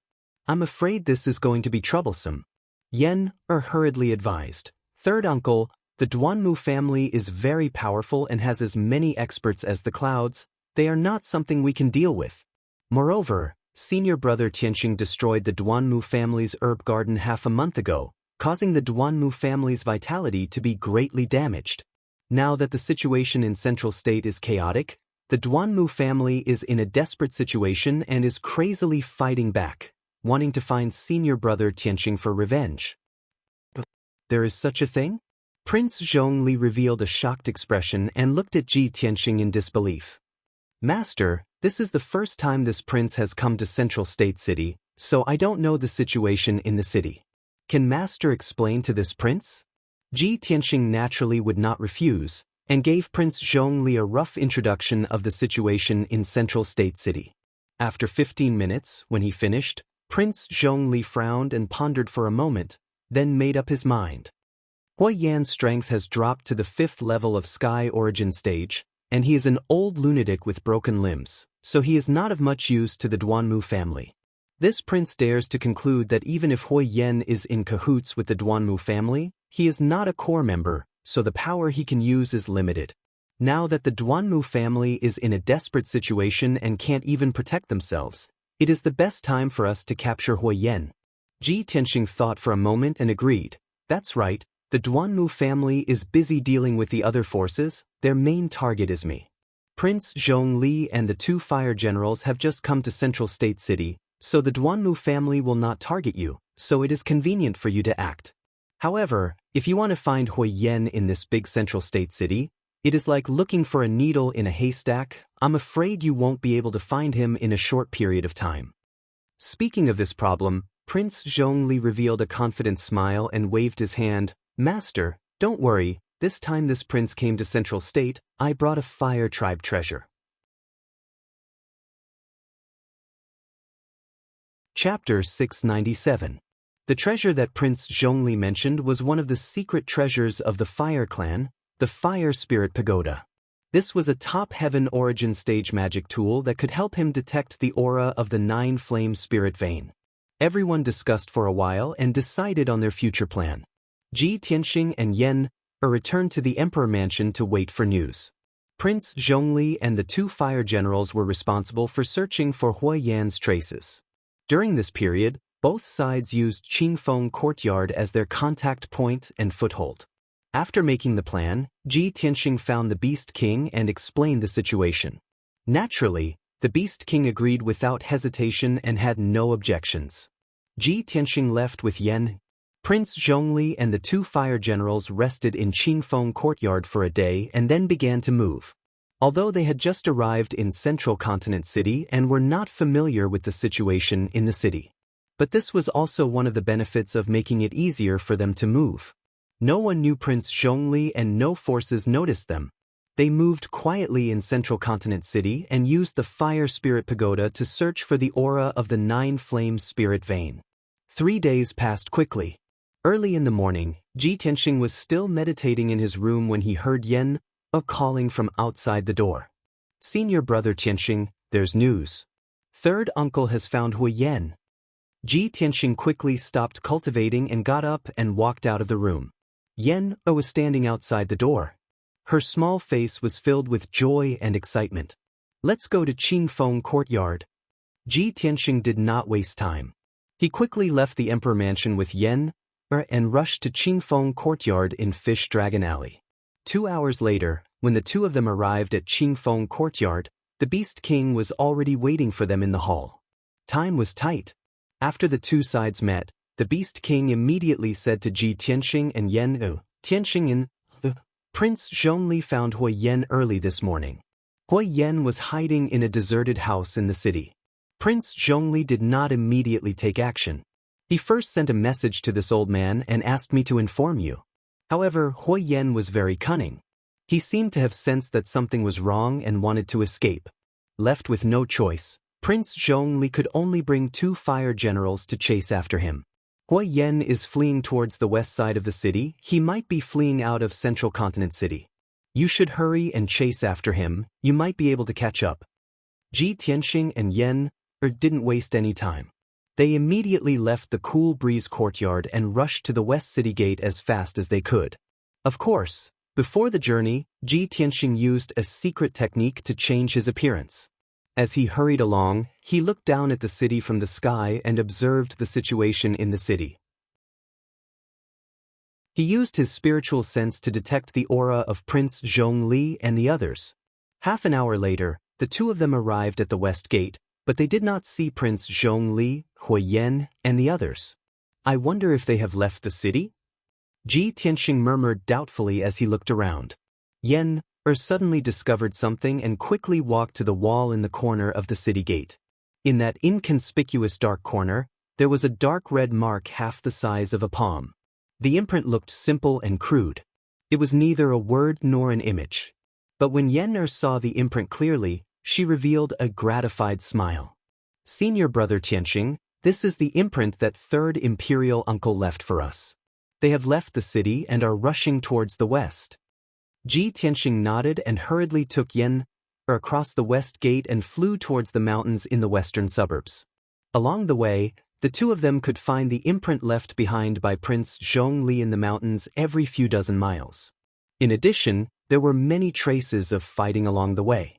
I'm afraid this is going to be troublesome. Yan hurriedly advised. Third uncle, the Duanmu family is very powerful and has as many experts as the clouds. They are not something we can deal with. Moreover, senior brother Tianxing destroyed the Duanmu family's herb garden half a month ago, causing the Duanmu family's vitality to be greatly damaged. Now that the situation in Central State is chaotic, the Duanmu family is in a desperate situation and is crazily fighting back, wanting to find senior brother Tianxing for revenge. There is such a thing? Prince Zhongli revealed a shocked expression and looked at Ji Tianxing in disbelief. Master, this is the first time this prince has come to Central State City, so I don't know the situation in the city. Can Master explain to this prince? Ji Tianxing naturally would not refuse, and gave Prince Zhongli a rough introduction of the situation in Central State City. After 15 minutes, when he finished, Prince Zhongli frowned and pondered for a moment, then made up his mind. Hui Yan's strength has dropped to the 5th level of Sky Origin Stage, and he is an old lunatic with broken limbs, so he is not of much use to the Duanmu family. This prince dares to conclude that even if Hui Yan is in cahoots with the Duanmu family, he is not a core member, so the power he can use is limited. Now that the Duanmu family is in a desperate situation and can't even protect themselves, it is the best time for us to capture Hui Yan. Ji Tianxing thought for a moment and agreed. That's right, the Duanmu family is busy dealing with the other forces, their main target is me. Prince Zhongli and the 2 fire generals have just come to Central State City, so the Duanmu family will not target you, so it is convenient for you to act. However, if you want to find Hui Yan in this big Central State City, it is like looking for a needle in a haystack. I'm afraid you won't be able to find him in a short period of time. Speaking of this problem, Prince Zhongli revealed a confident smile and waved his hand. Master, don't worry, this time this prince came to Central State, I brought a fire tribe treasure. Chapter 697. The treasure that Prince Zhongli mentioned was one of the secret treasures of the Fire Clan, the Fire Spirit Pagoda. This was a top heaven origin stage magic tool that could help him detect the aura of the 9 flame spirit vein. Everyone discussed for a while and decided on their future plan. Ji Tianxing and Yan returned to the Emperor Mansion to wait for news. Prince Zhongli and the 2 fire generals were responsible for searching for Hui Yan's traces. During this period, both sides used Qingfeng Courtyard as their contact point and foothold. After making the plan, Ji Tianxing found the Beast King and explained the situation. Naturally, the Beast King agreed without hesitation and had no objections. Ji Tianxing left with Yan. Prince Zhongli and the 2 fire generals rested in Qingfeng Courtyard for a day and then began to move. Although they had just arrived in Central Continent City and were not familiar with the situation in the city. But this was also one of the benefits of making it easier for them to move. No one knew Prince Zhongli and no forces noticed them. They moved quietly in Central Continent City and used the Fire Spirit Pagoda to search for the aura of the 9 flame spirit vein. 3 days passed quickly. Early in the morning, Ji Tianxing was still meditating in his room when he heard Yan calling from outside the door. Senior brother Tianxing, there's news. Third uncle has found Hui Yan. Ji Tianxing quickly stopped cultivating and got up and walked out of the room. Yan was standing outside the door. Her small face was filled with joy and excitement. Let's go to Qingfeng Courtyard. Ji Tianxing did not waste time. He quickly left the Emperor Mansion with Yan and rushed to Qingfeng Courtyard in Fish Dragon Alley. 2 hours later, when the two of them arrived at Qingfeng Courtyard, the Beast King was already waiting for them in the hall. Time was tight. After the two sides met, the Beast King immediately said to Ji Tianxing and Yan, Tianxing Prince Zhongli found Hui Yan early this morning. Hui Yan was hiding in a deserted house in the city. Prince Zhongli did not immediately take action. He first sent a message to this old man and asked me to inform you. However, Hui Yan was very cunning. He seemed to have sensed that something was wrong and wanted to escape. Left with no choice, Prince Zhongli could only bring 2 fire generals to chase after him. Hui Yan is fleeing towards the west side of the city. He might be fleeing out of Central Continent City. You should hurry and chase after him. You might be able to catch up. Ji Tianxing and Yan didn't waste any time. They immediately left the Cool Breeze Courtyard and rushed to the West City Gate as fast as they could. Of course, before the journey, Ji Tianxing used a secret technique to change his appearance. As he hurried along, he looked down at the city from the sky and observed the situation in the city. He used his spiritual sense to detect the aura of Prince Zhongli and the others. Half an hour later, the two of them arrived at the West Gate, but they did not see Prince Zhongli, Hui Yan, and the others. I wonder if they have left the city? Ji Tianxing murmured doubtfully as he looked around. Yan suddenly discovered something and quickly walked to the wall in the corner of the city gate. In that inconspicuous dark corner, there was a dark red mark half the size of a palm. The imprint looked simple and crude. It was neither a word nor an image. But when Yan saw the imprint clearly, she revealed a gratified smile. Senior brother Tianxing, this is the imprint that third imperial uncle left for us. They have left the city and are rushing towards the west. Ji Tianxing nodded and hurriedly took Yan across the west gate and flew towards the mountains in the western suburbs. Along the way, the two of them could find the imprint left behind by Prince Zhongli in the mountains every few dozen miles. In addition, there were many traces of fighting along the way.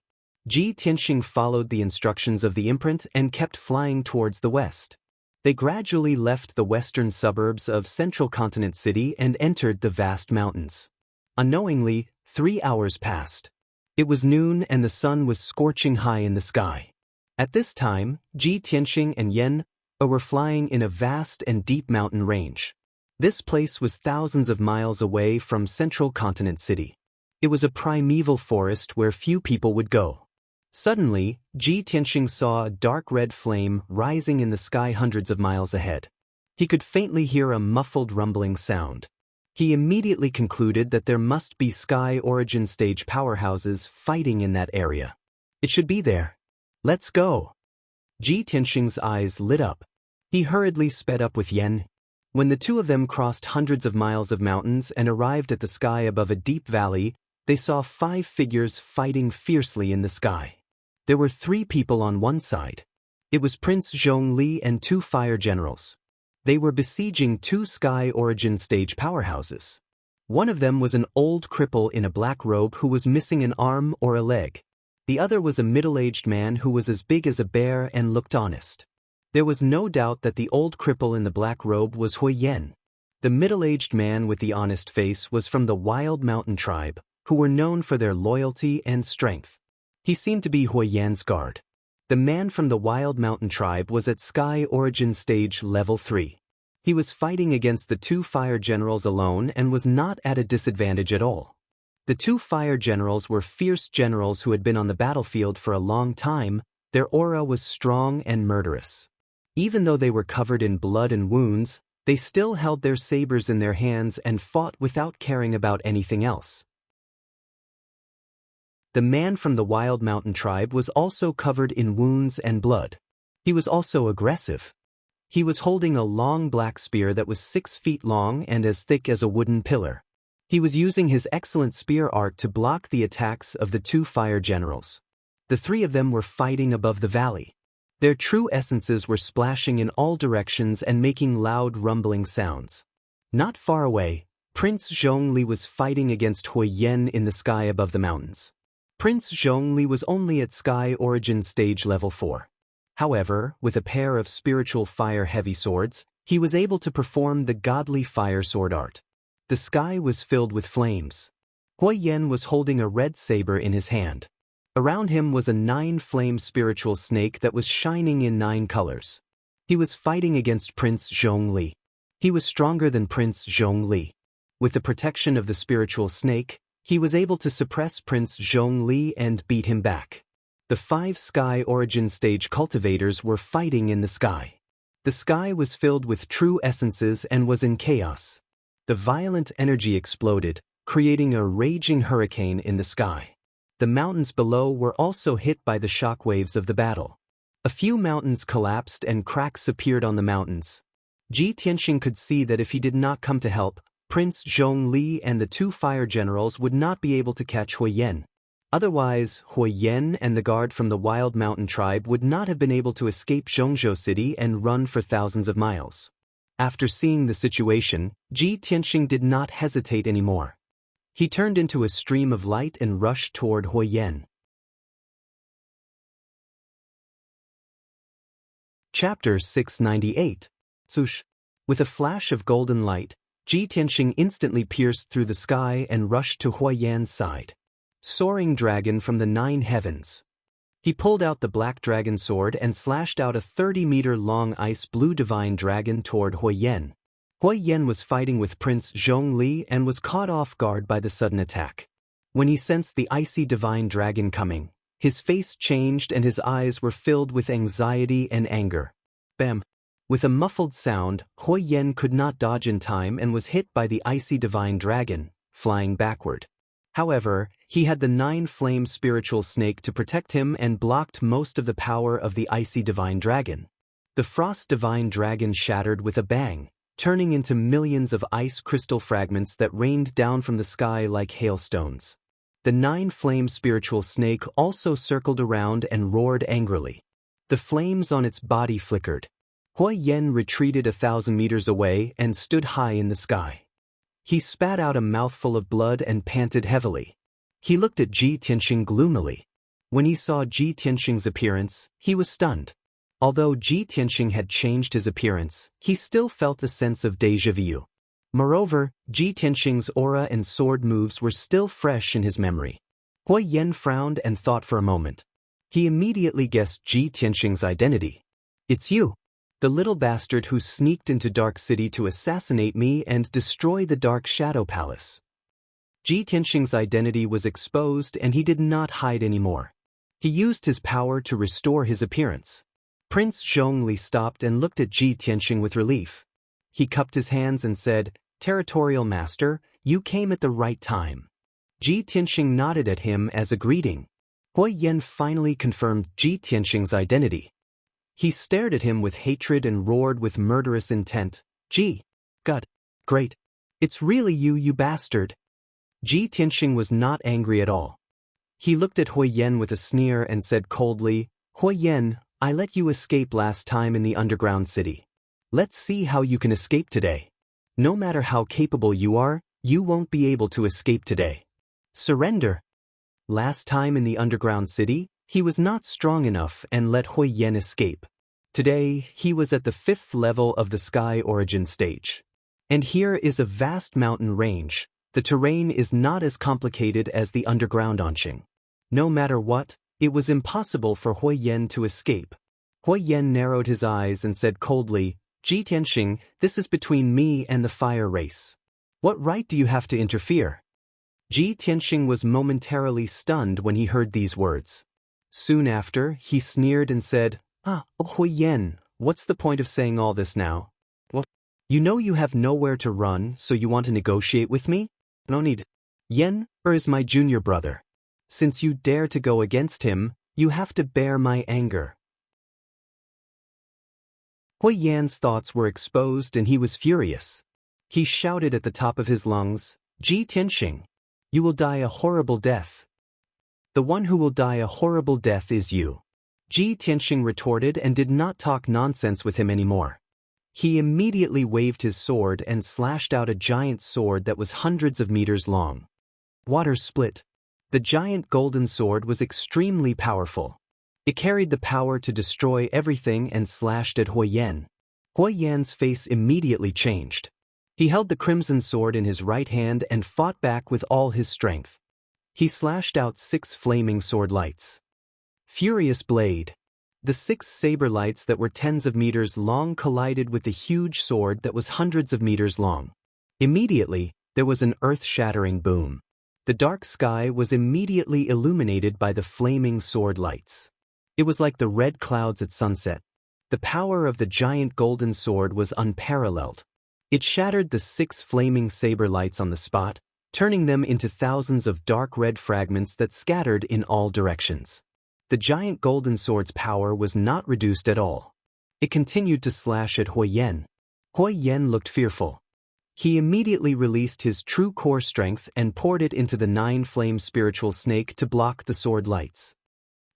Ji Tianxing followed the instructions of the imprint and kept flying towards the west. They gradually left the western suburbs of Central Continent City and entered the vast mountains. Unknowingly, 3 hours passed. It was noon and the sun was scorching high in the sky. At this time, Ji Tianxing and Yan were flying in a vast and deep mountain range. This place was thousands of miles away from Central Continent City. It was a primeval forest where few people would go. Suddenly, Ji Tianxing saw a dark red flame rising in the sky hundreds of miles ahead. He could faintly hear a muffled rumbling sound. He immediately concluded that there must be Sky Origin Stage powerhouses fighting in that area. It should be there. Let's go. Ji Tianxing's eyes lit up. He hurriedly sped up with Yan. When the two of them crossed hundreds of miles of mountains and arrived at the sky above a deep valley, they saw 5 figures fighting fiercely in the sky. There were 3 people on one side. It was Prince Zhongli and 2 fire generals. They were besieging 2 Sky Origin Stage powerhouses. One of them was an old cripple in a black robe who was missing an arm or a leg. The other was a middle-aged man who was as big as a bear and looked honest. There was no doubt that the old cripple in the black robe was Hui Yan. The middle-aged man with the honest face was from the Wild Mountain tribe, who were known for their loyalty and strength. He seemed to be Hui Yan's guard. The man from the Wild Mountain tribe was at Sky Origin Stage Level 3. He was fighting against the 2 fire generals alone and was not at a disadvantage at all. The 2 fire generals were fierce generals who had been on the battlefield for a long time. Their aura was strong and murderous. Even though they were covered in blood and wounds, they still held their sabers in their hands and fought without caring about anything else. The man from the Wild Mountain tribe was also covered in wounds and blood. He was also aggressive. He was holding a long black spear that was 6 feet long and as thick as a wooden pillar. He was using his excellent spear art to block the attacks of the 2 fire generals. The 3 of them were fighting above the valley. Their true essences were splashing in all directions and making loud rumbling sounds. Not far away, Prince Zhongli was fighting heigh Huiyan in the sky above the mountains. Prince Zhongli was only at Sky Origin Stage Level 4. However, with a pair of spiritual fire-heavy swords, he was able to perform the godly fire sword art. The sky was filled with flames. Huiyan was holding a red saber in his hand. Around him was a 9-flame spiritual snake that was shining in 9 colors. He was fighting against Prince Zhongli. He was stronger than Prince Zhongli. With the protection of the spiritual snake, he was able to suppress Prince Zhongli and beat him back. The 5 Sky Origin Stage cultivators were fighting in the sky. The sky was filled with true essences and was in chaos. The violent energy exploded, creating a raging hurricane in the sky. The mountains below were also hit by the shock waves of the battle. A few mountains collapsed and cracks appeared on the mountains. Ji Tianxing could see that if he did not come to help, Prince Zhongli and the 2 fire generals would not be able to catch Huiyan. Otherwise, Huiyan and the guard from the Wild Mountain tribe would not have been able to escape Zhongzhou City and run for thousands of miles. After seeing the situation, Ji Tianxing did not hesitate anymore. He turned into a stream of light and rushed toward Huiyan. Chapter 698. Swoosh. With a flash of golden light, Ji Tianxing instantly pierced through the sky and rushed to Huiyan's side. Soaring dragon from the 9 heavens. He pulled out the black dragon sword and slashed out a 30-meter-long ice-blue divine dragon toward Huiyan. Huiyan was fighting with Prince Zhongli and was caught off guard by the sudden attack. When he sensed the icy divine dragon coming, his face changed and his eyes were filled with anxiety and anger. Bam! With a muffled sound, Huiyan could not dodge in time and was hit by the icy divine dragon, flying backward. However, he had the 9-flame spiritual snake to protect him and blocked most of the power of the icy divine dragon. The frost divine dragon shattered with a bang, turning into millions of ice crystal fragments that rained down from the sky like hailstones. The 9-flame spiritual snake also circled around and roared angrily. The flames on its body flickered. Huiyan retreated 1,000 meters away and stood high in the sky. He spat out a mouthful of blood and panted heavily. He looked at Ji Tianxing gloomily. When he saw Ji Tianxing's appearance, he was stunned. Although Ji Tianxing had changed his appearance, he still felt a sense of déjà vu. Moreover, Ji Tianxing's aura and sword moves were still fresh in his memory. Huiyan frowned and thought for a moment. He immediately guessed Ji Tianxing's identity. "It's you. The little bastard who sneaked into Dark City to assassinate me and destroy the Dark Shadow Palace." Ji Tianxing's identity was exposed and he did not hide anymore. He used his power to restore his appearance. Prince Zhongli stopped and looked at Ji Tianxing with relief. He cupped his hands and said, "Territorial Master, you came at the right time." Ji Tianxing nodded at him as a greeting. Huiyan finally confirmed Ji Tianxing's identity. He stared at him with hatred and roared with murderous intent, "Ji, God, great. It's really you, you bastard." Ji Tianxing was not angry at all. He looked at Huiyan with a sneer and said coldly, "Huiyan, I let you escape last time in the underground city. Let's see how you can escape today. No matter how capable you are, you won't be able to escape today. Surrender." Last time in the underground city, he was not strong enough and let Huiyan escape. Today, he was at the 5th level of the Sky Origin stage. And here is a vast mountain range. The terrain is not as complicated as the underground Anqing. No matter what, it was impossible for Huiyan to escape. Huiyan narrowed his eyes and said coldly, "Ji Tianxing, this is between me and the fire race. What right do you have to interfere?" Ji Tianxing was momentarily stunned when he heard these words. Soon after, he sneered and said, Huiyan, what's the point of saying all this now? What? You know you have nowhere to run, so you want to negotiate with me? No need. Yen is my junior brother. Since you dare to go against him, you have to bear my anger." Hui Yan's thoughts were exposed and he was furious. He shouted at the top of his lungs, "Ji Tianxing, you will die a horrible death. The one who will die a horrible death is you." Ji Tianxing retorted and did not talk nonsense with him anymore. He immediately waved his sword and slashed out a giant sword that was hundreds of meters long. Water split. The giant golden sword was extremely powerful. It carried the power to destroy everything and slashed at Hui Yan. Hui Yan's face immediately changed. He held the crimson sword in his right hand and fought back with all his strength. He slashed out 6 flaming sword lights. Furious blade. The 6 saber lights that were tens of meters long collided with the huge sword that was hundreds of meters long. Immediately, there was an earth-shattering boom. The dark sky was immediately illuminated by the flaming sword lights. It was like the red clouds at sunset. The power of the giant golden sword was unparalleled. It shattered the 6 flaming saber lights on the spot, turning them into thousands of dark red fragments that scattered in all directions. The giant golden sword's power was not reduced at all. It continued to slash at Hui Yan. Hui Yan looked fearful. He immediately released his true core strength and poured it into the 9-flame spiritual snake to block the sword lights.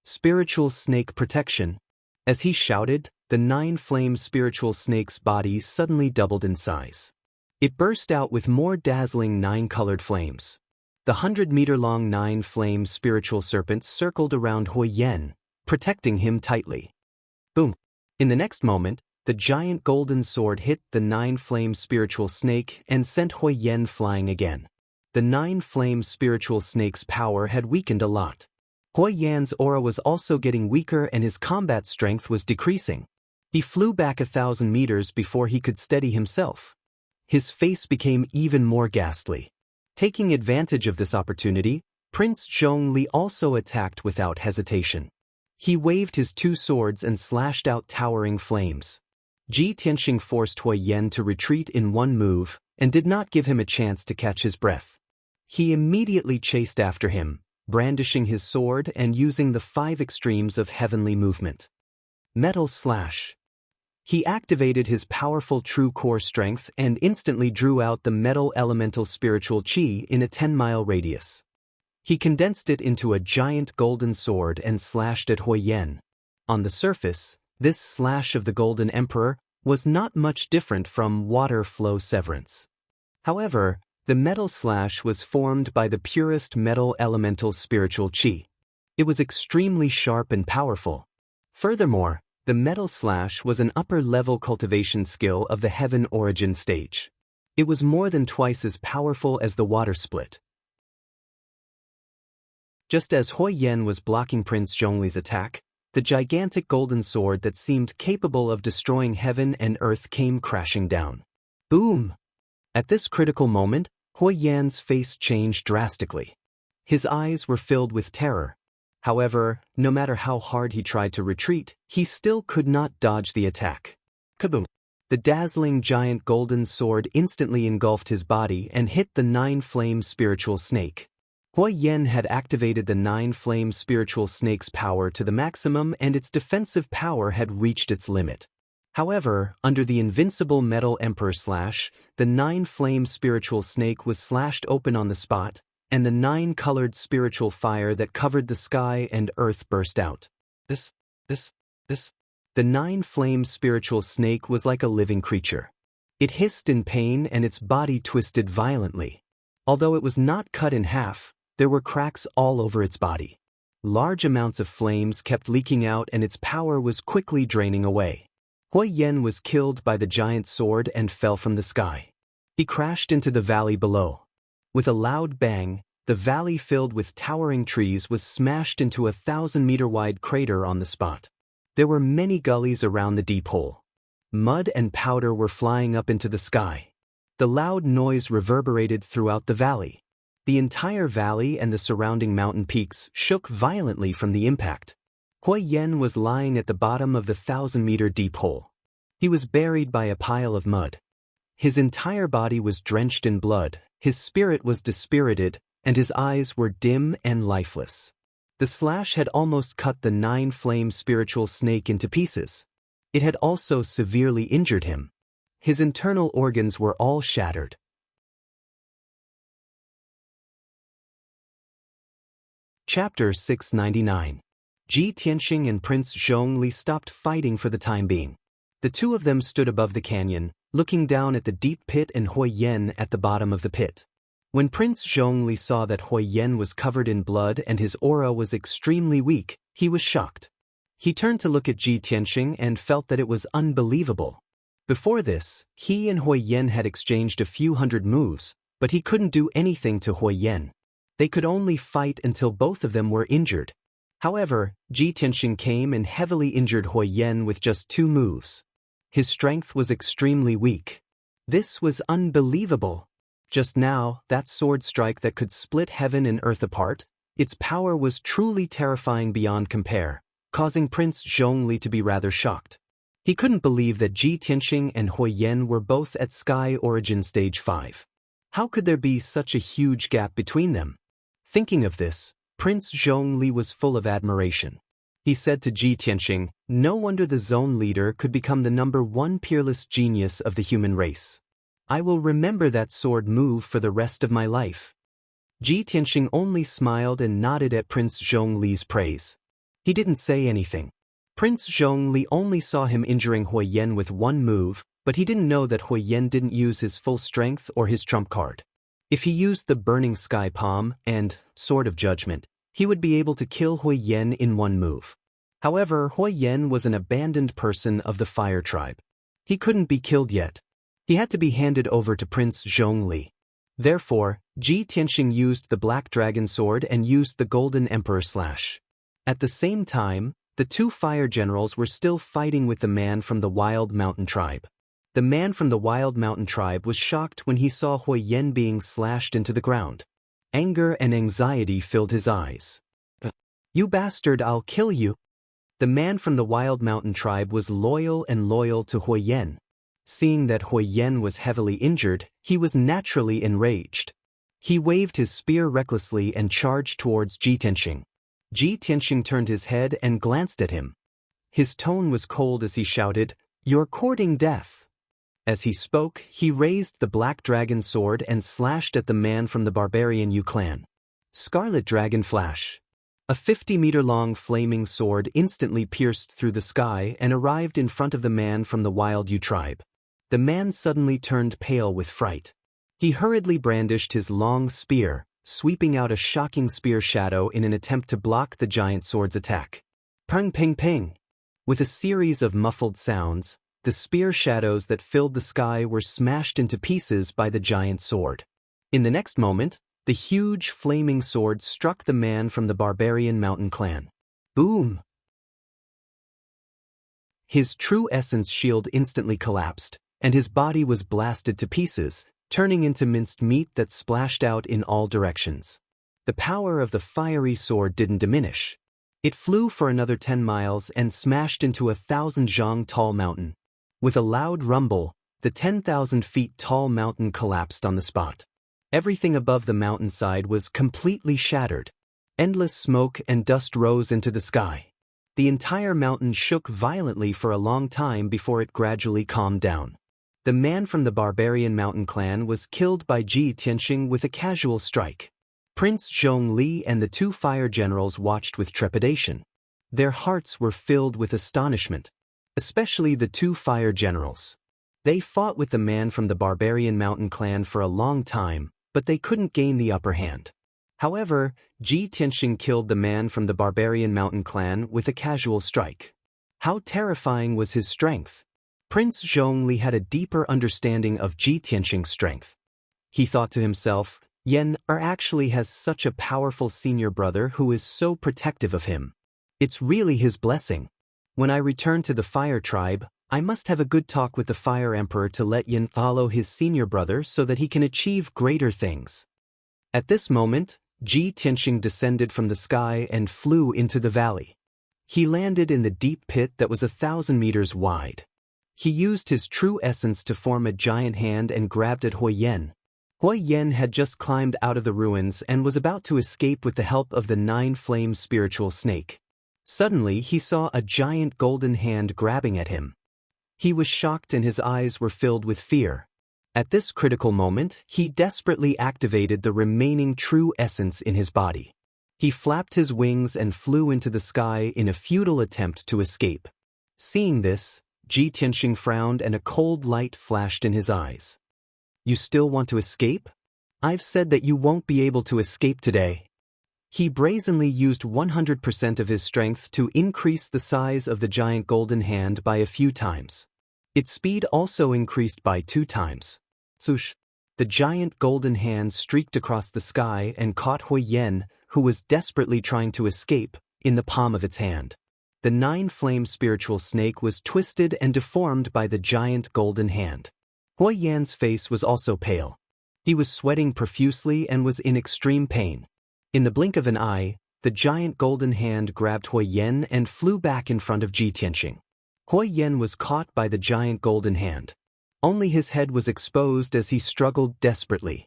Spiritual snake protection. As he shouted, the 9-flame spiritual snake's body suddenly doubled in size. It burst out with more dazzling 9-colored flames. The 100-meter-long 9-flame spiritual serpent circled around Hui Yan, protecting him tightly. Boom! In the next moment, the giant golden sword hit the 9-flame spiritual snake and sent Hui Yan flying again. The 9-flame spiritual snake's power had weakened a lot. Hui Yan's aura was also getting weaker and his combat strength was decreasing. He flew back 1,000 meters before he could steady himself. His face became even more ghastly. Taking advantage of this opportunity, Prince Zhongli also attacked without hesitation. He waved his 2 swords and slashed out towering flames. Ji Tianxing forced Hui Yan to retreat in one move and did not give him a chance to catch his breath. He immediately chased after him, brandishing his sword and using the 5 extremes of heavenly movement. Metal slash. He activated his powerful true core strength and instantly drew out the metal elemental spiritual chi in a 10-mile radius. He condensed it into a giant golden sword and slashed at Hui Yan. On the surface, this slash of the Golden Emperor was not much different from water flow severance. However, the metal slash was formed by the purest metal elemental spiritual chi. It was extremely sharp and powerful. Furthermore, the metal slash was an upper-level cultivation skill of the heaven origin stage. It was more than twice as powerful as the water split. Just as Hui Yan was blocking Prince Zhongli's attack, the gigantic golden sword that seemed capable of destroying heaven and earth came crashing down. Boom! At this critical moment, Hui Yan's face changed drastically. His eyes were filled with terror. However, no matter how hard he tried to retreat, he still could not dodge the attack. Kaboom! The dazzling giant golden sword instantly engulfed his body and hit the 9-flame spiritual snake. Hui Yan had activated the 9-flame spiritual snake's power to the maximum and its defensive power had reached its limit. However, under the invincible metal emperor slash, the 9-flame spiritual snake was slashed open on the spot, and the 9-colored spiritual fire that covered the sky and earth burst out. The 9-flame spiritual snake was like a living creature. It hissed in pain and its body twisted violently. Although it was not cut in half, there were cracks all over its body. Large amounts of flames kept leaking out and its power was quickly draining away. Hui Yan was killed by the giant sword and fell from the sky. He crashed into the valley below. With a loud bang, the valley filled with towering trees was smashed into a 1,000-meter-wide crater on the spot. There were many gullies around the deep hole. Mud and powder were flying up into the sky. The loud noise reverberated throughout the valley. The entire valley and the surrounding mountain peaks shook violently from the impact. Hui Yan was lying at the bottom of the 1,000-meter deep hole. He was buried by a pile of mud. His entire body was drenched in blood, his spirit was dispirited, and his eyes were dim and lifeless. The slash had almost cut the 9-flame spiritual snake into pieces. It had also severely injured him. His internal organs were all shattered. Chapter 699. Ji Tianxing and Prince Zhongli stopped fighting for the time being. The two of them stood above the canyon, looking down at the deep pit and Hui Yen at the bottom of the pit. When Prince Zhongli saw that Hui Yen was covered in blood and his aura was extremely weak, he was shocked. He turned to look at Ji Tianxing and felt that it was unbelievable. Before this, he and Hui Yen had exchanged a few hundred moves, but he couldn't do anything to Hui Yen. They could only fight until both of them were injured. However, Ji Tianxing came and heavily injured Hui Yen with just 2 moves. His strength was extremely weak. This was unbelievable. Just now, that sword strike that could split heaven and earth apart, its power was truly terrifying beyond compare, causing Prince Zhongli to be rather shocked. He couldn't believe that Ji Tianxing and Hui Yen were both at Sky Origin Stage 5. How could there be such a huge gap between them? Thinking of this, Prince Zhongli was full of admiration. He said to Ji Tianxing, "No wonder the zone leader could become the #1 peerless genius of the human race. I will remember that sword move for the rest of my life." Ji Tianxing only smiled and nodded at Prince Zhongli's praise. He didn't say anything. Prince Zhongli only saw him injuring Hui Yen with 1 move, but he didn't know that Hui Yen didn't use his full strength or his trump card. If he used the Burning Sky Palm and Sword of Judgment, he would be able to kill Hui Yen in 1 move. However, Hui Yen was an abandoned person of the Fire Tribe. He couldn't be killed yet. He had to be handed over to Prince Zhongli. Therefore, Ji Tianxing used the Black Dragon Sword and used the Golden Emperor Slash. At the same time, the 2 fire generals were still fighting with the man from the Wild Mountain Tribe. The man from the Wild Mountain Tribe was shocked when he saw Hui Yen being slashed into the ground. Anger and anxiety filled his eyes. "You bastard, I'll kill you." The man from the Wild Mountain Tribe was loyal to Hui Yen. Seeing that Hui Yen was heavily injured, he was naturally enraged. He waved his spear recklessly and charged towards Ji Tianxing. Ji Tianxing turned his head and glanced at him. His tone was cold as he shouted, "You're courting death." As he spoke, he raised the Black Dragon Sword and slashed at the man from the Barbarian Yu clan. Scarlet Dragon Flash. A 50-meter-long flaming sword instantly pierced through the sky and arrived in front of the man from the Wild Yu tribe. The man suddenly turned pale with fright. He hurriedly brandished his long spear, sweeping out a shocking spear shadow in an attempt to block the giant sword's attack. Ping ping ping! With a series of muffled sounds, the spear shadows that filled the sky were smashed into pieces by the giant sword. In the next moment, the huge flaming sword struck the man from the Barbarian Mountain clan. Boom! His true essence shield instantly collapsed, and his body was blasted to pieces, turning into minced meat that splashed out in all directions. The power of the fiery sword didn't diminish. It flew for another 10 miles and smashed into a 1,000 zhang tall mountain. With a loud rumble, the 10,000 feet tall mountain collapsed on the spot. Everything above the mountainside was completely shattered. Endless smoke and dust rose into the sky. The entire mountain shook violently for a long time before it gradually calmed down. The man from the Barbarian Mountain clan was killed by Ji Tianxing with a casual strike. Prince Zhongli and the 2 fire generals watched with trepidation. Their hearts were filled with astonishment. Especially the 2 fire generals. They fought with the man from the Barbarian Mountain clan for a long time, but they couldn't gain the upper hand. However, Ji Tianxing killed the man from the Barbarian Mountain clan with a casual strike. How terrifying was his strength! Prince Zhongli had a deeper understanding of Ji Tianxing's strength. He thought to himself, Yen actually has such a powerful senior brother who is so protective of him. It's really his blessing. When I return to the Fire Tribe, I must have a good talk with the Fire Emperor to let Yin follow his senior brother so that he can achieve greater things. At this moment, Ji Tianxing descended from the sky and flew into the valley. He landed in the deep pit that was 1,000 meters wide. He used his true essence to form a giant hand and grabbed at Hui Yen. Hui Yen had just climbed out of the ruins and was about to escape with the help of the 9-flame spiritual snake. Suddenly he saw a giant golden hand grabbing at him. He was shocked and his eyes were filled with fear. At this critical moment, he desperately activated the remaining true essence in his body. He flapped his wings and flew into the sky in a futile attempt to escape. Seeing this, Ji Tianxing frowned and a cold light flashed in his eyes. You still want to escape? I've said that you won't be able to escape today. He brazenly used 100% of his strength to increase the size of the giant golden hand by a few times. Its speed also increased by 2 times. Swoosh! The giant golden hand streaked across the sky and caught Hui Yan, who was desperately trying to escape, in the palm of its hand. The 9-flame spiritual snake was twisted and deformed by the giant golden hand. Hui Yan's face was also pale. He was sweating profusely and was in extreme pain. In the blink of an eye, the giant golden hand grabbed Hui Yan and flew back in front of Ji Tianxing. Hui Yan was caught by the giant golden hand. Only his head was exposed as he struggled desperately.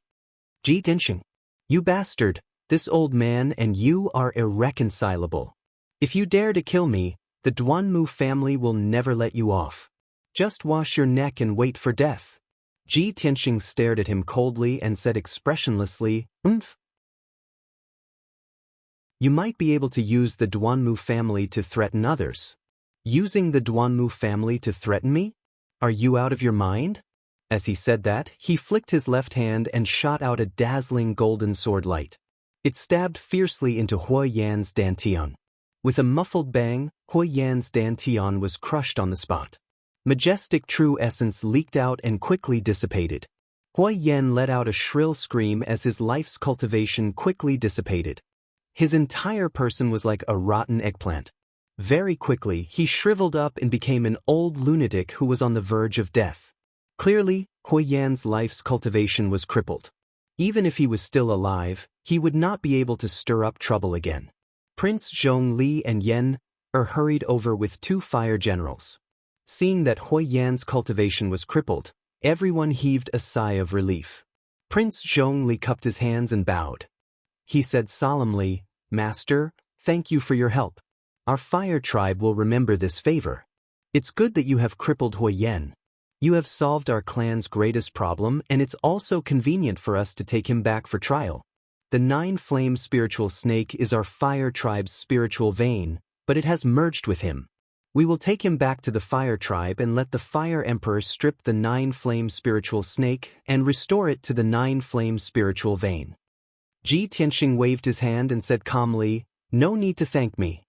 Ji Tianxing, you bastard, this old man and you are irreconcilable. If you dare to kill me, the Duanmu family will never let you off. Just wash your neck and wait for death. Ji Tianxing stared at him coldly and said expressionlessly, "Umph. You might be able to use the Duanmu family to threaten others. Using the Duanmu family to threaten me? Are you out of your mind?" As he said that, he flicked his left hand and shot out a dazzling golden sword light. It stabbed fiercely into Hui Yan's dantian. With a muffled bang, Hui Yan's dantian was crushed on the spot. Majestic true essence leaked out and quickly dissipated. Hui Yan let out a shrill scream as his life's cultivation quickly dissipated. His entire person was like a rotten eggplant. Very quickly, he shriveled up and became an old lunatic who was on the verge of death. Clearly, Hui Yan's life's cultivation was crippled. Even if he was still alive, he would not be able to stir up trouble again. Prince Zhongli and Yan hurried over with 2 fire generals. Seeing that Hui Yan's cultivation was crippled, everyone heaved a sigh of relief. Prince Zhongli cupped his hands and bowed. He said solemnly, "Master, thank you for your help. Our fire tribe will remember this favor. It's good that you have crippled Hui Yan. You have solved our clan's greatest problem, and it's also convenient for us to take him back for trial. The 9-flame spiritual snake is our fire tribe's spiritual vein, but it has merged with him. We will take him back to the fire tribe and let the fire emperor strip the 9-flame spiritual snake and restore it to the 9-flame spiritual vein." Ji Tianxing waved his hand and said calmly, "No need to thank me.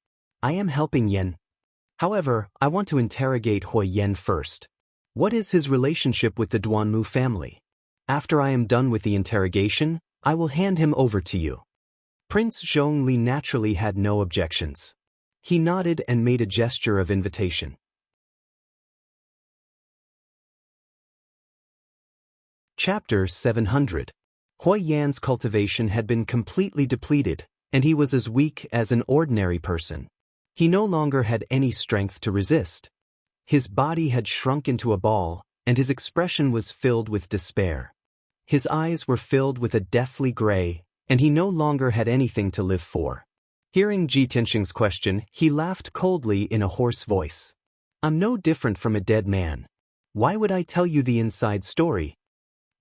I am helping Yan. However, I want to interrogate Hui Yan first. What is his relationship with the Duanmu family? After I am done with the interrogation, I will hand him over to you." Prince Zhongli naturally had no objections. He nodded and made a gesture of invitation. Chapter 700. Hui Yan's cultivation had been completely depleted, and he was as weak as an ordinary person. He no longer had any strength to resist. His body had shrunk into a ball, and his expression was filled with despair. His eyes were filled with a deathly gray, and he no longer had anything to live for. Hearing Ji Tianxing's question, he laughed coldly in a hoarse voice. "I'm no different from a dead man. Why would I tell you the inside story?"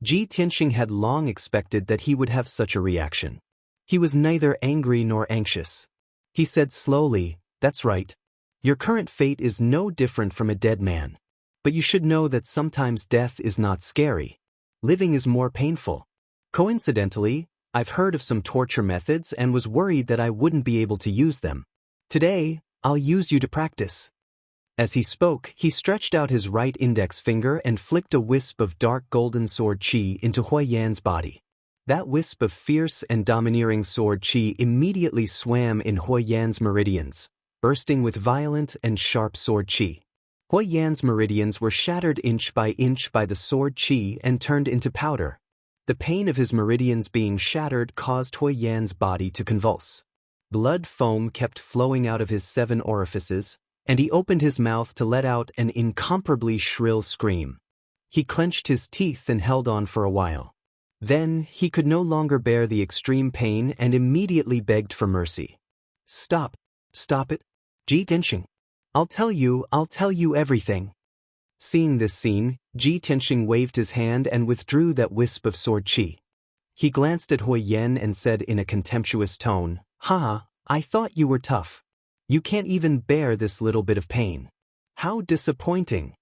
Ji Tianxing had long expected that he would have such a reaction. He was neither angry nor anxious. He said slowly, "That's right. Your current fate is no different from a dead man. But you should know that sometimes death is not scary. Living is more painful. Coincidentally, I've heard of some torture methods and was worried that I wouldn't be able to use them. Today, I'll use you to practice." As he spoke, he stretched out his right index finger and flicked a wisp of dark golden sword qi into Hui Yan's body. That wisp of fierce and domineering sword qi immediately swam in Hui Yan's meridians, bursting with violent and sharp sword qi. Hui Yan's meridians were shattered inch by the sword qi and turned into powder. The pain of his meridians being shattered caused Hui Yan's body to convulse. Blood foam kept flowing out of his 7 orifices, and he opened his mouth to let out an incomparably shrill scream. He clenched his teeth and held on for a while. Then, he could no longer bear the extreme pain and immediately begged for mercy. "Stop. Stop it. Ji Tianxing. I'll tell you everything." Seeing this scene, Ji Tianxing waved his hand and withdrew that wisp of sword qi. He glanced at Hui Yen and said in a contemptuous tone, "Haha, I thought you were tough. You can't even bear this little bit of pain. How disappointing."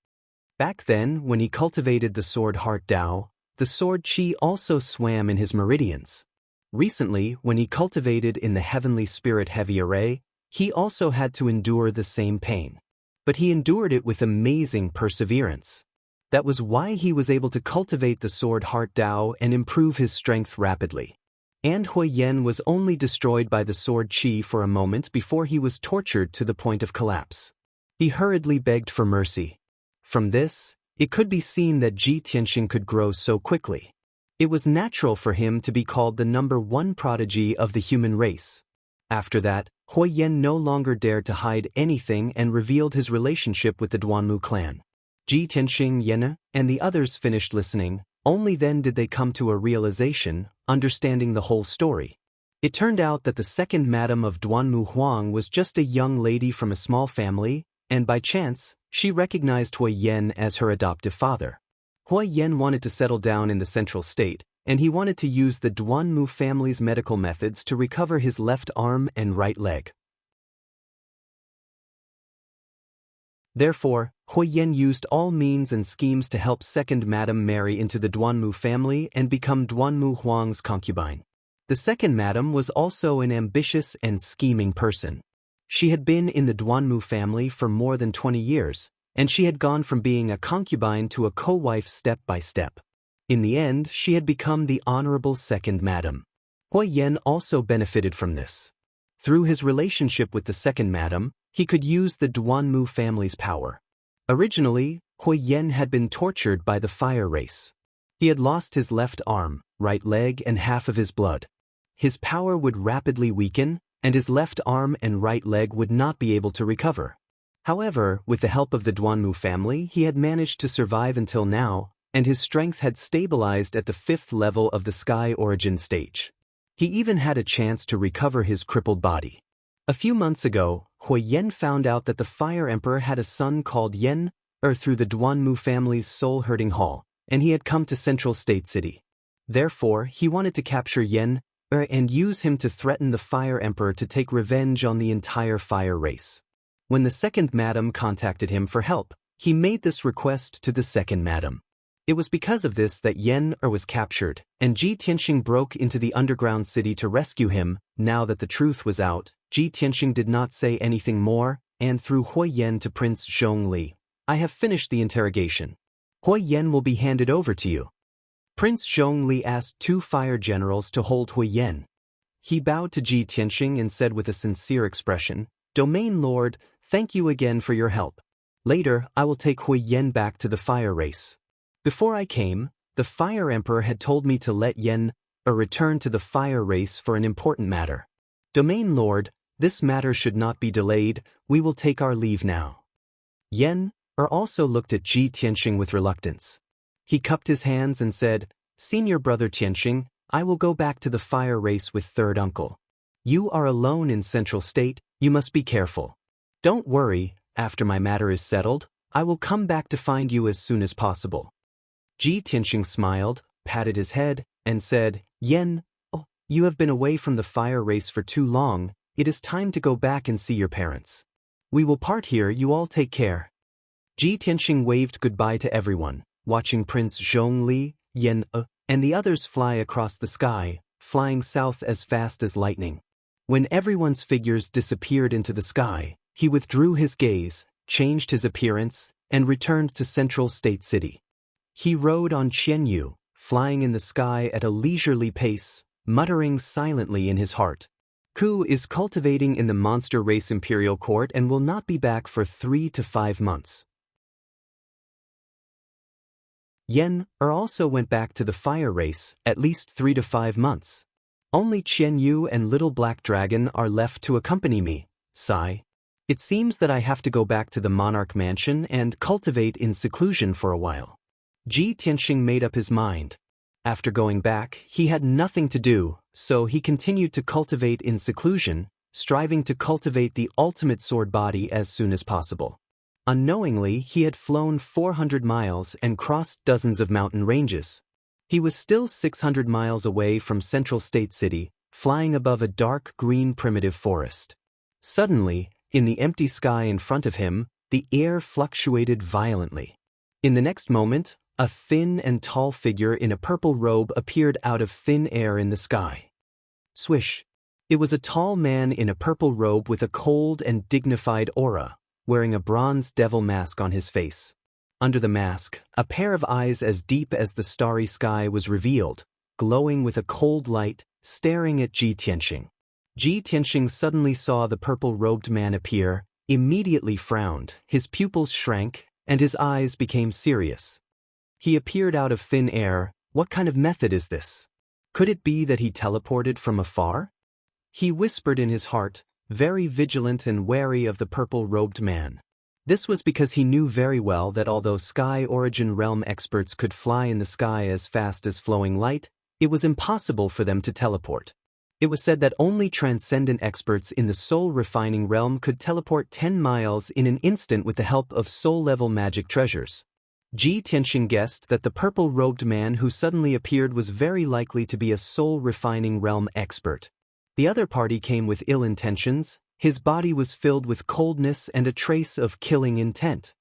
Back then, when he cultivated the sword Heart Dao, the sword qi also swam in his meridians. Recently, when he cultivated in the heavenly spirit heavy array, he also had to endure the same pain. But he endured it with amazing perseverance. That was why he was able to cultivate the sword Heart Dao and improve his strength rapidly. And Hui Yen was only destroyed by the sword qi for a moment before he was tortured to the point of collapse. He hurriedly begged for mercy. From this, it could be seen that Ji Tianxing could grow so quickly. It was natural for him to be called the #1 prodigy of the human race. After that, Hui Yen no longer dared to hide anything and revealed his relationship with the Duanmu clan. Ji Tianxing, Yen, and the others finished listening. Only then did they come to a realization, understanding the whole story. It turned out that the second madam of Duanmu Huang was just a young lady from a small family, and by chance, she recognized Hui Yen as her adoptive father. Hui Yen wanted to settle down in the central state, and he wanted to use the Duanmu family's medical methods to recover his left arm and right leg. Therefore, Hui Yen used all means and schemes to help second madam marry into the Duanmu family and become Duanmu Huang's concubine. The second madam was also an ambitious and scheming person. She had been in the Duanmu family for more than 20 years, and she had gone from being a concubine to a co-wife step by step. In the end, she had become the honorable second madam. Hui Yen also benefited from this. Through his relationship with the second madam, he could use the Duanmu family's power. Originally, Hui Yen had been tortured by the fire race. He had lost his left arm, right leg, and half of his blood. His power would rapidly weaken, and his left arm and right leg would not be able to recover. However, with the help of the Duanmu family, he had managed to survive until now, and his strength had stabilized at the 5th level of the Sky Origin stage. He even had a chance to recover his crippled body. A few months ago, Hui Yen found out that the Fire Emperor had a son called Yen through the Duanmu family's soul-hurting hall, and he had come to Central State City. Therefore, he wanted to capture Yen and use him to threaten the Fire Emperor to take revenge on the entire fire race. When the second madam contacted him for help, he made this request to the second madam. It was because of this that Yen was captured, and Ji Tianxing broke into the underground city to rescue him. Now that the truth was out, Ji Tianxing did not say anything more, and threw Hui Yen to Prince Zhongli. "I have finished the interrogation. Hui Yen will be handed over to you." Prince Zhongli asked 2 fire generals to hold Hui Yen. He bowed to Ji Tianxing and said with a sincere expression, "Domain Lord, thank you again for your help. Later, I will take Hui Yen back to the fire race." Before I came, the Fire Emperor had told me to let Yen return to the fire race for an important matter. "Domain Lord, this matter should not be delayed. We will take our leave now." Yen also looked at Ji Tianxing with reluctance. He cupped his hands and said, "Senior brother Tianxing, I will go back to the fire race with third uncle. You are alone in Central State, you must be careful. Don't worry, after my matter is settled, I will come back to find you as soon as possible." Ji Tianxing smiled, patted his head, and said, "Yen, you have been away from the fire race for too long. It is time to go back and see your parents. We will part here, you all take care." Ji Tianxing waved goodbye to everyone, watching Prince Zhongli, Yen, and the others fly across the sky, flying south as fast as lightning. When everyone's figures disappeared into the sky, he withdrew his gaze, changed his appearance, and returned to Central State City. He rode on Qianyu, flying in the sky at a leisurely pace, muttering silently in his heart. Ku is cultivating in the monster race Imperial Court and will not be back for 3 to 5 months. Yen also went back to the fire race, at least 3 to 5 months. Only Qianyu and Little Black Dragon are left to accompany me. Sigh. It seems that I have to go back to the Monarch Mansion and cultivate in seclusion for a while. Ji Tianxing made up his mind. After going back, he had nothing to do, so he continued to cultivate in seclusion, striving to cultivate the ultimate sword body as soon as possible. Unknowingly, he had flown 400 miles and crossed dozens of mountain ranges. He was still 600 miles away from Central State City, flying above a dark green primitive forest. Suddenly, in the empty sky in front of him, the air fluctuated violently. In the next moment, a thin and tall figure in a purple robe appeared out of thin air in the sky. Swish! It was a tall man in a purple robe with a cold and dignified aura, wearing a bronze devil mask on his face. Under the mask, a pair of eyes as deep as the starry sky was revealed, glowing with a cold light, staring at Ji Tianxing. Ji Tianxing suddenly saw the purple-robed man appear, immediately frowned, his pupils shrank, and his eyes became serious. He appeared out of thin air. What kind of method is this? Could it be that he teleported from afar? He whispered in his heart, very vigilant and wary of the purple-robed man. This was because he knew very well that although Sky Origin Realm experts could fly in the sky as fast as flowing light, it was impossible for them to teleport. It was said that only transcendent experts in the soul-refining realm could teleport 10 miles in an instant with the help of soul-level magic treasures. Ji Tianxing guessed that the purple-robed man who suddenly appeared was very likely to be a soul-refining realm expert. The other party came with ill intentions. His body was filled with coldness and a trace of killing intent.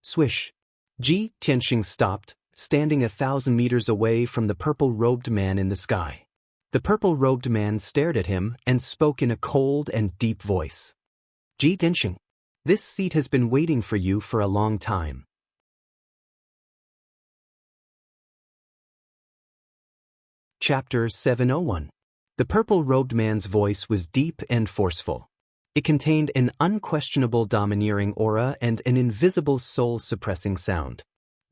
Swish! Ji Tianxing stopped, standing 1,000 meters away from the purple-robed man in the sky. The purple-robed man stared at him and spoke in a cold and deep voice. Ji Tianxing, this seat has been waiting for you for a long time. Chapter 701. The purple-robed man's voice was deep and forceful. It contained an unquestionable domineering aura and an invisible soul-suppressing sound.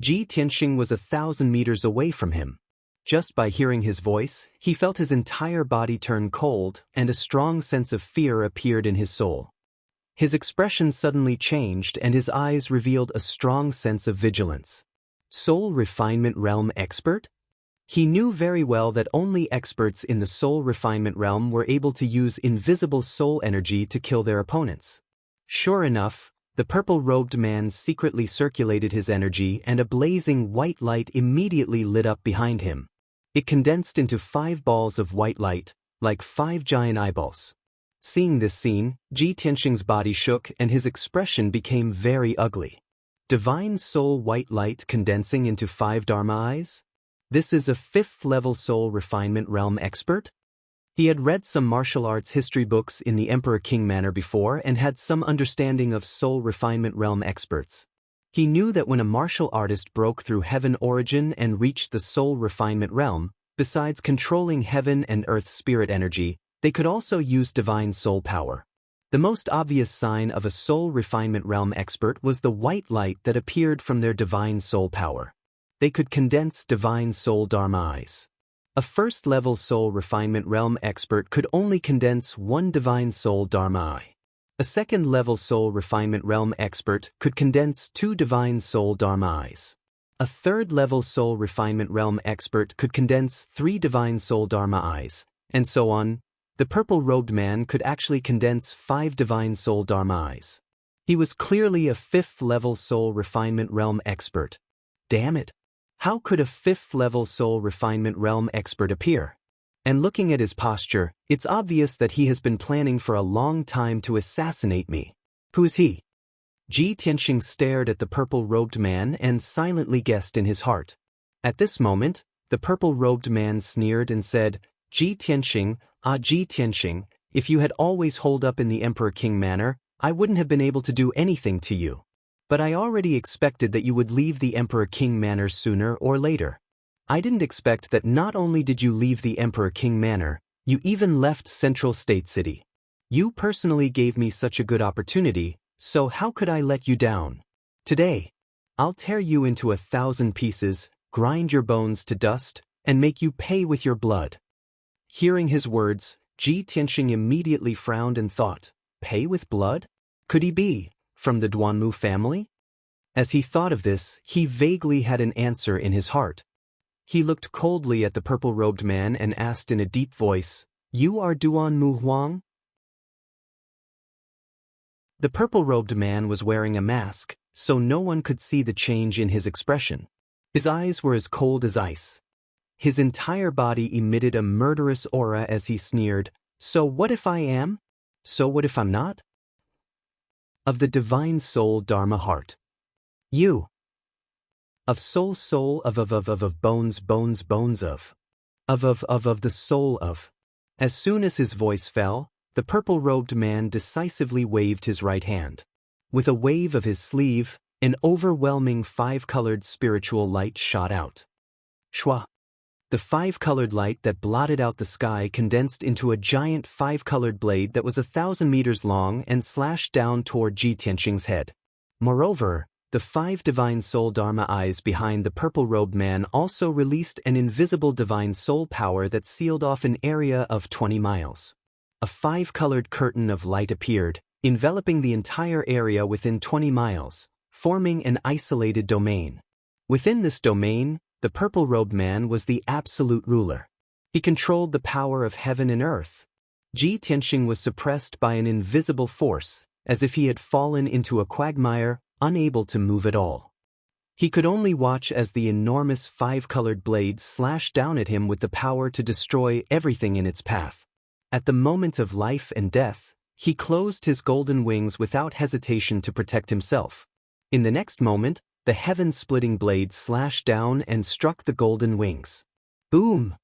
Ji Tianxing was 1,000 meters away from him. Just by hearing his voice, he felt his entire body turn cold, and a strong sense of fear appeared in his soul. His expression suddenly changed, and his eyes revealed a strong sense of vigilance. Soul Refinement Realm expert? He knew very well that only experts in the soul refinement realm were able to use invisible soul energy to kill their opponents. Sure enough, the purple-robed man secretly circulated his energy, and a blazing white light immediately lit up behind him. It condensed into 5 balls of white light, like 5 giant eyeballs. Seeing this scene, Ji Tianxing's body shook and his expression became very ugly. Divine soul white light condensing into 5 Dharma eyes? This is a 5th-level soul refinement realm expert? He had read some martial arts history books in the Emperor King manner before and had some understanding of soul refinement realm experts. He knew that when a martial artist broke through heaven origin and reached the soul refinement realm, besides controlling heaven and earth spirit energy, they could also use divine soul power. The most obvious sign of a soul refinement realm expert was the white light that appeared from their divine soul power. They could condense divine soul Dharma eyes. A first-level soul refinement realm expert could only condense 1 divine soul Dharma eye. A second-level soul refinement realm expert could condense 2 divine soul Dharma eyes. A third-level soul refinement realm expert could condense 3 divine soul Dharma eyes, and so on. The purple-robed man could actually condense 5 divine soul Dharma eyes. He was clearly a 5th-level soul refinement realm expert. Damn it! How could a 5th-level soul refinement realm expert appear? And looking at his posture, it's obvious that he has been planning for a long time to assassinate me. Who is he? Ji Tianxing stared at the purple-robed man and silently guessed in his heart. At this moment, the purple-robed man sneered and said, Ji Tianxing, Ji Tianxing, if you had always holed up in the Emperor King manor, I wouldn't have been able to do anything to you. But I already expected that you would leave the Emperor King manor sooner or later. I didn't expect that not only did you leave the Emperor King manor, you even left Central State City. You personally gave me such a good opportunity, so how could I let you down? Today, I'll tear you into 1,000 pieces, grind your bones to dust, and make you pay with your blood. Hearing his words, Ji Tianxing immediately frowned and thought, pay with blood? Could he be from the Duanmu family? As he thought of this, he vaguely had an answer in his heart. He looked coldly at the purple-robed man and asked in a deep voice, You are Duanmu Huang? The purple-robed man was wearing a mask, so no one could see the change in his expression. His eyes were as cold as ice. His entire body emitted a murderous aura as he sneered, "So what if I am? So what if I'm not?" Of the divine soul Dharma heart. You. Of soul soul of bones bones bones of the soul of. As soon as his voice fell, the purple-robed man decisively waved his right hand. With a wave of his sleeve, an overwhelming five-colored spiritual light shot out. Shwa. The five-colored light that blotted out the sky condensed into a giant five-colored blade that was 1,000 meters long and slashed down toward Ji Tianqing's head. Moreover, the five divine soul Dharma eyes behind the purple-robed man also released an invisible divine soul power that sealed off an area of 20 miles. A five-colored curtain of light appeared, enveloping the entire area within 20 miles, forming an isolated domain. Within this domain, the purple-robed man was the absolute ruler. He controlled the power of heaven and earth. Ji Tianqing was suppressed by an invisible force, as if he had fallen into a quagmire, unable to move at all. He could only watch as the enormous five-colored blade slashed down at him with the power to destroy everything in its path. At the moment of life and death, he closed his golden wings without hesitation to protect himself. In the next moment, the heaven-splitting blade slashed down and struck the golden wings. Boom!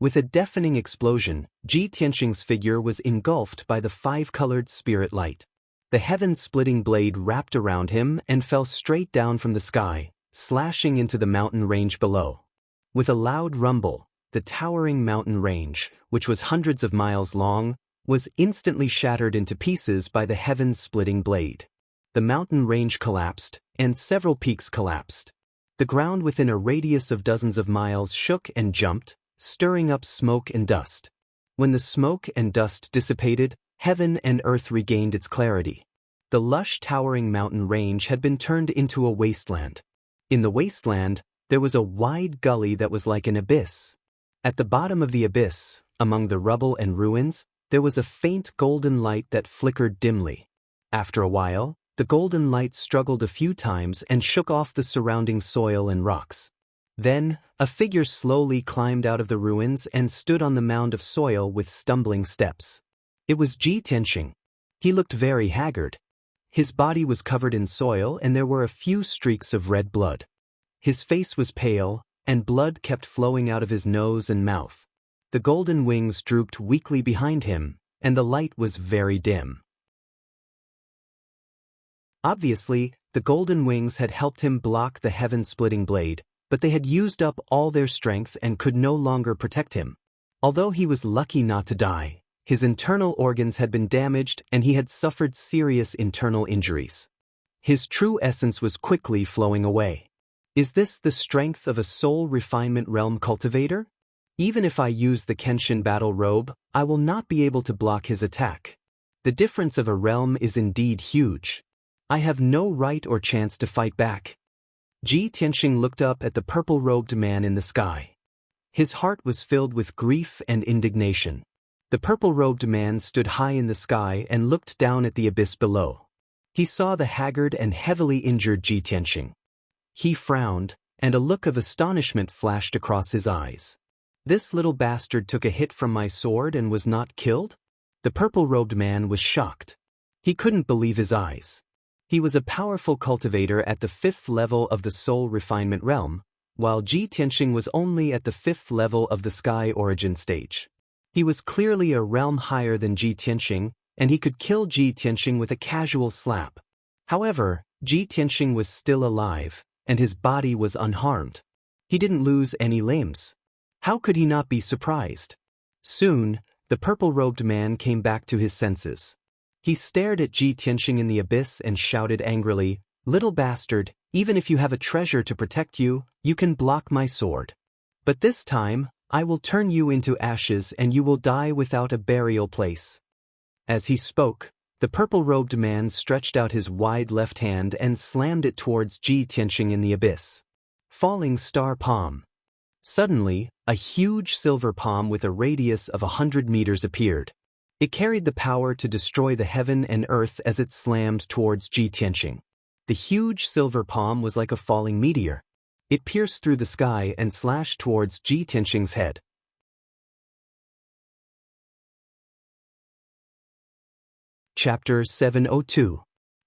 With a deafening explosion, Ji Tianqing's figure was engulfed by the five-colored spirit light. The heaven-splitting blade wrapped around him and fell straight down from the sky, slashing into the mountain range below. With a loud rumble, the towering mountain range, which was hundreds of miles long, was instantly shattered into pieces by the heaven-splitting blade. The mountain range collapsed, and several peaks collapsed. The ground within a radius of dozens of miles shook and jumped, stirring up smoke and dust. When the smoke and dust dissipated, heaven and earth regained its clarity. The lush towering mountain range had been turned into a wasteland. In the wasteland, there was a wide gully that was like an abyss. At the bottom of the abyss, among the rubble and ruins, there was a faint golden light that flickered dimly. After a while, the golden light struggled a few times and shook off the surrounding soil and rocks. Then, a figure slowly climbed out of the ruins and stood on the mound of soil with stumbling steps. It was Ji Tianqing. He looked very haggard. His body was covered in soil and there were a few streaks of red blood. His face was pale, and blood kept flowing out of his nose and mouth. The golden wings drooped weakly behind him, and the light was very dim. Obviously, the golden wings had helped him block the heaven-splitting blade, but they had used up all their strength and could no longer protect him. Although he was lucky not to die, his internal organs had been damaged and he had suffered serious internal injuries. His true essence was quickly flowing away. Is this the strength of a soul refinement realm cultivator? Even if I use the Kenshin battle robe, I will not be able to block his attack. The difference of a realm is indeed huge. I have no right or chance to fight back. Ji Tianqing looked up at the purple-robed man in the sky. His heart was filled with grief and indignation. The purple-robed man stood high in the sky and looked down at the abyss below. He saw the haggard and heavily injured Ji Tianqing. He frowned, and a look of astonishment flashed across his eyes. This little bastard took a hit from my sword and was not killed? The purple-robed man was shocked. He couldn't believe his eyes. He was a powerful cultivator at the 5th level of the soul refinement realm, while Ji Tianqing was only at the 5th level of the sky origin stage. He was clearly a realm higher than Ji Tianqing, and he could kill Ji Tianqing with a casual slap. However, Ji Tianqing was still alive, and his body was unharmed. He didn't lose any limbs. How could he not be surprised? Soon, the purple-robed man came back to his senses. He stared at Ji Tianqing in the abyss and shouted angrily, "Little bastard, even if you have a treasure to protect you, you can block my sword. But this time, I will turn you into ashes and you will die without a burial place." As he spoke, the purple-robed man stretched out his wide left hand and slammed it towards Ji Tianqing in the abyss. Falling star palm. Suddenly, a huge silver palm with a radius of 100 meters appeared. It carried the power to destroy the heaven and earth as it slammed towards Ji Tianqing. The huge silver palm was like a falling meteor. It pierced through the sky and slashed towards Ji Tianxing's head. Chapter 702.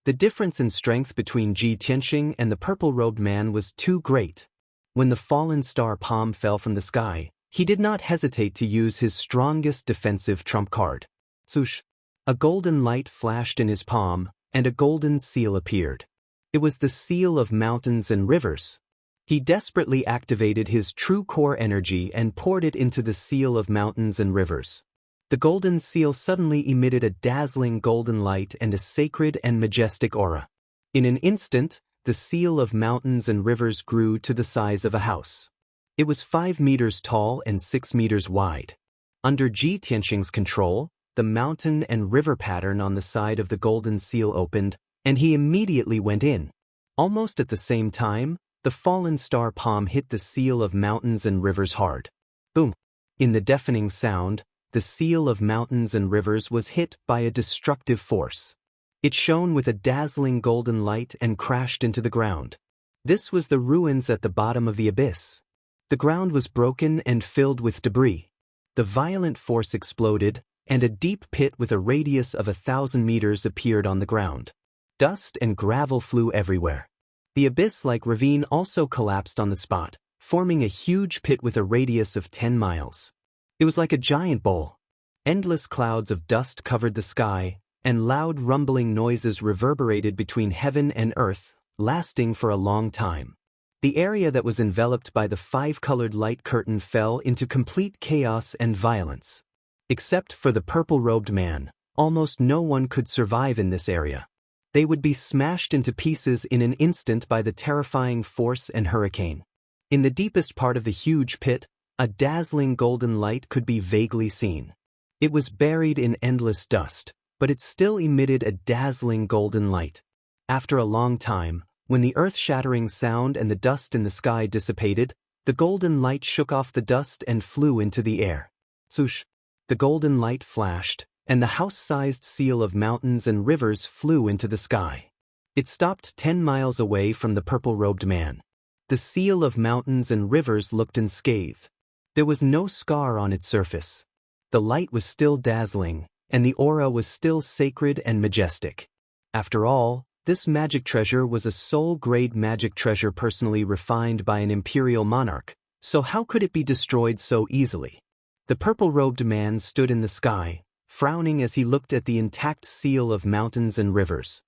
The difference in strength between Ji Tianxing and the purple-robed man was too great. When the fallen star palm fell from the sky, he did not hesitate to use his strongest defensive trump card. Swoosh! A golden light flashed in his palm, and a golden seal appeared. It was the seal of mountains and rivers. He desperately activated his true core energy and poured it into the seal of mountains and rivers. The golden seal suddenly emitted a dazzling golden light and a sacred and majestic aura. In an instant, the seal of mountains and rivers grew to the size of a house. It was 5 meters tall and 6 meters wide. Under Ji Tianxing's control, the mountain and river pattern on the side of the golden seal opened, and he immediately went in. Almost at the same time, the fallen star palm hit the seal of mountains and rivers hard. Boom! In the deafening sound, the seal of mountains and rivers was hit by a destructive force. It shone with a dazzling golden light and crashed into the ground. This was the ruins at the bottom of the abyss. The ground was broken and filled with debris. The violent force exploded, and a deep pit with a radius of 1,000 meters appeared on the ground. Dust and gravel flew everywhere. The abyss-like ravine also collapsed on the spot, forming a huge pit with a radius of 10 miles. It was like a giant bowl. Endless clouds of dust covered the sky, and loud rumbling noises reverberated between heaven and earth, lasting for a long time. The area that was enveloped by the 5-colored light curtain fell into complete chaos and violence. Except for the purple-robed man, almost no one could survive in this area. They would be smashed into pieces in an instant by the terrifying force and hurricane. In the deepest part of the huge pit, a dazzling golden light could be vaguely seen. It was buried in endless dust, but it still emitted a dazzling golden light. After a long time, when the earth-shattering sound and the dust in the sky dissipated, the golden light shook off the dust and flew into the air. Swoosh! The golden light flashed, and the house-sized seal of mountains and rivers flew into the sky. It stopped 10 miles away from the purple-robed man. The seal of mountains and rivers looked unscathed. There was no scar on its surface. The light was still dazzling, and the aura was still sacred and majestic. After all, this magic treasure was a soul-grade magic treasure personally refined by an imperial monarch, so how could it be destroyed so easily? The purple-robed man stood in the sky, frowning as he looked at the intact seal of mountains and rivers.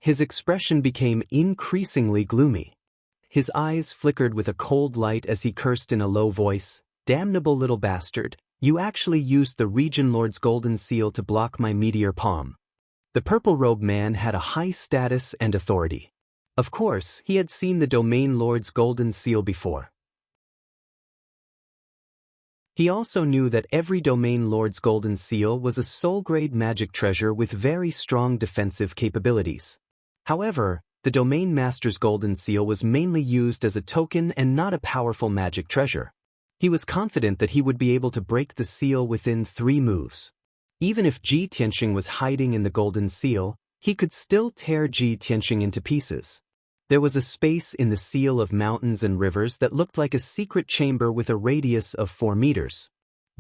His expression became increasingly gloomy. His eyes flickered with a cold light as he cursed in a low voice, "Damnable little bastard, you actually used the Region Lord's golden seal to block my meteor palm." The purple-robed man had a high status and authority. Of course, he had seen the Domain Lord's golden seal before. He also knew that every Domain Lord's golden seal was a soul-grade magic treasure with very strong defensive capabilities. However, the Domain Master's golden seal was mainly used as a token and not a powerful magic treasure. He was confident that he would be able to break the seal within 3 moves. Even if Ji Tianxing was hiding in the golden seal, he could still tear Ji Tianxing into pieces. There was a space in the seal of mountains and rivers that looked like a secret chamber with a radius of 4 meters.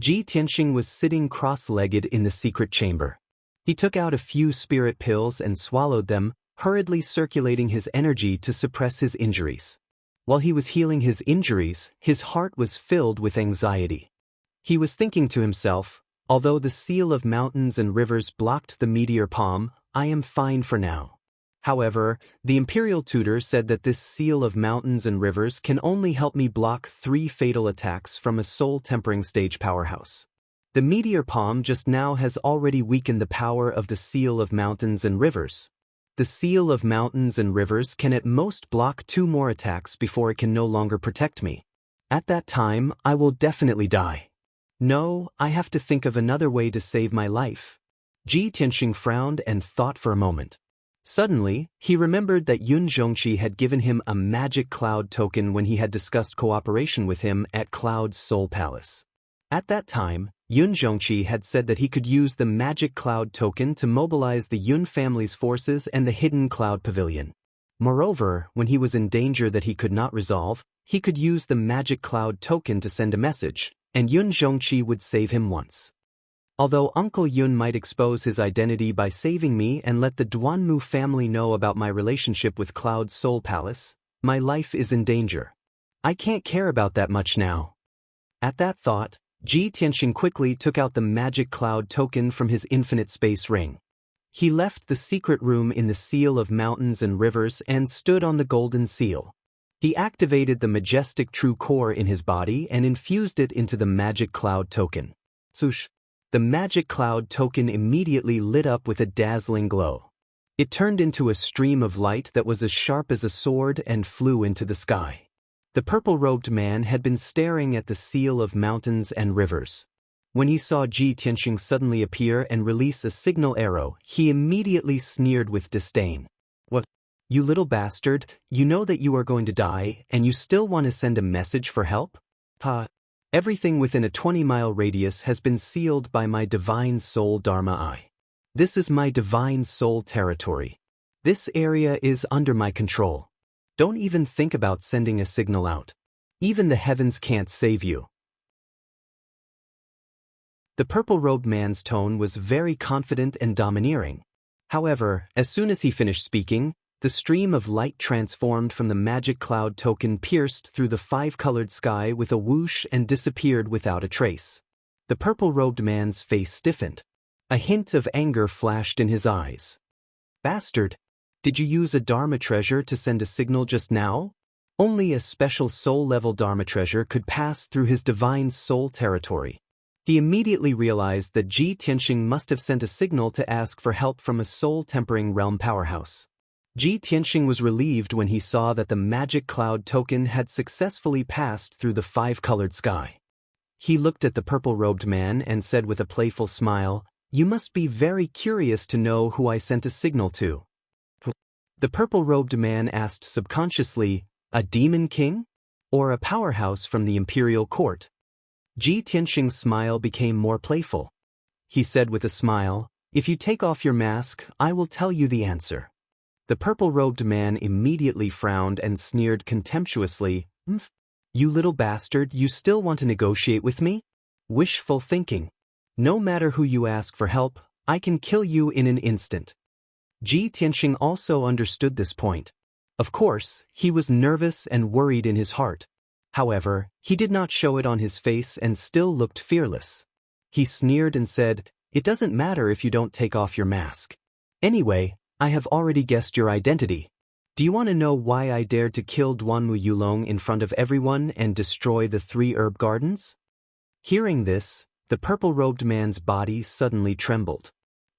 Ji Tianxing was sitting cross-legged in the secret chamber. He took out a few spirit pills and swallowed them, hurriedly circulating his energy to suppress his injuries. While he was healing his injuries, his heart was filled with anxiety. He was thinking to himself, although the seal of mountains and rivers blocked the meteor palm, I am fine for now. However, the Imperial Tutor said that this seal of mountains and rivers can only help me block 3 fatal attacks from a soul-tempering stage powerhouse. The meteor palm just now has already weakened the power of the seal of mountains and rivers. The seal of mountains and rivers can at most block 2 more attacks before it can no longer protect me. At that time, I will definitely die. No, I have to think of another way to save my life. Ji Tianxing frowned and thought for a moment. Suddenly, he remembered that Yun Zhongqi had given him a magic cloud token when he had discussed cooperation with him at Cloud's Soul Palace. At that time, Yun Zhongqi had said that he could use the magic cloud token to mobilize the Yun family's forces and the hidden cloud pavilion. Moreover, when he was in danger that he could not resolve, he could use the magic cloud token to send a message, and Yun Zhongqi would save him once. Although Uncle Yun might expose his identity by saving me and let the Duanmu family know about my relationship with Cloud's Soul Palace, my life is in danger. I can't care about that much now. At that thought, Ji Tianxing quickly took out the magic cloud token from his infinite space ring. He left the secret room in the Seal of Mountains and Rivers and stood on the golden seal. He activated the majestic true core in his body and infused it into the magic cloud token. Swoosh! The magic cloud token immediately lit up with a dazzling glow. It turned into a stream of light that was as sharp as a sword and flew into the sky. The purple-robed man had been staring at the Seal of Mountains and Rivers. When he saw Ji Tianxing suddenly appear and release a signal arrow, he immediately sneered with disdain. What? You little bastard, you know that you are going to die, and you still want to send a message for help? Ha! Everything within a 20-mile radius has been sealed by my divine soul Dharma Eye. This is my divine soul territory. This area is under my control. Don't even think about sending a signal out. Even the heavens can't save you. The purple-robed man's tone was very confident and domineering. However, as soon as he finished speaking, the stream of light transformed from the magic cloud token pierced through the five-colored sky with a whoosh and disappeared without a trace. The purple-robed man's face stiffened. A hint of anger flashed in his eyes. Bastard! Did you use a Dharma treasure to send a signal just now? Only a special soul-level Dharma treasure could pass through his divine soul territory. He immediately realized that Ji Tianxing must have sent a signal to ask for help from a soul-tempering realm powerhouse. Ji Tianxing was relieved when he saw that the magic cloud token had successfully passed through the five-colored sky. He looked at the purple-robed man and said with a playful smile, "You must be very curious to know who I sent a signal to." The purple-robed man asked subconsciously, "A demon king? Or a powerhouse from the imperial court?" Ji Tianxing's smile became more playful. He said with a smile, "If you take off your mask, I will tell you the answer." The purple-robed man immediately frowned and sneered contemptuously, "Mph! You little bastard, you still want to negotiate with me? Wishful thinking. No matter who you ask for help, I can kill you in an instant." Ji Tianxing also understood this point. Of course, he was nervous and worried in his heart. However, he did not show it on his face and still looked fearless. He sneered and said, "It doesn't matter if you don't take off your mask. Anyway, I have already guessed your identity. Do you want to know why I dared to kill Duanmu Yulong in front of everyone and destroy the 3 herb gardens?" Hearing this, the purple-robed man's body suddenly trembled.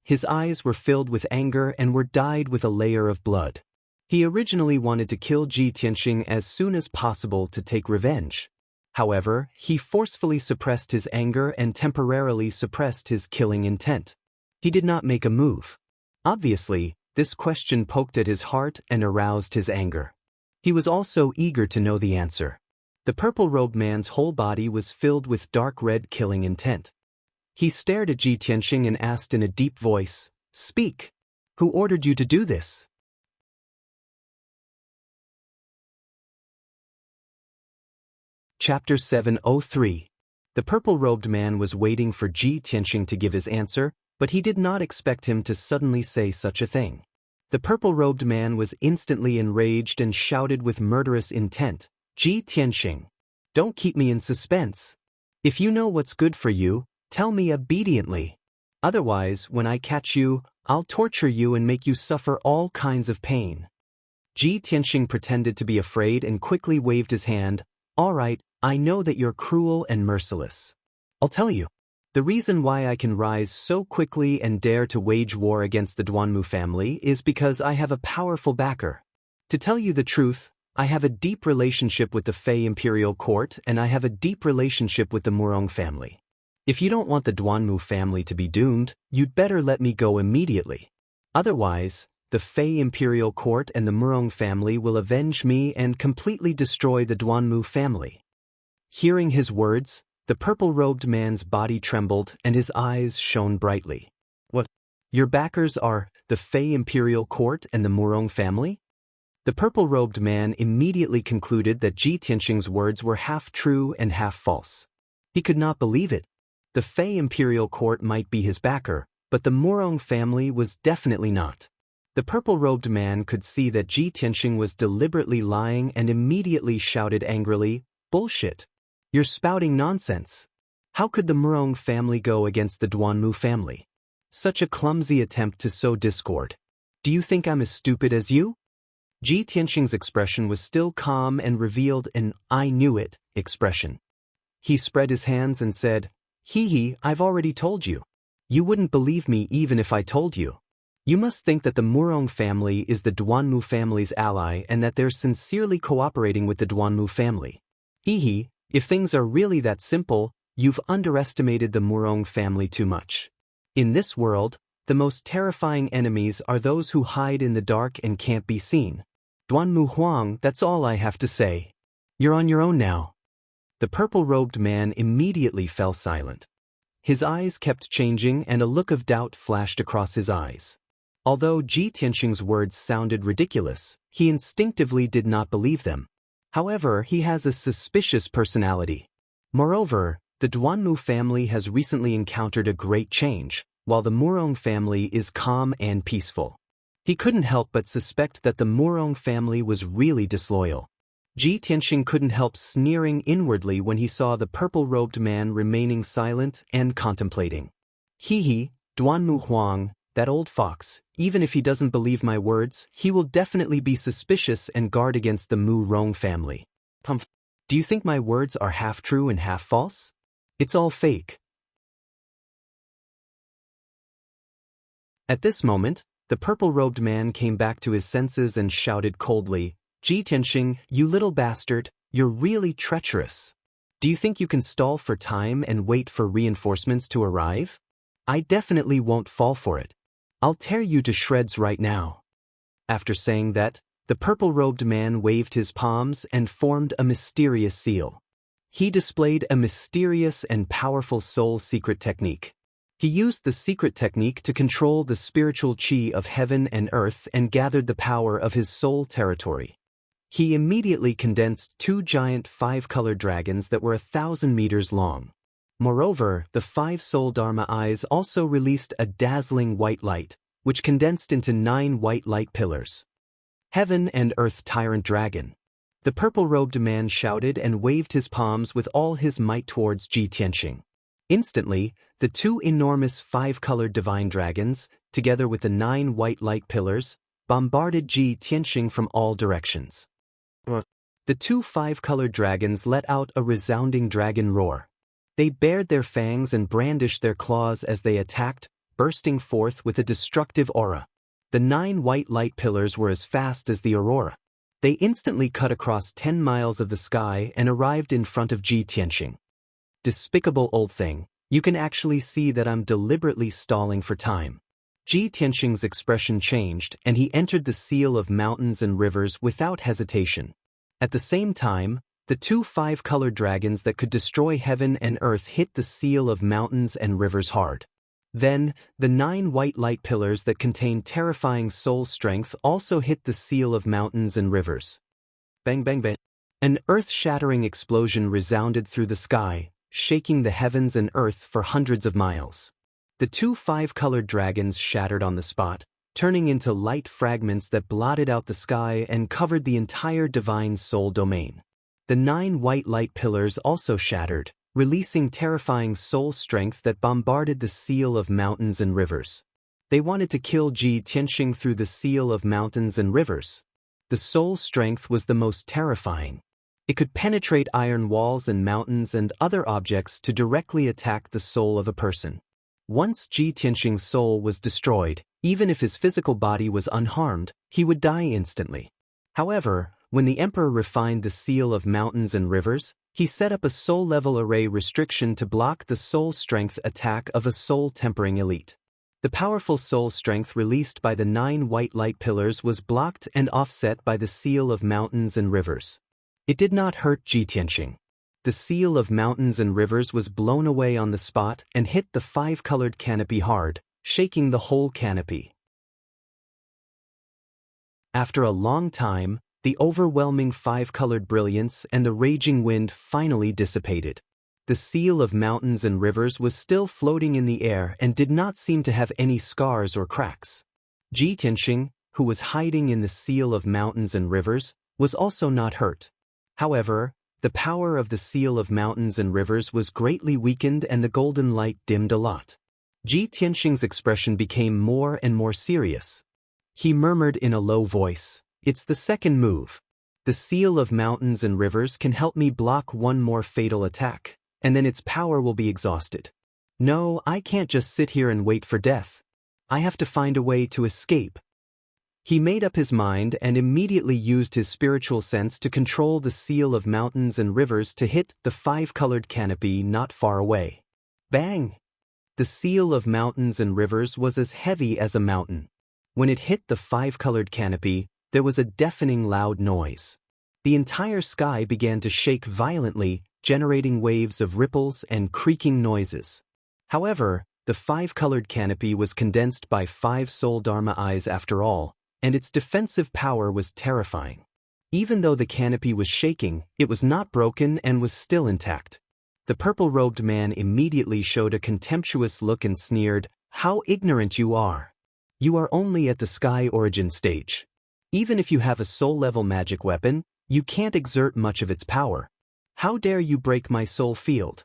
His eyes were filled with anger and were dyed with a layer of blood. He originally wanted to kill Ji Tianxing as soon as possible to take revenge. However, he forcefully suppressed his anger and temporarily suppressed his killing intent. He did not make a move. Obviously, this question poked at his heart and aroused his anger. He was also eager to know the answer. The purple-robed man's whole body was filled with dark red killing intent. He stared at Ji Tianxing and asked in a deep voice, "Speak! Who ordered you to do this?" Chapter 703. The purple-robed man was waiting for Ji Tianxing to give his answer, but he did not expect him to suddenly say such a thing. The purple-robed man was instantly enraged and shouted with murderous intent, "Ji Tianxing! Don't keep me in suspense. If you know what's good for you, tell me obediently. Otherwise, when I catch you, I'll torture you and make you suffer all kinds of pain." Ji Tianxing pretended to be afraid and quickly waved his hand. "All right, I know that you're cruel and merciless. I'll tell you. The reason why I can rise so quickly and dare to wage war against the Duanmu family is because I have a powerful backer. To tell you the truth, I have a deep relationship with the Fei Imperial Court and I have a deep relationship with the Murong family. If you don't want the Duanmu family to be doomed, you'd better let me go immediately. Otherwise, the Fei Imperial Court and the Murong family will avenge me and completely destroy the Duanmu family." Hearing his words, the purple-robed man's body trembled and his eyes shone brightly. "What? Your backers are the Fei Imperial Court and the Murong family?" The purple-robed man immediately concluded that Ji Tianxing's words were half true and half false. He could not believe it. The Fey imperial court might be his backer, but the Murong family was definitely not. The purple-robed man could see that Ji Tianxing was deliberately lying and immediately shouted angrily, "Bullshit! You're spouting nonsense. How could the Murong family go against the Duanmu family? Such a clumsy attempt to sow discord. Do you think I'm as stupid as you?" Ji Tianxing's expression was still calm and revealed an "I knew it" expression. He spread his hands and said, "Hee, I've already told you. You wouldn't believe me even if I told you. You must think that the Murong family is the Duanmu family's ally and that they're sincerely cooperating with the Duanmu family. Hee, if things are really that simple, you've underestimated the Murong family too much. In this world, the most terrifying enemies are those who hide in the dark and can't be seen. Duanmu Huang, that's all I have to say. You're on your own now." The purple-robed man immediately fell silent. His eyes kept changing and a look of doubt flashed across his eyes. Although Ji Tianxing's words sounded ridiculous, he instinctively did not believe them. However, he has a suspicious personality. Moreover, the Duanmu family has recently encountered a great change, while the Murong family is calm and peaceful. He couldn't help but suspect that the Murong family was really disloyal. Ji Tianxing couldn't help sneering inwardly when he saw the purple-robed man remaining silent and contemplating. Hee, Duanmu Huang, that old fox, even if he doesn't believe my words, he will definitely be suspicious and guard against the Murong family. Do you think my words are half true and half false? It's all fake. At this moment, the purple-robed man came back to his senses and shouted coldly, "Ji Tianxing, you little bastard, you're really treacherous. Do you think you can stall for time and wait for reinforcements to arrive? I definitely won't fall for it. I'll tear you to shreds right now." After saying that, the purple-robed man waved his palms and formed a mysterious seal. He displayed a mysterious and powerful soul secret technique. He used the secret technique to control the spiritual chi of heaven and earth and gathered the power of his soul territory. He immediately condensed 2 giant 5-colored dragons that were 1,000 meters long. Moreover, the 5 soul Dharma eyes also released a dazzling white light, which condensed into 9 white light pillars. "Heaven and Earth Tyrant Dragon." The purple-robed man shouted and waved his palms with all his might towards Ji Tianxing. Instantly, the 2 enormous 5-colored divine dragons, together with the 9 white light pillars, bombarded Ji Tianxing from all directions. The 2 5-colored dragons let out a resounding dragon roar. They bared their fangs and brandished their claws as they attacked, bursting forth with a destructive aura. The 9 white light pillars were as fast as the aurora. They instantly cut across 10 miles of the sky and arrived in front of Ji Tianxing. "Despicable old thing, you can actually see that I'm deliberately stalling for time." Ji Tianxing's expression changed and he entered the seal of mountains and rivers without hesitation. At the same time, the 2 5-colored dragons that could destroy heaven and earth hit the seal of mountains and rivers hard. Then, the 9 white light pillars that contained terrifying soul strength also hit the seal of mountains and rivers. Bang bang bang. An earth-shattering explosion resounded through the sky, shaking the heavens and earth for hundreds of miles. The 2 5-colored dragons shattered on the spot, turning into light fragments that blotted out the sky and covered the entire divine soul domain. The 9 white light pillars also shattered, releasing terrifying soul strength that bombarded the seal of mountains and rivers. They wanted to kill Ji Tianxing through the seal of mountains and rivers. The soul strength was the most terrifying. It could penetrate iron walls and mountains and other objects to directly attack the soul of a person. Once Ji Tianxing's soul was destroyed, even if his physical body was unharmed, he would die instantly. However, when the emperor refined the seal of mountains and rivers, he set up a soul-level array restriction to block the soul strength attack of a soul-tempering elite. The powerful soul strength released by the 9 white light pillars was blocked and offset by the seal of mountains and rivers. It did not hurt Ji Tianxing. The seal of mountains and rivers was blown away on the spot and hit the 5-colored canopy hard, shaking the whole canopy. After a long time, the overwhelming five-colored brilliance and the raging wind finally dissipated. The seal of mountains and rivers was still floating in the air and did not seem to have any scars or cracks. Ji Tianxing, who was hiding in the seal of mountains and rivers, was also not hurt. However, the power of the seal of mountains and rivers was greatly weakened and the golden light dimmed a lot. Ji Tianxing's expression became more and more serious. He murmured in a low voice, "It's the second move. The seal of mountains and rivers can help me block one more fatal attack, and then its power will be exhausted. No, I can't just sit here and wait for death. I have to find a way to escape." He made up his mind and immediately used his spiritual sense to control the seal of mountains and rivers to hit the five-colored canopy not far away. Bang! The seal of mountains and rivers was as heavy as a mountain. When it hit the five-colored canopy, there was a deafening loud noise. The entire sky began to shake violently, generating waves of ripples and creaking noises. However, the five-colored canopy was condensed by 5 soul dharma eyes after all, and its defensive power was terrifying. Even though the canopy was shaking, it was not broken and was still intact. The purple-robed man immediately showed a contemptuous look and sneered, "How ignorant you are! You are only at the sky origin stage. Even if you have a soul-level magic weapon, you can't exert much of its power. How dare you break my soul field?"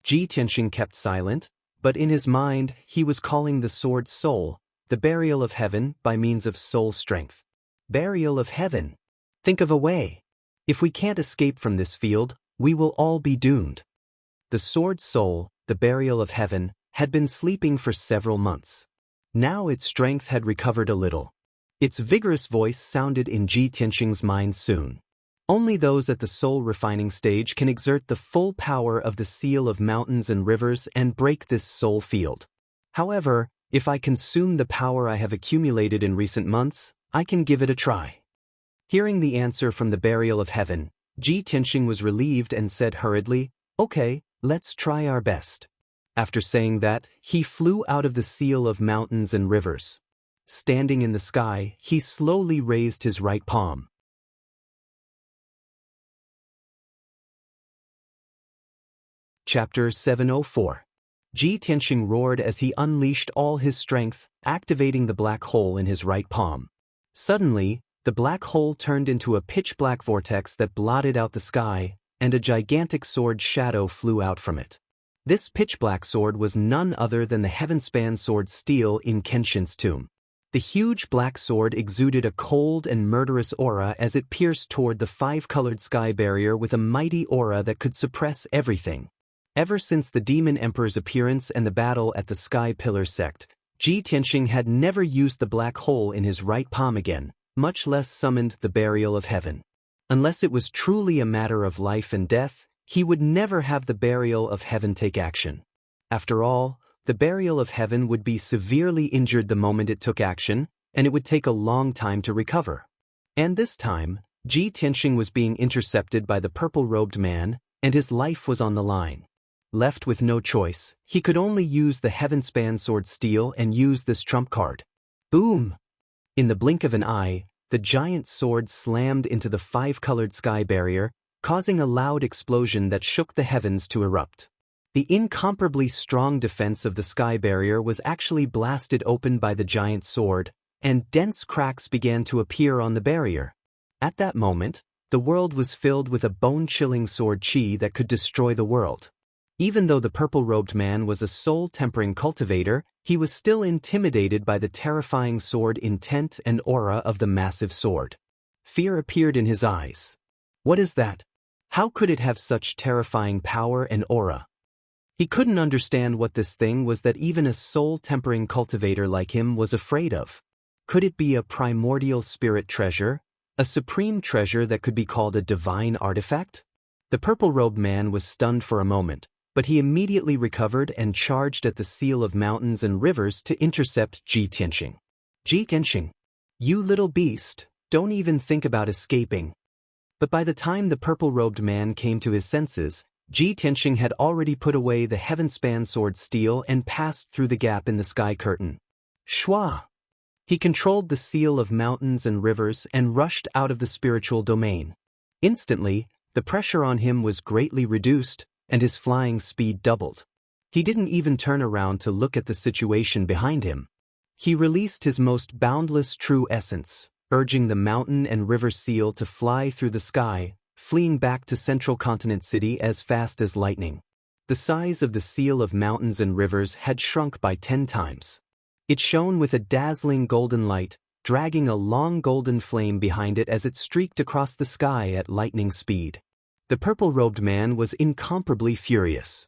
Ji Tianxing kept silent, but in his mind, he was calling the sword soul, the burial of heaven by means of soul strength. Burial of heaven. Think of a way. If we can't escape from this field, we will all be doomed. The sword soul, the burial of heaven, had been sleeping for several months. Now its strength had recovered a little. Its vigorous voice sounded in Ji Tianxing's mind soon. Only those at the soul refining stage can exert the full power of the seal of mountains and rivers and break this soul field. However, if I consume the power I have accumulated in recent months, I can give it a try. Hearing the answer from the burial of heaven, Ji Tianxing was relieved and said hurriedly, "Okay, let's try our best." After saying that, he flew out of the seal of mountains and rivers. Standing in the sky, he slowly raised his right palm. Chapter 704. Ji Tianxing roared as he unleashed all his strength, activating the black hole in his right palm. Suddenly, the black hole turned into a pitch-black vortex that blotted out the sky, and a gigantic sword shadow flew out from it. This pitch-black sword was none other than the heaven-span sword steel in Kenshin's tomb. The huge black sword exuded a cold and murderous aura as it pierced toward the five-colored sky barrier with a mighty aura that could suppress everything. Ever since the Demon Emperor's appearance and the battle at the Sky Pillar sect, Ji Tianxing had never used the black hole in his right palm again, much less summoned the burial of heaven. Unless it was truly a matter of life and death, he would never have the burial of heaven take action. After all, the burial of heaven would be severely injured the moment it took action, and it would take a long time to recover. And this time, Ji Tianxing was being intercepted by the purple-robed man, and his life was on the line. Left with no choice, he could only use the heaven-span sword steel and use this trump card. Boom! In the blink of an eye, the giant sword slammed into the five-colored sky barrier, causing a loud explosion that shook the heavens to erupt. The incomparably strong defense of the sky barrier was actually blasted open by the giant sword, and dense cracks began to appear on the barrier. At that moment, the world was filled with a bone-chilling sword chi that could destroy the world. Even though the purple-robed man was a soul-tempering cultivator, he was still intimidated by the terrifying sword intent and aura of the massive sword. Fear appeared in his eyes. What is that? How could it have such terrifying power and aura? He couldn't understand what this thing was that even a soul-tempering cultivator like him was afraid of. Could it be a primordial spirit treasure? A supreme treasure that could be called a divine artifact? The purple-robed man was stunned for a moment, but he immediately recovered and charged at the seal of mountains and rivers to intercept Ji Tianxing. Ji Tianxing, you little beast, don't even think about escaping. But by the time the purple-robed man came to his senses, Ji Tianxing had already put away the heaven-span sword steel and passed through the gap in the sky curtain. Shwa! He controlled the seal of mountains and rivers and rushed out of the spiritual domain. Instantly, the pressure on him was greatly reduced, and his flying speed doubled. He didn't even turn around to look at the situation behind him. He released his most boundless true essence, urging the mountain and river seal to fly through the sky, fleeing back to Central Continent City as fast as lightning. The size of the seal of mountains and rivers had shrunk by 10 times. It shone with a dazzling golden light, dragging a long golden flame behind it as it streaked across the sky at lightning speed. The purple-robed man was incomparably furious.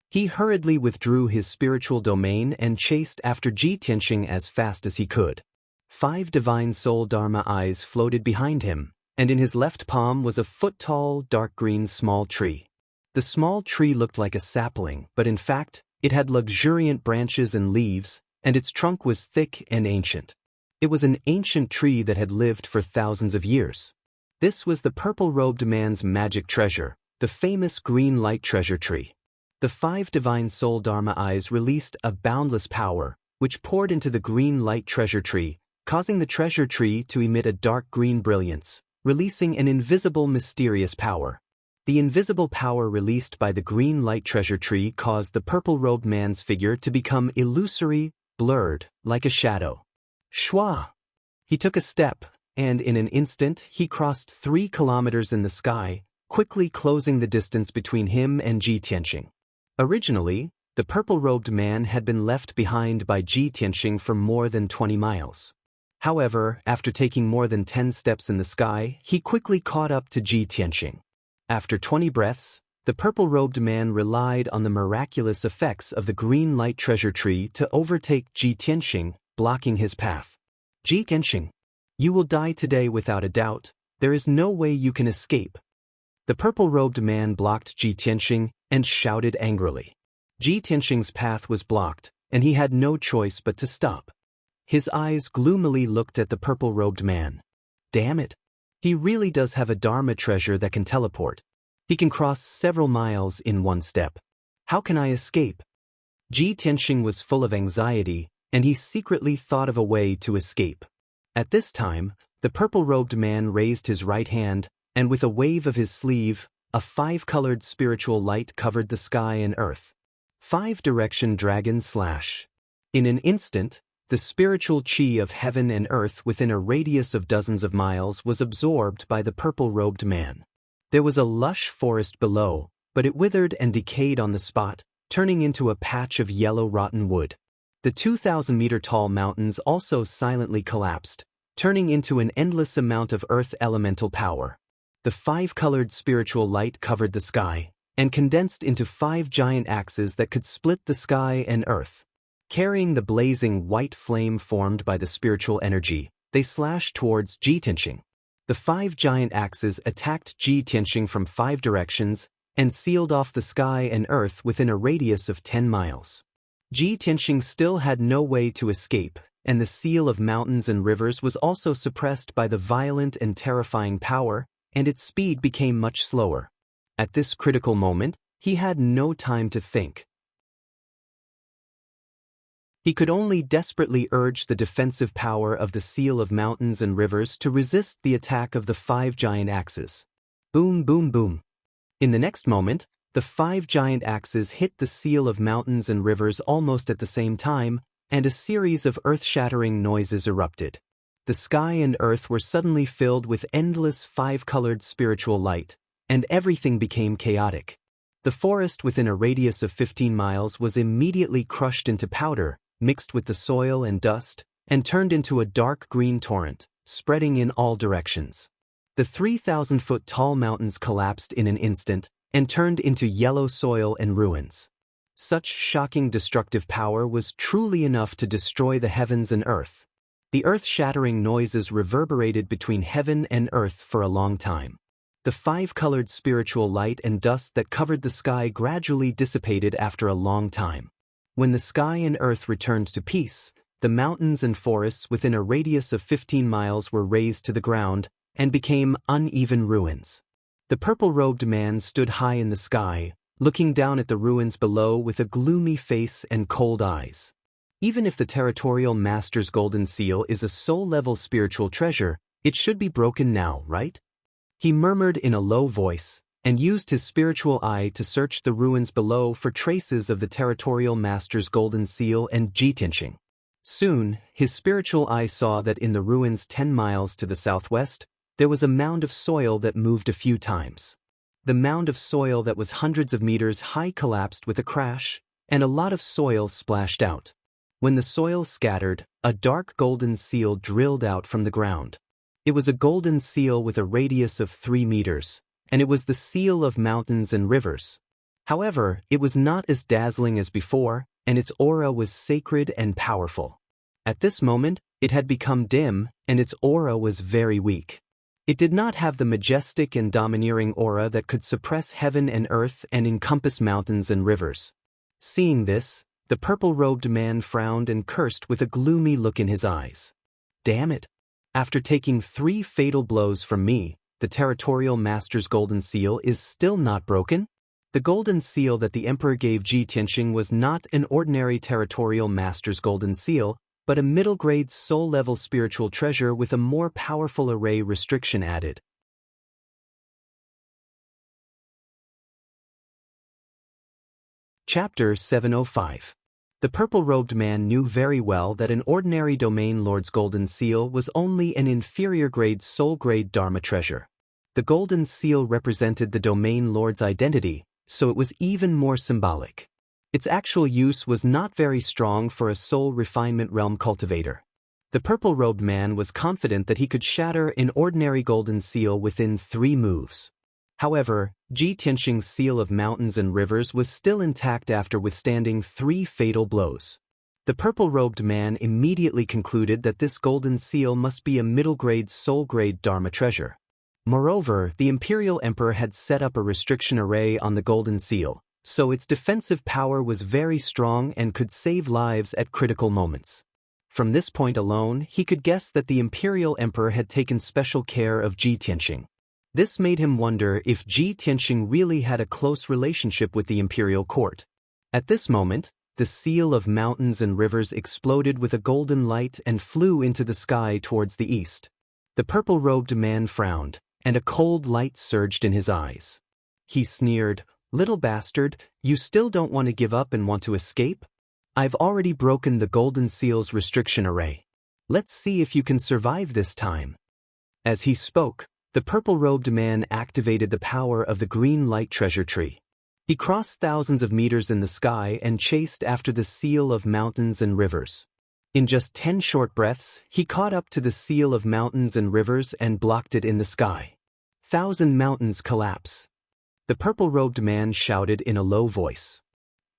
He hurriedly withdrew his spiritual domain and chased after Ji Tianxing as fast as he could. 5 divine soul Dharma eyes floated behind him, and in his left palm was a foot-tall, dark green small tree. The small tree looked like a sapling, but in fact, it had luxuriant branches and leaves, and its trunk was thick and ancient. It was an ancient tree that had lived for thousands of years. This was the purple-robed man's magic treasure, the famous green light treasure tree. The 5 divine soul Dharma eyes released a boundless power, which poured into the green light treasure tree, causing the treasure tree to emit a dark green brilliance, releasing an invisible mysterious power. The invisible power released by the green light treasure tree caused the purple-robed man's figure to become illusory, blurred, like a shadow. Shwa! He took a step, and in an instant he crossed 3 kilometers in the sky, quickly closing the distance between him and Ji Tianxing. Originally, the purple-robed man had been left behind by Ji Tianxing for more than 20 miles. However, after taking more than 10 steps in the sky, he quickly caught up to Ji Tianxing. After 20 breaths, the purple-robed man relied on the miraculous effects of the green light treasure tree to overtake Ji Tianxing, blocking his path. Ji Tianxing, you will die today without a doubt. There is no way you can escape. The purple-robed man blocked Ji Tianxing and shouted angrily. Ji Tianxing's path was blocked, and he had no choice but to stop. His eyes gloomily looked at the purple-robed man. Damn it! He really does have a Dharma treasure that can teleport. He can cross several miles in one step. How can I escape? Ji Tianxing was full of anxiety, and he secretly thought of a way to escape. At this time, the purple-robed man raised his right hand, and with a wave of his sleeve, a 5-colored spiritual light covered the sky and earth. 5-direction dragon slash. In an instant, the spiritual chi of heaven and earth within a radius of dozens of miles was absorbed by the purple-robed man. There was a lush forest below, but it withered and decayed on the spot, turning into a patch of yellow rotten wood. The 2,000-meter-tall mountains also silently collapsed, turning into an endless amount of earth elemental power. The 5-colored spiritual light covered the sky, and condensed into 5 giant axes that could split the sky and earth. Carrying the blazing white flame formed by the spiritual energy, they slashed towards Ji Tianxing. The 5 giant axes attacked Ji Tianxing from 5 directions and sealed off the sky and earth within a radius of 10 miles. Ji Tianxing still had no way to escape, and the seal of mountains and rivers was also suppressed by the violent and terrifying power, and its speed became much slower. At this critical moment, he had no time to think. He could only desperately urge the defensive power of the seal of mountains and rivers to resist the attack of the 5 giant axes. Boom, boom, boom. In the next moment, the 5 giant axes hit the seal of mountains and rivers almost at the same time, and a series of earth-shattering noises erupted. The sky and earth were suddenly filled with endless 5-colored spiritual light, and everything became chaotic. The forest within a radius of 15 miles was immediately crushed into powder, mixed with the soil and dust, and turned into a dark green torrent, spreading in all directions. The 3,000-foot tall mountains collapsed in an instant and turned into yellow soil and ruins. Such shocking destructive power was truly enough to destroy the heavens and earth. The earth-shattering noises reverberated between heaven and earth for a long time. The 5-colored spiritual light and dust that covered the sky gradually dissipated after a long time. When the sky and earth returned to peace, the mountains and forests within a radius of 15 miles were razed to the ground and became uneven ruins. The purple-robed man stood high in the sky, looking down at the ruins below with a gloomy face and cold eyes. Even if the territorial master's golden seal is a soul-level spiritual treasure, it should be broken now, right? He murmured in a low voice, and used his spiritual eye to search the ruins below for traces of the territorial master's golden seal and Ji-Tianqing. Soon, his spiritual eye saw that in the ruins 10 miles to the southwest, there was a mound of soil that moved a few times. The mound of soil that was hundreds of meters high collapsed with a crash, and a lot of soil splashed out. When the soil scattered, a dark golden seal drilled out from the ground. It was a golden seal with a radius of 3 meters, and it was the seal of mountains and rivers. However, it was not as dazzling as before, and its aura was sacred and powerful. At this moment, it had become dim, and its aura was very weak. It did not have the majestic and domineering aura that could suppress heaven and earth and encompass mountains and rivers. Seeing this, the purple-robed man frowned and cursed with a gloomy look in his eyes. Damn it! After taking 3 fatal blows from me, the territorial master's golden seal is still not broken? The golden seal that the emperor gave Ji-Tianqing was not an ordinary territorial master's golden seal, but a middle-grade soul-level spiritual treasure with a more powerful array restriction added. Chapter 705. The purple-robed man knew very well that an ordinary domain lord's golden seal was only an inferior-grade soul-grade dharma treasure. The golden seal represented the domain lord's identity, so it was even more symbolic. Its actual use was not very strong for a soul refinement realm cultivator. The purple-robed man was confident that he could shatter an ordinary golden seal within 3 moves. However, Ji-Tianqing's seal of mountains and rivers was still intact after withstanding 3 fatal blows. The purple-robed man immediately concluded that this golden seal must be a middle-grade soul-grade dharma treasure. Moreover, the imperial emperor had set up a restriction array on the golden seal, so its defensive power was very strong and could save lives at critical moments. From this point alone, he could guess that the imperial emperor had taken special care of Ji-Tianqing. This made him wonder if Ji-Tianqing really had a close relationship with the imperial court. At this moment, the seal of mountains and rivers exploded with a golden light and flew into the sky towards the east. The purple-robed man frowned, and a cold light surged in his eyes. He sneered, "Little bastard, you still don't want to give up and want to escape? I've already broken the golden seal's restriction array. Let's see if you can survive this time." As he spoke, the purple-robed man activated the power of the green light treasure tree. He crossed thousands of meters in the sky and chased after the seal of mountains and rivers. In just 10 short breaths, he caught up to the seal of mountains and rivers and blocked it in the sky. 1,000 mountains collapse. The purple-robed man shouted in a low voice.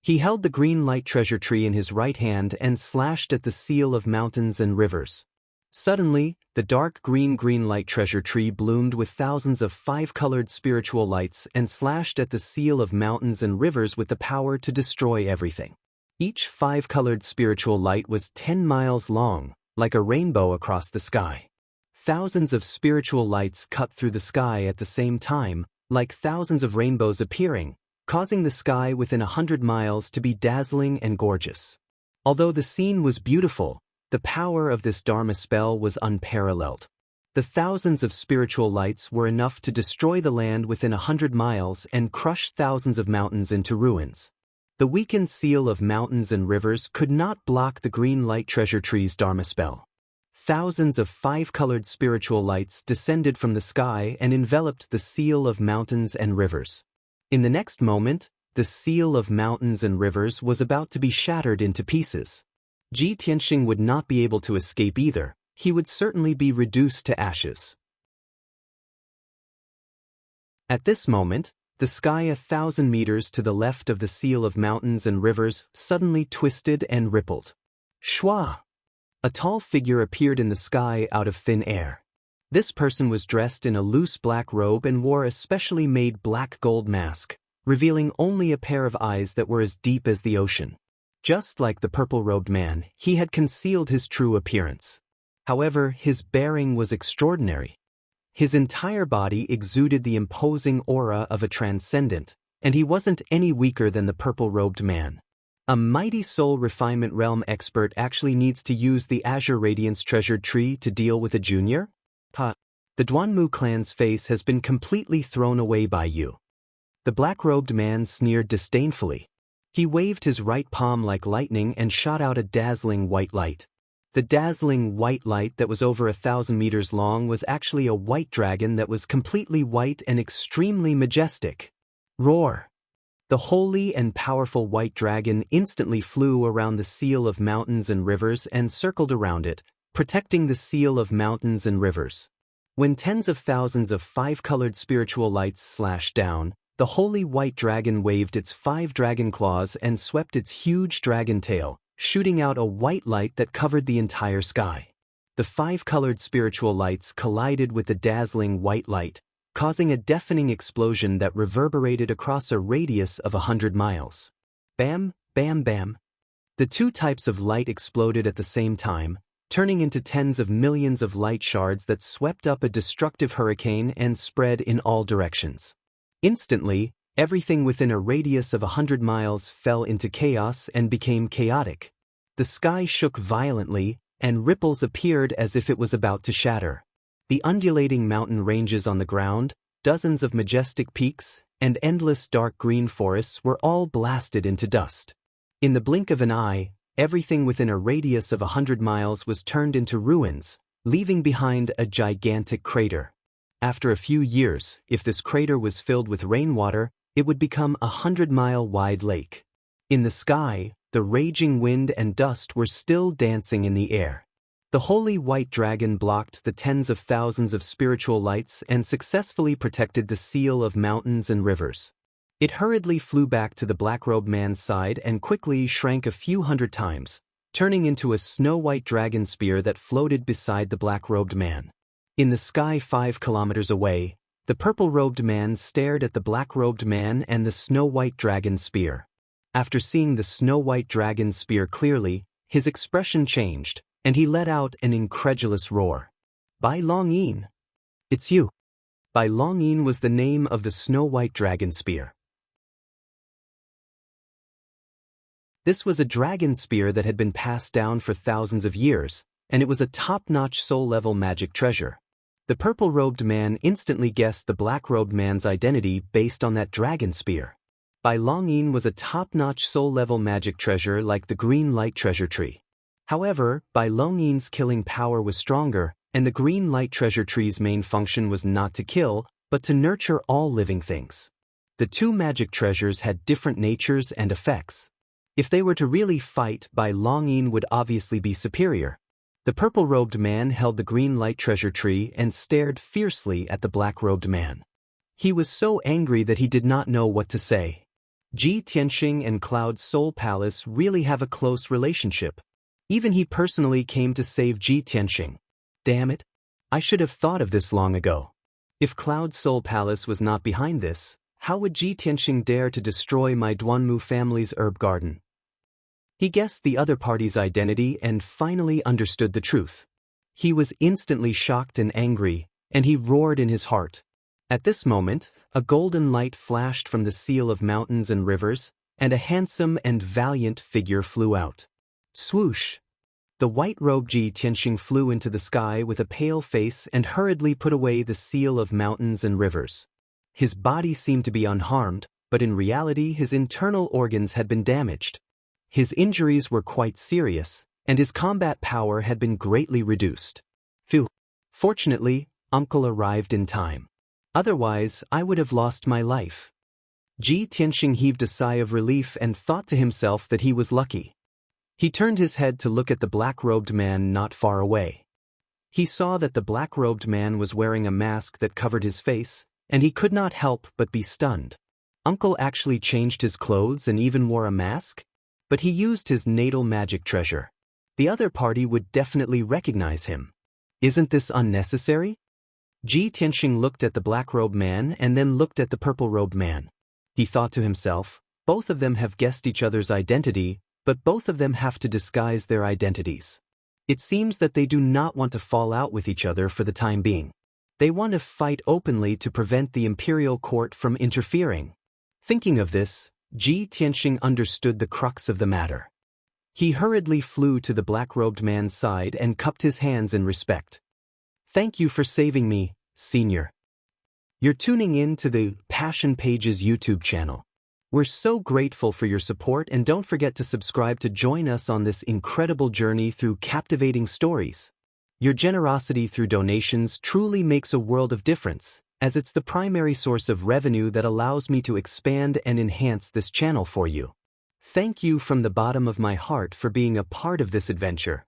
He held the green light treasure tree in his right hand and slashed at the seal of mountains and rivers. Suddenly, the dark green light treasure tree bloomed with thousands of 5-colored spiritual lights and slashed at the seal of mountains and rivers with the power to destroy everything. Each 5-colored spiritual light was 10 miles long, like a rainbow across the sky. Thousands of spiritual lights cut through the sky at the same time, like thousands of rainbows appearing, causing the sky within 100 miles to be dazzling and gorgeous. Although the scene was beautiful, the power of this Dharma spell was unparalleled. The thousands of spiritual lights were enough to destroy the land within 100 miles and crush thousands of mountains into ruins. The weakened seal of mountains and rivers could not block the green light treasure tree's Dharma spell. Thousands of 5-colored spiritual lights descended from the sky and enveloped the seal of mountains and rivers. In the next moment, the seal of mountains and rivers was about to be shattered into pieces. Ji-Tianqing would not be able to escape either. He would certainly be reduced to ashes. At this moment, the sky 1,000 meters to the left of the seal of mountains and rivers suddenly twisted and rippled. Shwa! A tall figure appeared in the sky out of thin air. This person was dressed in a loose black robe and wore a specially made black gold mask, revealing only a pair of eyes that were as deep as the ocean. Just like the purple-robed man, he had concealed his true appearance. However, his bearing was extraordinary. His entire body exuded the imposing aura of a transcendent, and he wasn't any weaker than the purple-robed man. A mighty soul refinement realm expert actually needs to use the Azure Radiance treasured tree to deal with a junior? Ha! The Duanmu clan's face has been completely thrown away by you. The black-robed man sneered disdainfully. He waved his right palm like lightning and shot out a dazzling white light. The dazzling white light that was over 1,000 meters long was actually a white dragon that was completely white and extremely majestic. Roar! The holy and powerful white dragon instantly flew around the seal of mountains and rivers and circled around it, protecting the seal of mountains and rivers. When tens of thousands of five-colored spiritual lights slashed down, the holy white dragon waved its 5 dragon claws and swept its huge dragon tail, shooting out a white light that covered the entire sky. The 5-colored spiritual lights collided with the dazzling white light, causing a deafening explosion that reverberated across a radius of 100 miles. Bam, bam, bam. The 2 types of light exploded at the same time, turning into tens of millions of light shards that swept up a destructive hurricane and spread in all directions. Instantly, everything within a radius of 100 miles fell into chaos and became chaotic. The sky shook violently, and ripples appeared as if it was about to shatter. The undulating mountain ranges on the ground, dozens of majestic peaks, and endless dark green forests were all blasted into dust. In the blink of an eye, everything within a radius of 100 miles was turned into ruins, leaving behind a gigantic crater. After a few years, if this crater was filled with rainwater, it would become a 100-mile-wide lake. In the sky, the raging wind and dust were still dancing in the air. The holy white dragon blocked the tens of thousands of spiritual lights and successfully protected the seal of mountains and rivers. It hurriedly flew back to the black-robed man's side and quickly shrank a few hundred times, turning into a snow-white dragon spear that floated beside the black-robed man. In the sky 5 kilometers away, the purple-robed man stared at the black-robed man and the snow-white dragon spear. After seeing the snow-white dragon spear clearly, his expression changed, and he let out an incredulous roar. Bai Longyin! It's you! Bai Longyin was the name of the snow-white dragon spear. This was a dragon spear that had been passed down for thousands of years, and it was a top-notch soul-level magic treasure. The purple-robed man instantly guessed the black-robed man's identity based on that dragon spear. Bai Longyin was a top-notch soul-level magic treasure like the green light treasure tree. However, Bai Longyin's killing power was stronger, and the green light treasure tree's main function was not to kill, but to nurture all living things. The 2 magic treasures had different natures and effects. If they were to really fight, Bai Longyin would obviously be superior. The purple-robed man held the green light treasure tree and stared fiercely at the black-robed man. He was so angry that he did not know what to say. Ji Tianxing and Cloud's Soul Palace really have a close relationship. Even he personally came to save Ji Tianxing. Damn it! I should have thought of this long ago. If Cloud's Soul Palace was not behind this, how would Ji Tianxing dare to destroy my Duanmu family's herb garden? He guessed the other party's identity and finally understood the truth. He was instantly shocked and angry, and he roared in his heart. At this moment, a golden light flashed from the seal of mountains and rivers, and a handsome and valiant figure flew out. Swoosh! The white-robed Ji Tianxing flew into the sky with a pale face and hurriedly put away the seal of mountains and rivers. His body seemed to be unharmed, but in reality his internal organs had been damaged. His injuries were quite serious, and his combat power had been greatly reduced. Phew! Fortunately, Uncle arrived in time. Otherwise, I would have lost my life. Ji Tianxing heaved a sigh of relief and thought to himself that he was lucky. He turned his head to look at the black-robed man not far away. He saw that the black-robed man was wearing a mask that covered his face, and he could not help but be stunned. Uncle actually changed his clothes and even wore a mask? But he used his natal magic treasure. The other party would definitely recognize him. Isn't this unnecessary? Ji Tianxing looked at the black-robed man and then looked at the purple-robed man. He thought to himself, both of them have guessed each other's identity, but both of them have to disguise their identities. It seems that they do not want to fall out with each other for the time being. They want to fight openly to prevent the imperial court from interfering. Thinking of this, Ji Tianxing understood the crux of the matter. He hurriedly flew to the black-robed man's side and cupped his hands in respect. "Thank you for saving me, Senior. You're tuning in to the Passion Pages YouTube channel. We're so grateful for your support, and don't forget to subscribe to join us on this incredible journey through captivating stories. Your generosity through donations truly makes a world of difference, as it's the primary source of revenue that allows me to expand and enhance this channel for you. Thank you from the bottom of my heart for being a part of this adventure.